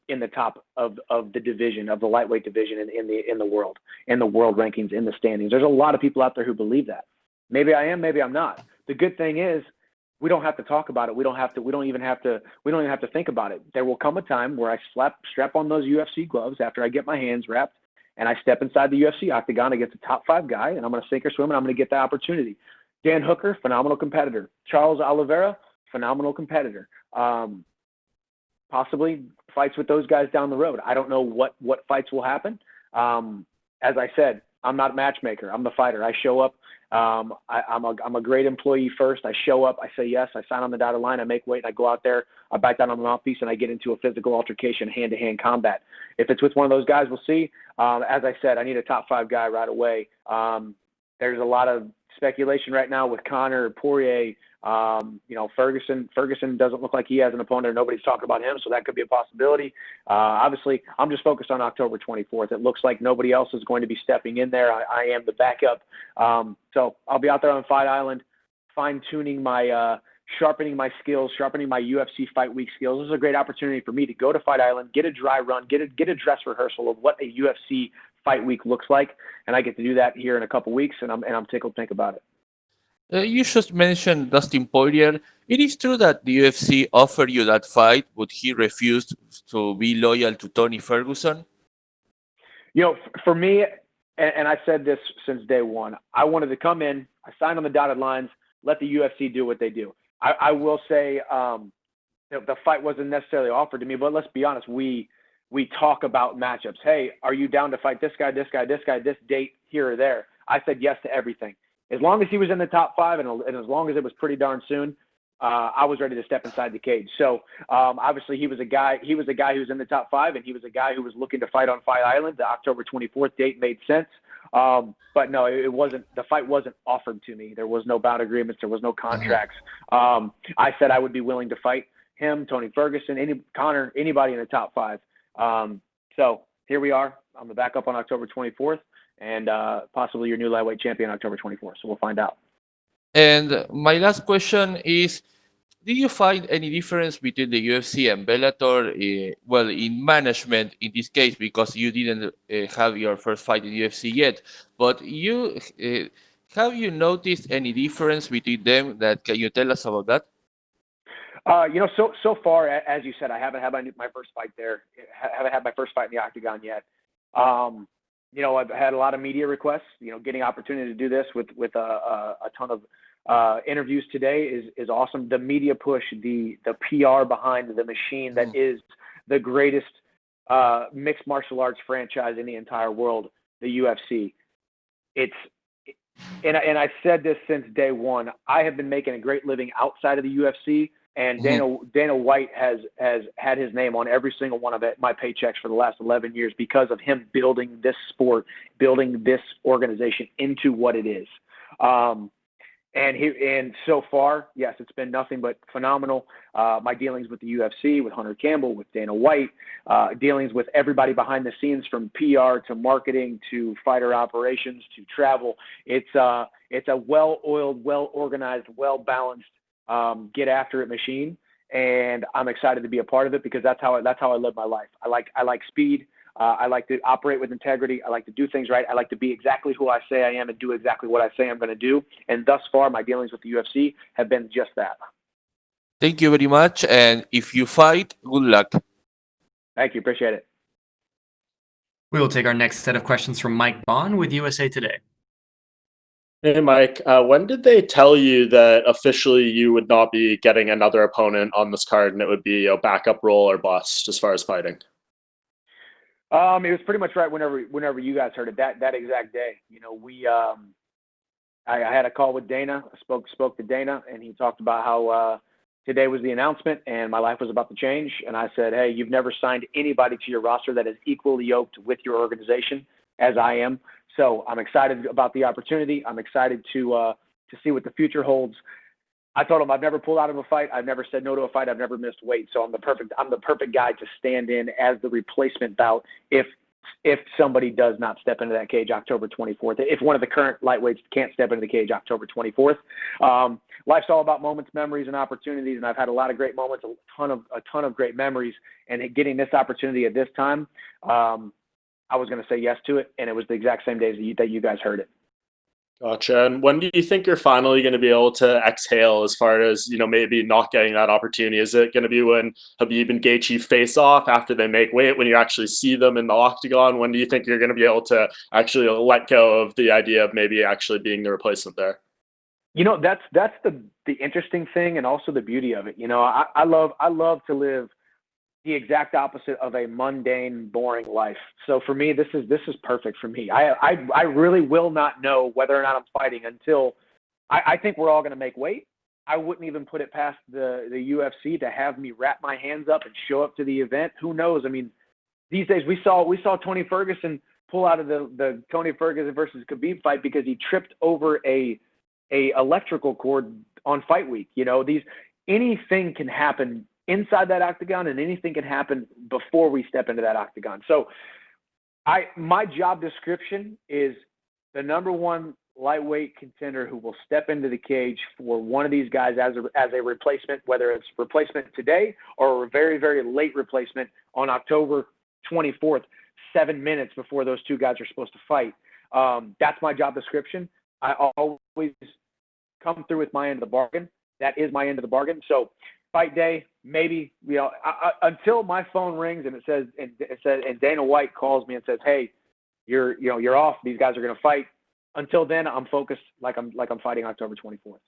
in the top of the division, of the lightweight division in the world rankings, in the standings. There's a lot of people out there who believe that. Maybe I am, maybe I'm not. The good thing is we don't have to talk about it. We don't even have to think about it. There will come a time where I strap on those UFC gloves after I get my hands wrapped and I step inside the UFC octagon against a top 5 guy, and I'm going to sink or swim, and I'm going to get the opportunity. Dan Hooker, phenomenal competitor. Charles Oliveira, phenomenal competitor. Possibly fights with those guys down the road. I don't know what fights will happen. As I said, I'm not a matchmaker. I'm the fighter. I show up. I'm a great employee first. I show up. I say yes. I sign on the dotted line. I make weight. And I go out there. I bite down on the mouthpiece, and I get into a physical altercation, hand-to-hand combat. If it's with one of those guys, we'll see. As I said, I need a top 5 guy right away. There's a lot of speculation right now with Conor, Poirier. Ferguson doesn't look like he has an opponent. Nobody's talking about him, so that could be a possibility. Obviously, I'm just focused on October 24th. It looks like nobody else is going to be stepping in there. I am the backup. So I'll be out there on Fight Island, fine-tuning sharpening my skills, sharpening my UFC Fight Week skills. This is a great opportunity for me to go to Fight Island, get a dry run, get a dress rehearsal of what a UFC Fight Week looks like, and I get to do that here in a couple weeks, and I'm tickled pink about it. You just mentioned Dustin Poirier. It is true that the UFC offered you that fight, but he refused to be loyal to Tony Ferguson? For me, and I said this since day one, I wanted to come in, I signed on the dotted lines, let the UFC do what they do. I will say the fight wasn't necessarily offered to me, but let's be honest, we talk about matchups. Hey, are you down to fight this guy, this date, here or there? I said yes to everything. As long as he was in the top 5 and as long as it was pretty darn soon, I was ready to step inside the cage. So obviously he was a guy who was in the top 5, and he was a guy who was looking to fight on Fight Island. The October 24th date made sense. But no, it wasn't. The fight wasn't offered to me. There was no bout agreements. There was no contracts. I said I would be willing to fight him, Tony Ferguson, Conor, anybody in the top 5. So here we are. I'm the backup on October 24th. And possibly your new lightweight champion October 24th. So we'll find out. And my last question is, do you find any difference between the UFC and Bellator? Well, in management in this case, because you didn't have your first fight in UFC yet, but you have you noticed any difference between them? That can you tell us about that? So far, as you said, I haven't had my first fight there. Haven't had my first fight in the octagon yet. I've had a lot of media requests. Getting opportunity to do this with a ton of interviews today is awesome. The media push, the PR behind the machine that is the greatest mixed martial arts franchise in the entire world, the UFC. And I've said this since day one. I have been making a great living outside of the UFC, and Dana White has had his name on every single one of my paychecks for the last 11 years because of him building this sport, building this organization into what it is. And so far, yes, it's been nothing but phenomenal. My dealings with the UFC, with Hunter Campbell, with Dana White, dealings with everybody behind the scenes, from PR to marketing to fighter operations to travel. It's a well-oiled, well-organized, well-balanced, get after it machine, and I'm excited to be a part of it because that's how I live my life. I like speed. I like to operate with integrity. I like to do things right. I like to be exactly who I say I am and do exactly what I say I'm going to do. And thus far, my dealings with the UFC have been just that. Thank you very much, and if you fight, good luck. Thank you. Appreciate it. We will take our next set of questions from Mike Bond with USA Today. Hey, Mike, when did they tell you that officially you would not be getting another opponent on this card and it would be a backup role or bust as far as fighting? It was pretty much right whenever you guys heard it, that exact day. I had a call with Dana. I spoke to Dana, and he talked about how today was the announcement and my life was about to change. And I said, hey, you've never signed anybody to your roster that is equally yoked with your organization as I am. So I'm excited about the opportunity. I'm excited to see what the future holds. I told him I've never pulled out of a fight. I've never said no to a fight. I've never missed weight. So I'm the perfect guy to stand in as the replacement bout if somebody does not step into that cage October 24th. If one of the current lightweights can't step into the cage October 24th. Life's all about moments, memories, and opportunities, and I've had a lot of great moments, a ton of great memories, and getting this opportunity at this time, I was going to say yes to it, and it was the exact same days that you guys heard it. Gotcha. And when do you think you're finally going to be able to exhale as far as, maybe not getting that opportunity? Is it going to be when Khabib and Gaethje face off after they make weight, when you actually see them in the octagon? When do you think you're going to be able to actually let go of the idea of maybe actually being the replacement there? That's the interesting thing and also the beauty of it. I love to live the exact opposite of a mundane, boring life. So for me, this is perfect for me. I really will not know whether or not I'm fighting until I think we're all going to make weight. I wouldn't even put it past the UFC to have me wrap my hands up and show up to the event. Who knows? I mean, these days we saw Tony Ferguson pull out of the Tony Ferguson versus Khabib fight because he tripped over a electrical cord on fight week. Anything can happen inside that octagon, and anything can happen before we step into that octagon. So my job description is the number one lightweight contender who will step into the cage for one of these guys as a replacement, whether it's replacement today or a very, very late replacement on October 24th, 7 minutes before those two guys are supposed to fight. That's my job description. I always come through with my end of the bargain. That is my end of the bargain. So fight day, maybe, until my phone rings and it says, and Dana White calls me and says, hey, you're off. These guys are going to fight. Until then, I'm focused like I'm fighting October 24th.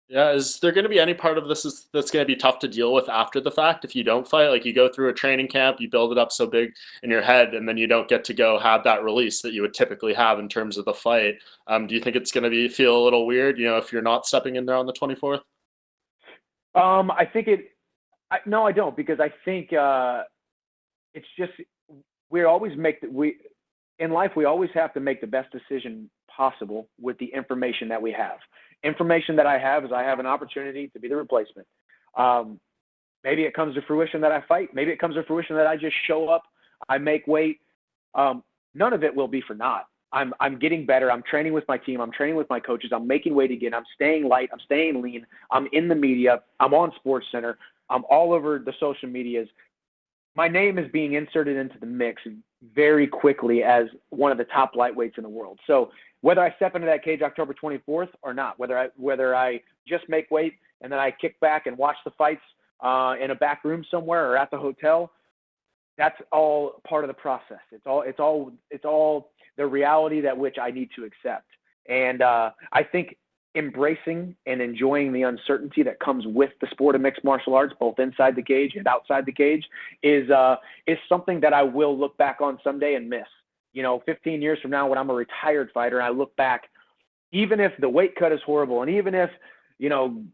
Yeah, is there going to be any part of this that's going to be tough to deal with after the fact if you don't fight? Like, you go through a training camp, you build it up so big in your head, and then you don't get to go have that release that you would typically have in terms of the fight. Do you think it's going to feel a little weird, if you're not stepping in there on the 24th? I think no, I don't, because I think it's just we always in life we always have to make the best decision possible with the information that we have. Information that I have is I have an opportunity to be the replacement. Maybe it comes to fruition that I fight. Maybe it comes to fruition that I just show up, I make weight. None of it will be for naught. I'm getting better. I'm training with my team. I'm training with my coaches. I'm making weight again. I'm staying light. I'm staying lean. I'm in the media. I'm on SportsCenter. I'm all over the social medias. My name is being inserted into the mix very quickly as one of the top lightweights in the world. So whether I step into that cage October 24th or not, whether I just make weight and then I kick back and watch the fights in a back room somewhere or at the hotel, that's all part of the process. It's all the reality that which I need to accept. And I think embracing and enjoying the uncertainty that comes with the sport of mixed martial arts, both inside the cage and outside the cage, is something that I will look back on someday and miss. 15 years from now, when I'm a retired fighter, and I look back, even if the weight cut is horrible, and even if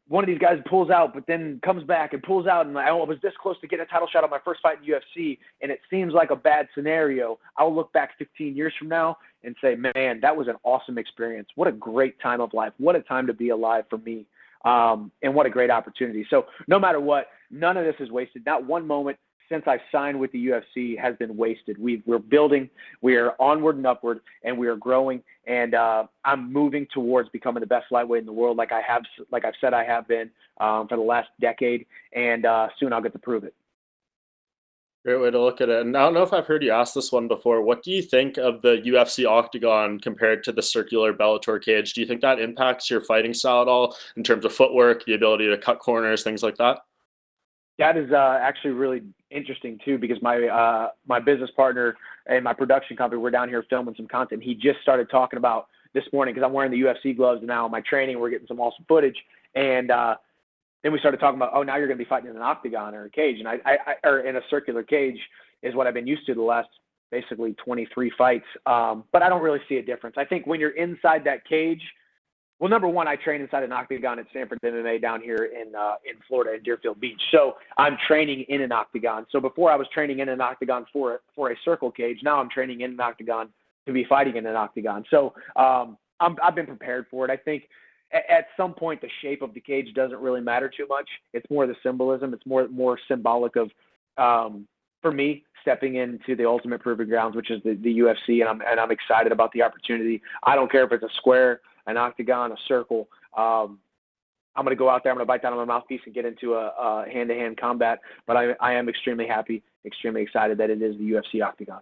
one of these guys pulls out, but then comes back and pulls out, and I was this close to getting a title shot on my first fight in UFC, and it seems like a bad scenario, I'll look back 15 years from now and say, man, that was an awesome experience. What a great time of life. What a time to be alive for me. And what a great opportunity. So no matter what, none of this is wasted. Not one moment since I signed with the UFC has been wasted. We're building, we are onward and upward, and we are growing. And I'm moving towards becoming the best lightweight in the world, like I've said I have been for the last decade. And soon I'll get to prove it. Great way to look at it. And I don't know if I've heard you ask this one before. What do you think of the UFC octagon compared to the circular Bellator cage? Do you think that impacts your fighting style at all in terms of footwork, the ability to cut corners, things like that? That is actually really interesting too, because my business partner and my production company, we're down here filming some content. He just started talking about this morning, because I'm wearing the UFC gloves now. My training, we're getting some awesome footage, and then we started talking about, oh, now you're going to be fighting in an octagon or a cage, and or in a circular cage is what I've been used to the last basically 23 fights. But I don't really see a difference. I think when you're inside that cage. Well, number one, I train inside an octagon at Stanford MMA down here in Florida, in Deerfield Beach. So I'm training in an octagon. So before I was training in an octagon for a circle cage. Now I'm training in an octagon to be fighting in an octagon. So I've been prepared for it. I think at some point the shape of the cage doesn't really matter too much. It's more the symbolism. It's more symbolic of, for me, stepping into the ultimate proving grounds, which is the UFC, and I'm excited about the opportunity. I don't care if it's a square, an octagon, a circle. I'm going to go out there. I'm going to bite down on my mouthpiece and get into a hand-to-hand combat. But I am extremely happy, extremely excited that it is the UFC octagon.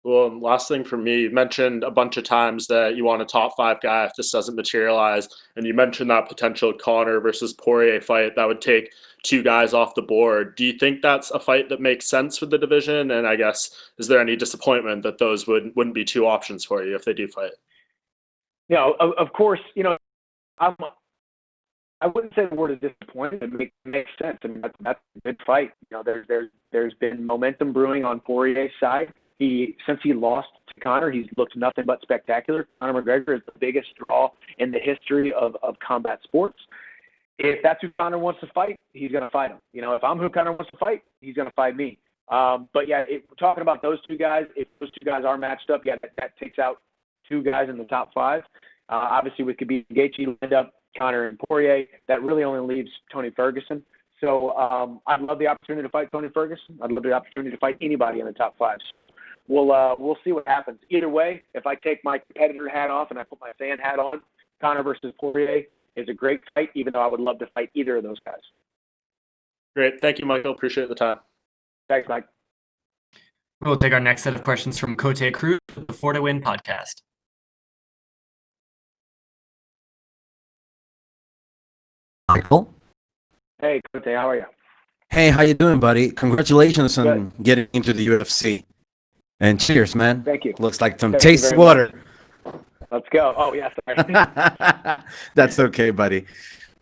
Well, and last thing for me, you mentioned a bunch of times that you want a top 5 guy if this doesn't materialize. And you mentioned that potential Conor versus Poirier fight that would take 2 guys off the board. Do you think that's a fight that makes sense for the division? And I guess, is there any disappointment that those wouldn't be 2 options for you if they do fight? Of course, I wouldn't say the word is disappointed. It makes sense. I mean, that's a good fight. There's been momentum brewing on Poirier's side. Since he lost to Conor, he's looked nothing but spectacular. Conor McGregor is the biggest draw in the history of combat sports. If that's who Conor wants to fight, he's going to fight him. If I'm who Conor wants to fight, he's going to fight me. But yeah, talking about those 2 guys, if those 2 guys are matched up, yeah, that takes out 2 guys in the top 5. Obviously, with Khabib Gaethje, end up Conor and Poirier, that really only leaves Tony Ferguson. So I'd love the opportunity to fight Tony Ferguson. I'd love the opportunity to fight anybody in the top 5. We'll see what happens. Either way, if I take my competitor hat off and I put my fan hat on, Conor versus Poirier is a great fight, even though I would love to fight either of those guys. Great. Thank you, Michael. Appreciate the time. Thanks, Mike. We'll take our next set of questions from Cote Cruz with the 4 to Win podcast. Michael. Hey, Cote, how are you? Hey, how you doing, buddy? Congratulations on getting into the UFC. And cheers, man. Thank you. Looks like some tasty water. Let's go. Oh, yeah, sorry. That's okay, buddy.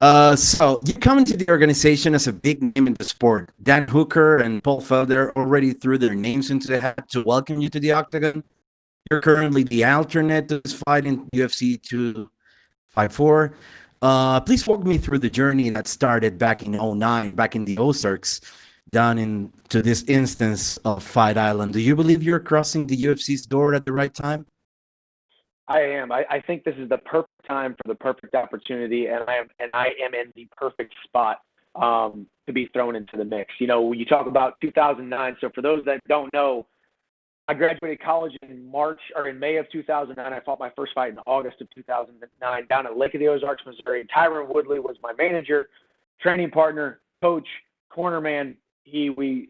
So you come into the organization as a big name in the sport. Dan Hooker and Paul Felder already threw their names into the hat to welcome you to the octagon. You're currently the alternate to this fight in UFC 254. Please walk me through the journey that started back in 2009, back in the Ozarks, down into this instance of Fight Island. Do you believe you're crossing the UFC's door at the right time? I am. I think this is the perfect time for the perfect opportunity, and I am in the perfect spot to be thrown into the mix. You talk about 2009. So for those that don't know, I graduated college in May of 2009. I fought my first fight in August of 2009 down at Lake of the Ozarks, Missouri. Tyron Woodley was my manager, training partner, coach, corner man. We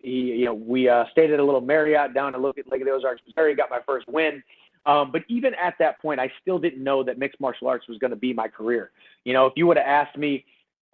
stayed at a little Marriott down at Lake of the Ozarks, Missouri. Got my first win. But even at that point, I still didn't know that mixed martial arts was going to be my career. If you would have asked me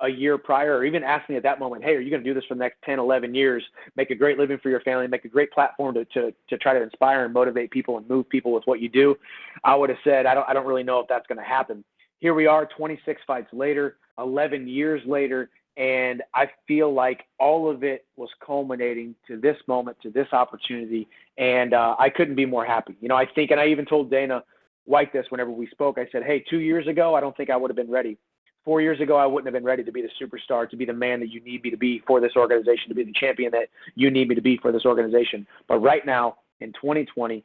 a year prior, or even asked me at that moment, hey, are you going to do this for the next 10, 11 years, make a great living for your family, make a great platform to try to inspire and motivate people and move people with what you do, I would have said, I don't really know if that's going to happen. Here we are, 26 fights later, 11 years later, and I feel like all of it was culminating to this moment, to this opportunity, and I couldn't be more happy. I think, and I even told Dana White this whenever we spoke, I said, hey, 2 years ago, I don't think I would have been ready. 4 years ago, I wouldn't have been ready to be the superstar, to be the man that you need me to be for this organization, to be the champion that you need me to be for this organization. But right now, in 2020,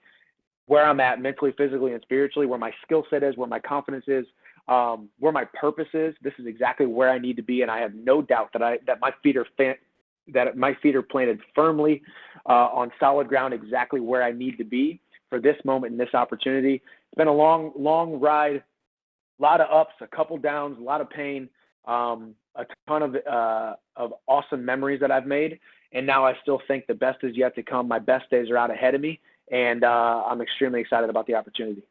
where I'm at mentally, physically, and spiritually, where my skill set is, where my confidence is, where my purpose is, this is exactly where I need to be, and I have no doubt that my feet are planted firmly on solid ground, exactly where I need to be for this moment and this opportunity. It's been a long, long ride. A lot of ups, a couple downs, a lot of pain, a ton of awesome memories that I've made. And now I still think the best is yet to come. My best days are out ahead of me, and I'm extremely excited about the opportunity.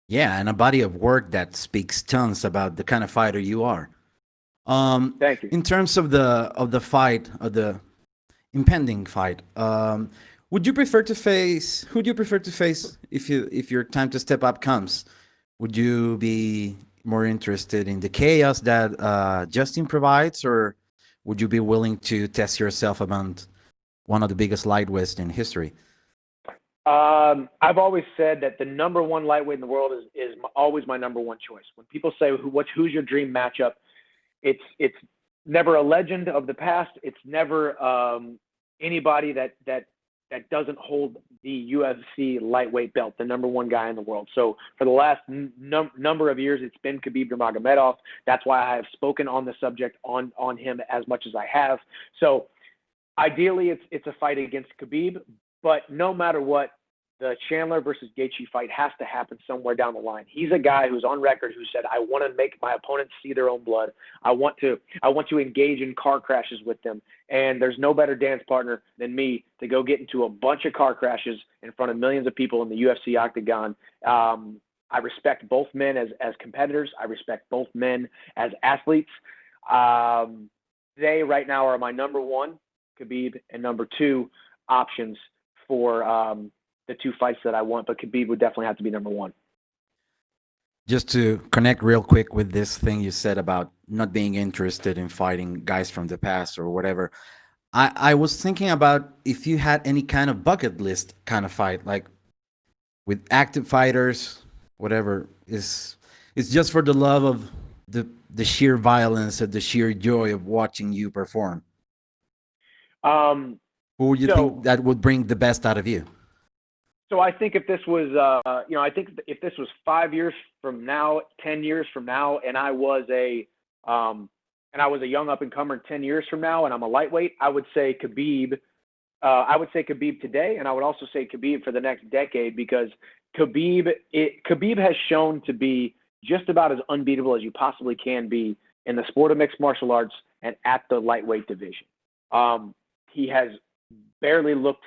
Yeah, and a body of work that speaks tons about the kind of fighter you are. Thank you. In terms of the fight, of the impending fight, who do you prefer to face if your time to step up comes? Would you be more interested in the chaos that Justin provides, or would you be willing to test yourself against one of the biggest lightweights in history? I've always said that the number one lightweight in the world is always my number one choice. When people say who's your dream matchup, it's never a legend of the past. It's never anybody that doesn't hold the UFC lightweight belt, the number one guy in the world. So for the last number of years, it's been Khabib Nurmagomedov. That's why I have spoken on the subject on him as much as I have. So ideally, it's a fight against Khabib, but no matter what, the Chandler versus Gaethje fight has to happen somewhere down the line. He's a guy who's on record who said, I want to make my opponents see their own blood. I want to engage in car crashes with them. And there's no better dance partner than me to go get into a bunch of car crashes in front of millions of people in the UFC octagon. I respect both men as competitors. I respect both men as athletes. They right now are my number one, Khabib, and number two options for the two fights that I want, but Khabib would definitely have to be number one. Just to connect real quick with this thing you said about not being interested in fighting guys from the past or whatever, I was thinking about if you had any kind of bucket list kind of fight, like with active fighters, whatever, it's just for the love of the sheer violence and the sheer joy of watching you perform. Who would you think that would bring the best out of you? So I think if this was, I think if this was 5 years from now, 10 years from now, and I was a young up and comer 10 years from now, and I'm a lightweight, I would say Khabib. I would say Khabib today, and I would also say Khabib for the next decade, because Khabib has shown to be just about as unbeatable as you possibly can be in the sport of mixed martial arts and at the lightweight division. He has barely looked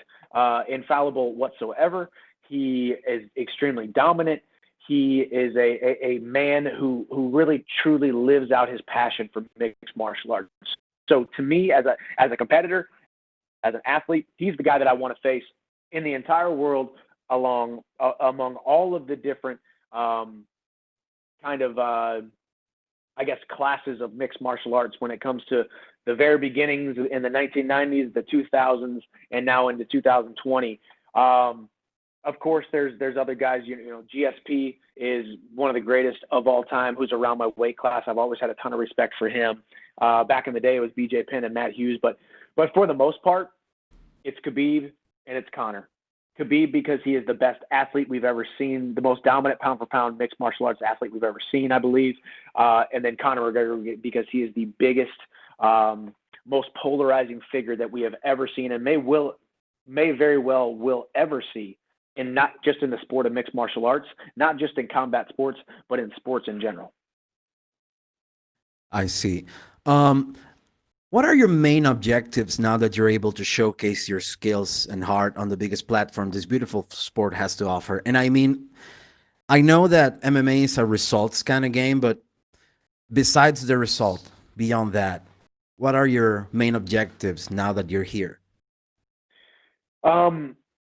infallible whatsoever. He is extremely dominant. He is a man who really truly lives out his passion for mixed martial arts. So to me, as a competitor, as an athlete, he's the guy that I want to face in the entire world, among all of the different classes of mixed martial arts, when it comes to the very beginnings in the 1990s, the 2000s, and now into 2020. Of course, there's other guys. GSP is one of the greatest of all time, who's around my weight class. I've always had a ton of respect for him. Back in the day, it was BJ Penn and Matt Hughes, but for the most part, it's Khabib and it's Conor. Khabib because he is the best athlete we've ever seen, the most dominant pound-for-pound mixed martial arts athlete we've ever seen, I believe. And then Conor McGregor because he is the biggest, most polarizing figure that we have ever seen, and may very well will ever see and not just in the sport of mixed martial arts, not just in combat sports, but in sports in general. I see. What are your main objectives now that you're able to showcase your skills and heart on the biggest platform this beautiful sport has to offer? And I mean, I know that MMA is a results kind of game, but besides the result, beyond that, what are your main objectives now that you're here?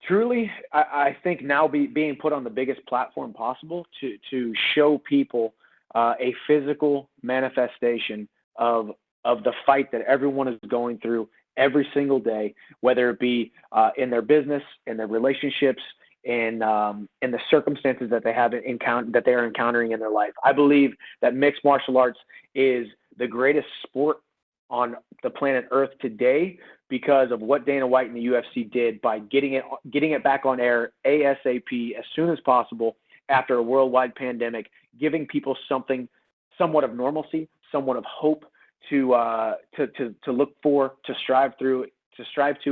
Truly, I think now being put on the biggest platform possible to show people a physical manifestation of the fight that everyone is going through every single day, whether it be in their business, in their relationships, in the circumstances that they have that they are encountering in their life. I believe that mixed martial arts is the greatest sport on the planet Earth today because of what Dana White and the UFC did by getting it back on air ASAP as soon as possible after a worldwide pandemic, giving people somewhat of normalcy, somewhat of hope to look for, to strive to,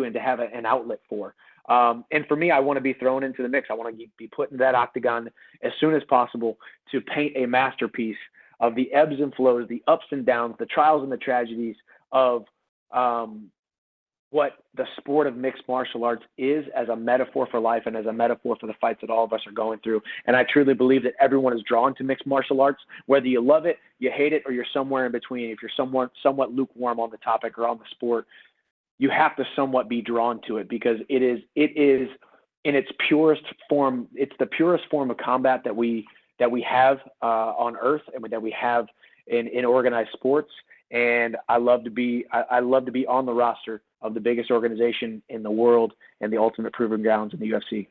and to have an outlet for. And for me, I want to be thrown into the mix. I want to be put in that octagon as soon as possible to paint a masterpiece of the ebbs and flows, the ups and downs, the trials and the tragedies of what the sport of mixed martial arts is as a metaphor for life and as a metaphor for the fights that all of us are going through. And I truly believe that everyone is drawn to mixed martial arts, whether you love it, you hate it, or you're somewhere in between. If you're somewhat lukewarm on the topic or on the sport, you have to somewhat be drawn to it because it is in its purest form. It's the purest form of combat that we have on earth and that we have in organized sports. And I love to be on the roster of the biggest organization in the world and the ultimate proving grounds in the UFC.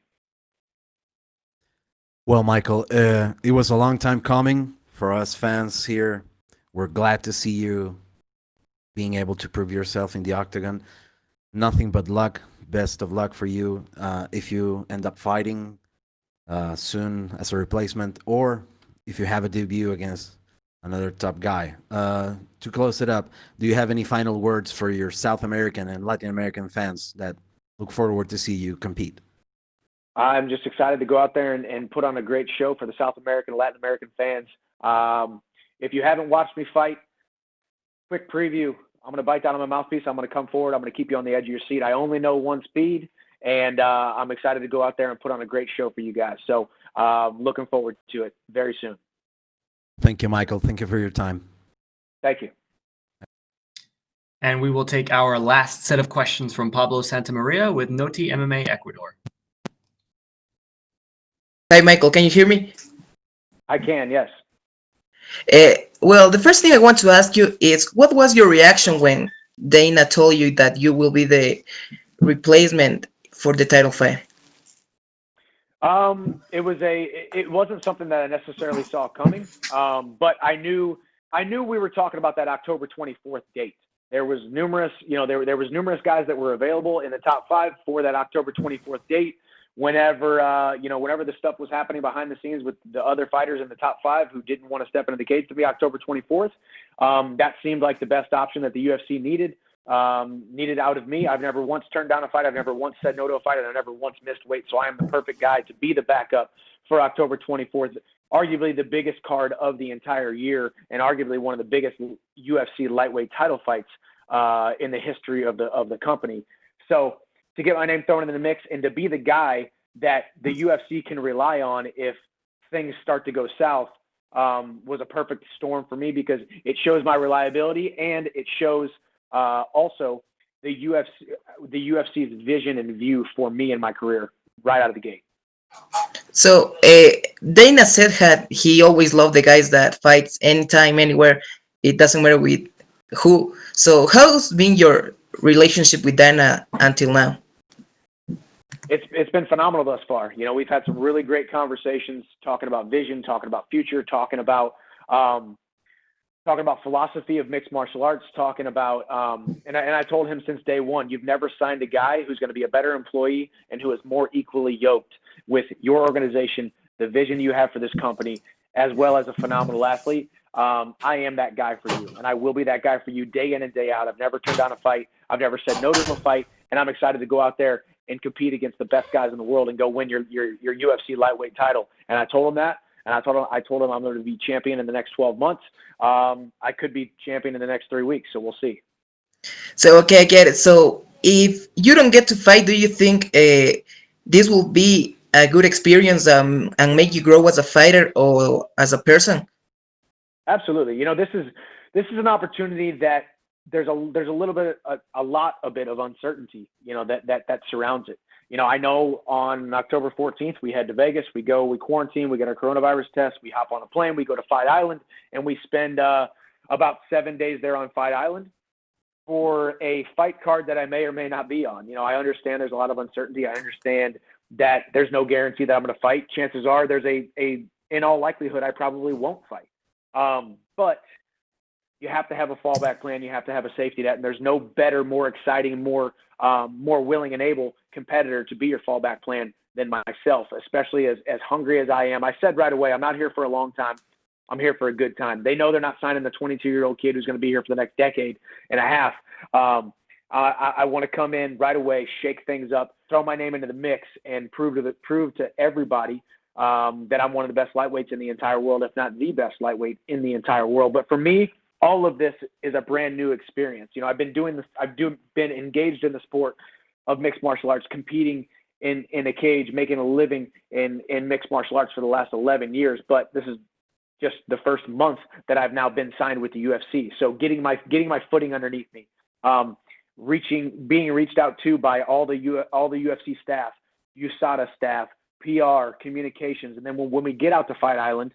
Well, Michael, it was a long time coming for us fans here. We're glad to see you being able to prove yourself in the octagon. Nothing but luck. Best of luck for you if you end up fighting soon as a replacement, or if you have a debut against another top guy. To close it up, do you have any final words for your South American and Latin American fans that look forward to see you compete? I'm just excited to go out there and put on a great show for the South American and Latin American fans. If you haven't watched me fight, quick preview. I'm going to bite down on my mouthpiece. I'm going to come forward. I'm going to keep you on the edge of your seat. I only know one speed, and I'm excited to go out there and put on a great show for you guys. So looking forward to it very soon. Thank you, Michael. Thank you for your time. Thank you. And we will take our last set of questions from Pablo Santamaria with Noti MMA Ecuador. Hi, Michael. Can you hear me? I can, yes. Well, the first thing I want to ask you is, what was your reaction when Dana told you that you will be the replacement for the title fight? It wasn't something that I necessarily saw coming, but I knew we were talking about that October 24th date. There was numerous guys that were available in the top 5 for that October 24th date. Whenever the stuff was happening behind the scenes with the other fighters in the top 5 who didn't want to step into the cage to be October 24th, that seemed like the best option that the UFC needed out of me. I've never once turned down a fight. I've never once said no to a fight, and I've never once missed weight. So I am the perfect guy to be the backup for October 24th, arguably the biggest card of the entire year, and arguably one of the biggest UFC lightweight title fights in the history of the company. So to get my name thrown into the mix and to be the guy that the UFC can rely on if things start to go south was a perfect storm for me, because it shows my reliability, and it shows also the UFC's vision and view for me and my career right out of the gate. So Dana said he always loved the guys that fights anytime, anywhere. It doesn't matter with who. So how's been your relationship with Dana until now? It's been phenomenal thus far. You know, we've had some really great conversations talking about vision, talking about future, talking about philosophy of mixed martial arts, talking about and I told him since day one, you've never signed a guy who's going to be a better employee and who is more equally yoked with your organization, the vision you have for this company, as well as a phenomenal athlete. I am that guy for you, and I will be that guy for you day in and day out. I've never turned down a fight. I've never said no to a fight, and I'm excited to go out there and compete against the best guys in the world and go win your UFC lightweight title. And I told him that. And I told him I'm going to be champion in the next 12 months. I could be champion in the next 3 weeks. So we'll see. So, okay, I get it. So if you don't get to fight, do you think this will be a good experience and make you grow as a fighter or as a person? Absolutely. You know, this is an opportunity that there's a little bit, a lot of uncertainty, you know, that surrounds it. You know, I know on October 14th, we head to Vegas, we quarantine, we get our coronavirus test, we hop on a plane, we go to Fight Island, and we spend about 7 days there on Fight Island for a fight card that I may or may not be on. You know, I understand there's a lot of uncertainty. I understand that there's no guarantee that I'm going to fight. Chances are there's in all likelihood, I probably won't fight. But you have to have a fallback plan. You have to have a safety net, and there's no better, more exciting, more willing and able competitor to be your fallback plan than myself, especially as hungry as I am. I said right away, I'm not here for a long time. I'm here for a good time. They know they're not signing the 22-year-old kid who's going to be here for the next decade and a half. I want to come in right away, shake things up, throw my name into the mix, and prove to everybody that I'm one of the best lightweights in the entire world, if not the best lightweight in the entire world. But for me, all of this is a brand new experience. You know, I've been doing this. Been engaged in the sport of mixed martial arts, competing in a cage, making a living in mixed martial arts for the last 11 years. But this is just the first month that I've now been signed with the UFC. So getting my footing underneath me, being reached out to by all the UFC staff, USADA staff, PR, communications, and then when we get out to Fight Island,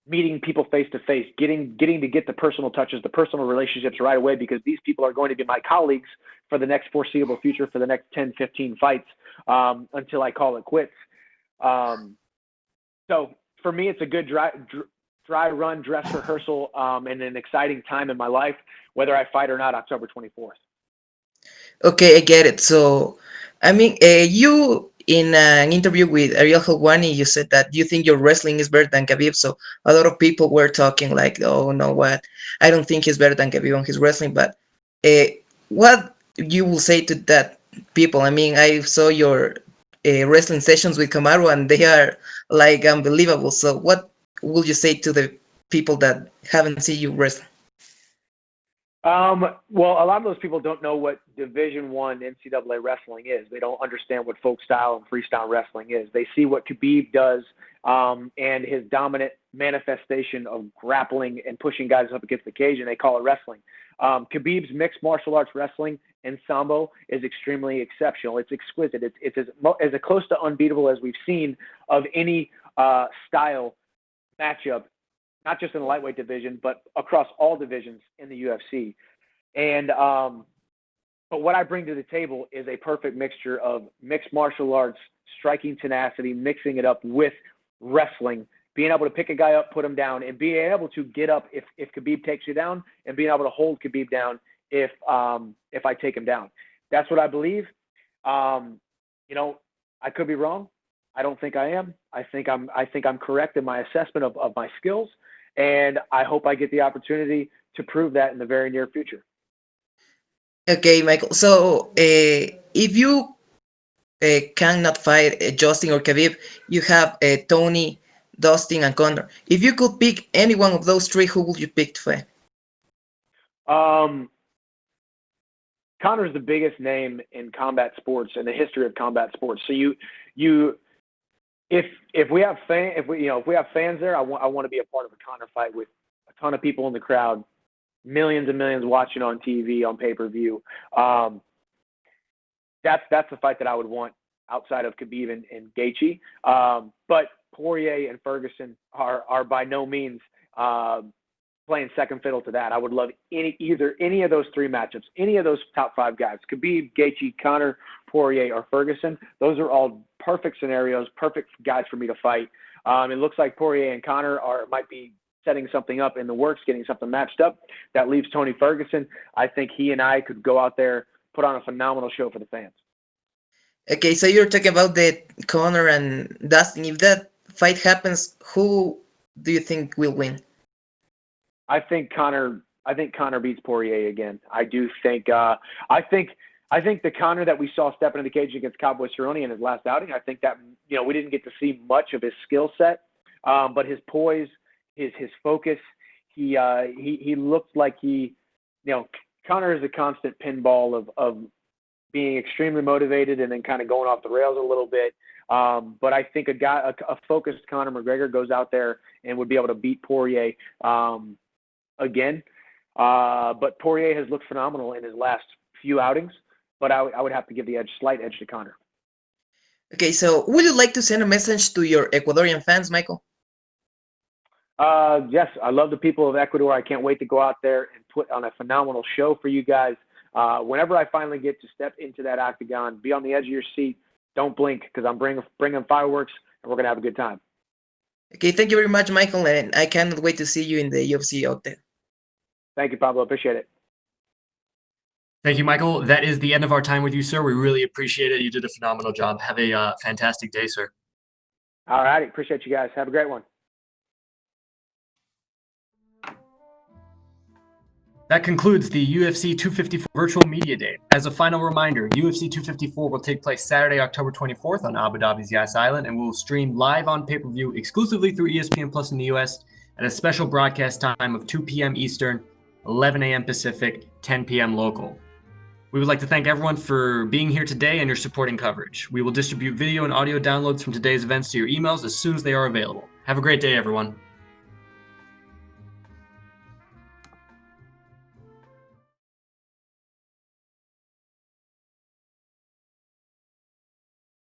meeting people face to face, getting to get the personal touches, the personal relationships right away, because these people are going to be my colleagues for the next foreseeable future, for the next 10, 15 fights, until I call it quits. So for me, it's a good dry run, dress rehearsal, and an exciting time in my life, whether I fight or not, October 24th. Okay, I get it. So, I mean, you in an interview with Ariel Helwani, you said that you think your wrestling is better than Khabib. So a lot of people were talking like, "Oh no, what? I don't think he's better than Khabib on his wrestling." But what you will say to that people? I mean, I saw your wrestling sessions with Kamaru, and they are like unbelievable. So what will you say to the people that haven't seen you wrestle? Well, a lot of those people don't know what Division I NCAA wrestling is. They don't understand what folk style and freestyle wrestling is. They see what Khabib does and his dominant manifestation of grappling and pushing guys up against the cage, and they call it wrestling. Khabib's mixed martial arts wrestling and sambo is extremely exceptional. It's exquisite. It's as close to unbeatable as we've seen of any style matchup, not just in the lightweight division, but across all divisions in the UFC. And but what I bring to the table is a perfect mixture of mixed martial arts, striking tenacity, mixing it up with wrestling, being able to pick a guy up, put him down, and being able to get up if Khabib takes you down, and being able to hold Khabib down if I take him down. That's what I believe. You know, I could be wrong. I don't think I am. I think I'm correct in my assessment of my skills, and I hope I get the opportunity to prove that in the very near future. Okay, Michael. So if you cannot fight Justin or Khabib, you have Tony, Dustin, and Conor. If you could pick any one of those three, who would you pick to fight? Conor's the biggest name in combat sports, in the history of combat sports. So if we have fans there, I want to be a part of a Conor fight with a ton of people in the crowd, millions and millions watching on TV, on pay-per-view. That's the fight that I would want outside of Khabib and Gaethje. But Poirier and Ferguson are by no means playing second fiddle to that. I would love any of those three matchups, any of those top five guys, Khabib, Gaethje, Conor, Poirier, or Ferguson. Those are all perfect scenarios, perfect guys for me to fight. It looks like Poirier and Conor might be setting something up in the works, getting something matched up. That leaves Tony Ferguson. I think he and I could go out there, put on a phenomenal show for the fans. Okay, so you're talking about the Conor and Dustin. If that fight happens, who do you think will win? I think Conor beats Poirier again. I I think the Conor that we saw step into the cage against Cowboy Cerrone in his last outing, I think that, you know, we didn't get to see much of his skill set, but his poise, his focus, he looked like he, you know, Conor is a constant pinball of being extremely motivated and then kind of going off the rails a little bit. But I think a focused Conor McGregor goes out there and would be able to beat Poirier again. But Poirier has looked phenomenal in his last few outings. But I would have to give the slight edge to Conor. Okay, so would you like to send a message to your Ecuadorian fans, Michael? Yes, I love the people of Ecuador. I can't wait to go out there and put on a phenomenal show for you guys. Whenever I finally get to step into that octagon, be on the edge of your seat. Don't blink, because I'm bringing fireworks, and we're going to have a good time. Okay, thank you very much, Michael, and I cannot wait to see you in the UFC out there. Thank you, Pablo. Appreciate it. Thank you, Michael. That is the end of our time with you, sir. We really appreciate it. You did a phenomenal job. Have a fantastic day, sir. All righty. Appreciate you guys. Have a great one. That concludes the UFC 254 Virtual Media Day. As a final reminder, UFC 254 will take place Saturday, October 24th on Abu Dhabi's Yas Island, and will stream live on pay-per-view exclusively through ESPN Plus in the US at a special broadcast time of 2 p.m. Eastern, 11 a.m. Pacific, 10 p.m. local. We would like to thank everyone for being here today and your supporting coverage. We will distribute video and audio downloads from today's events to your emails as soon as they are available. Have a great day, everyone.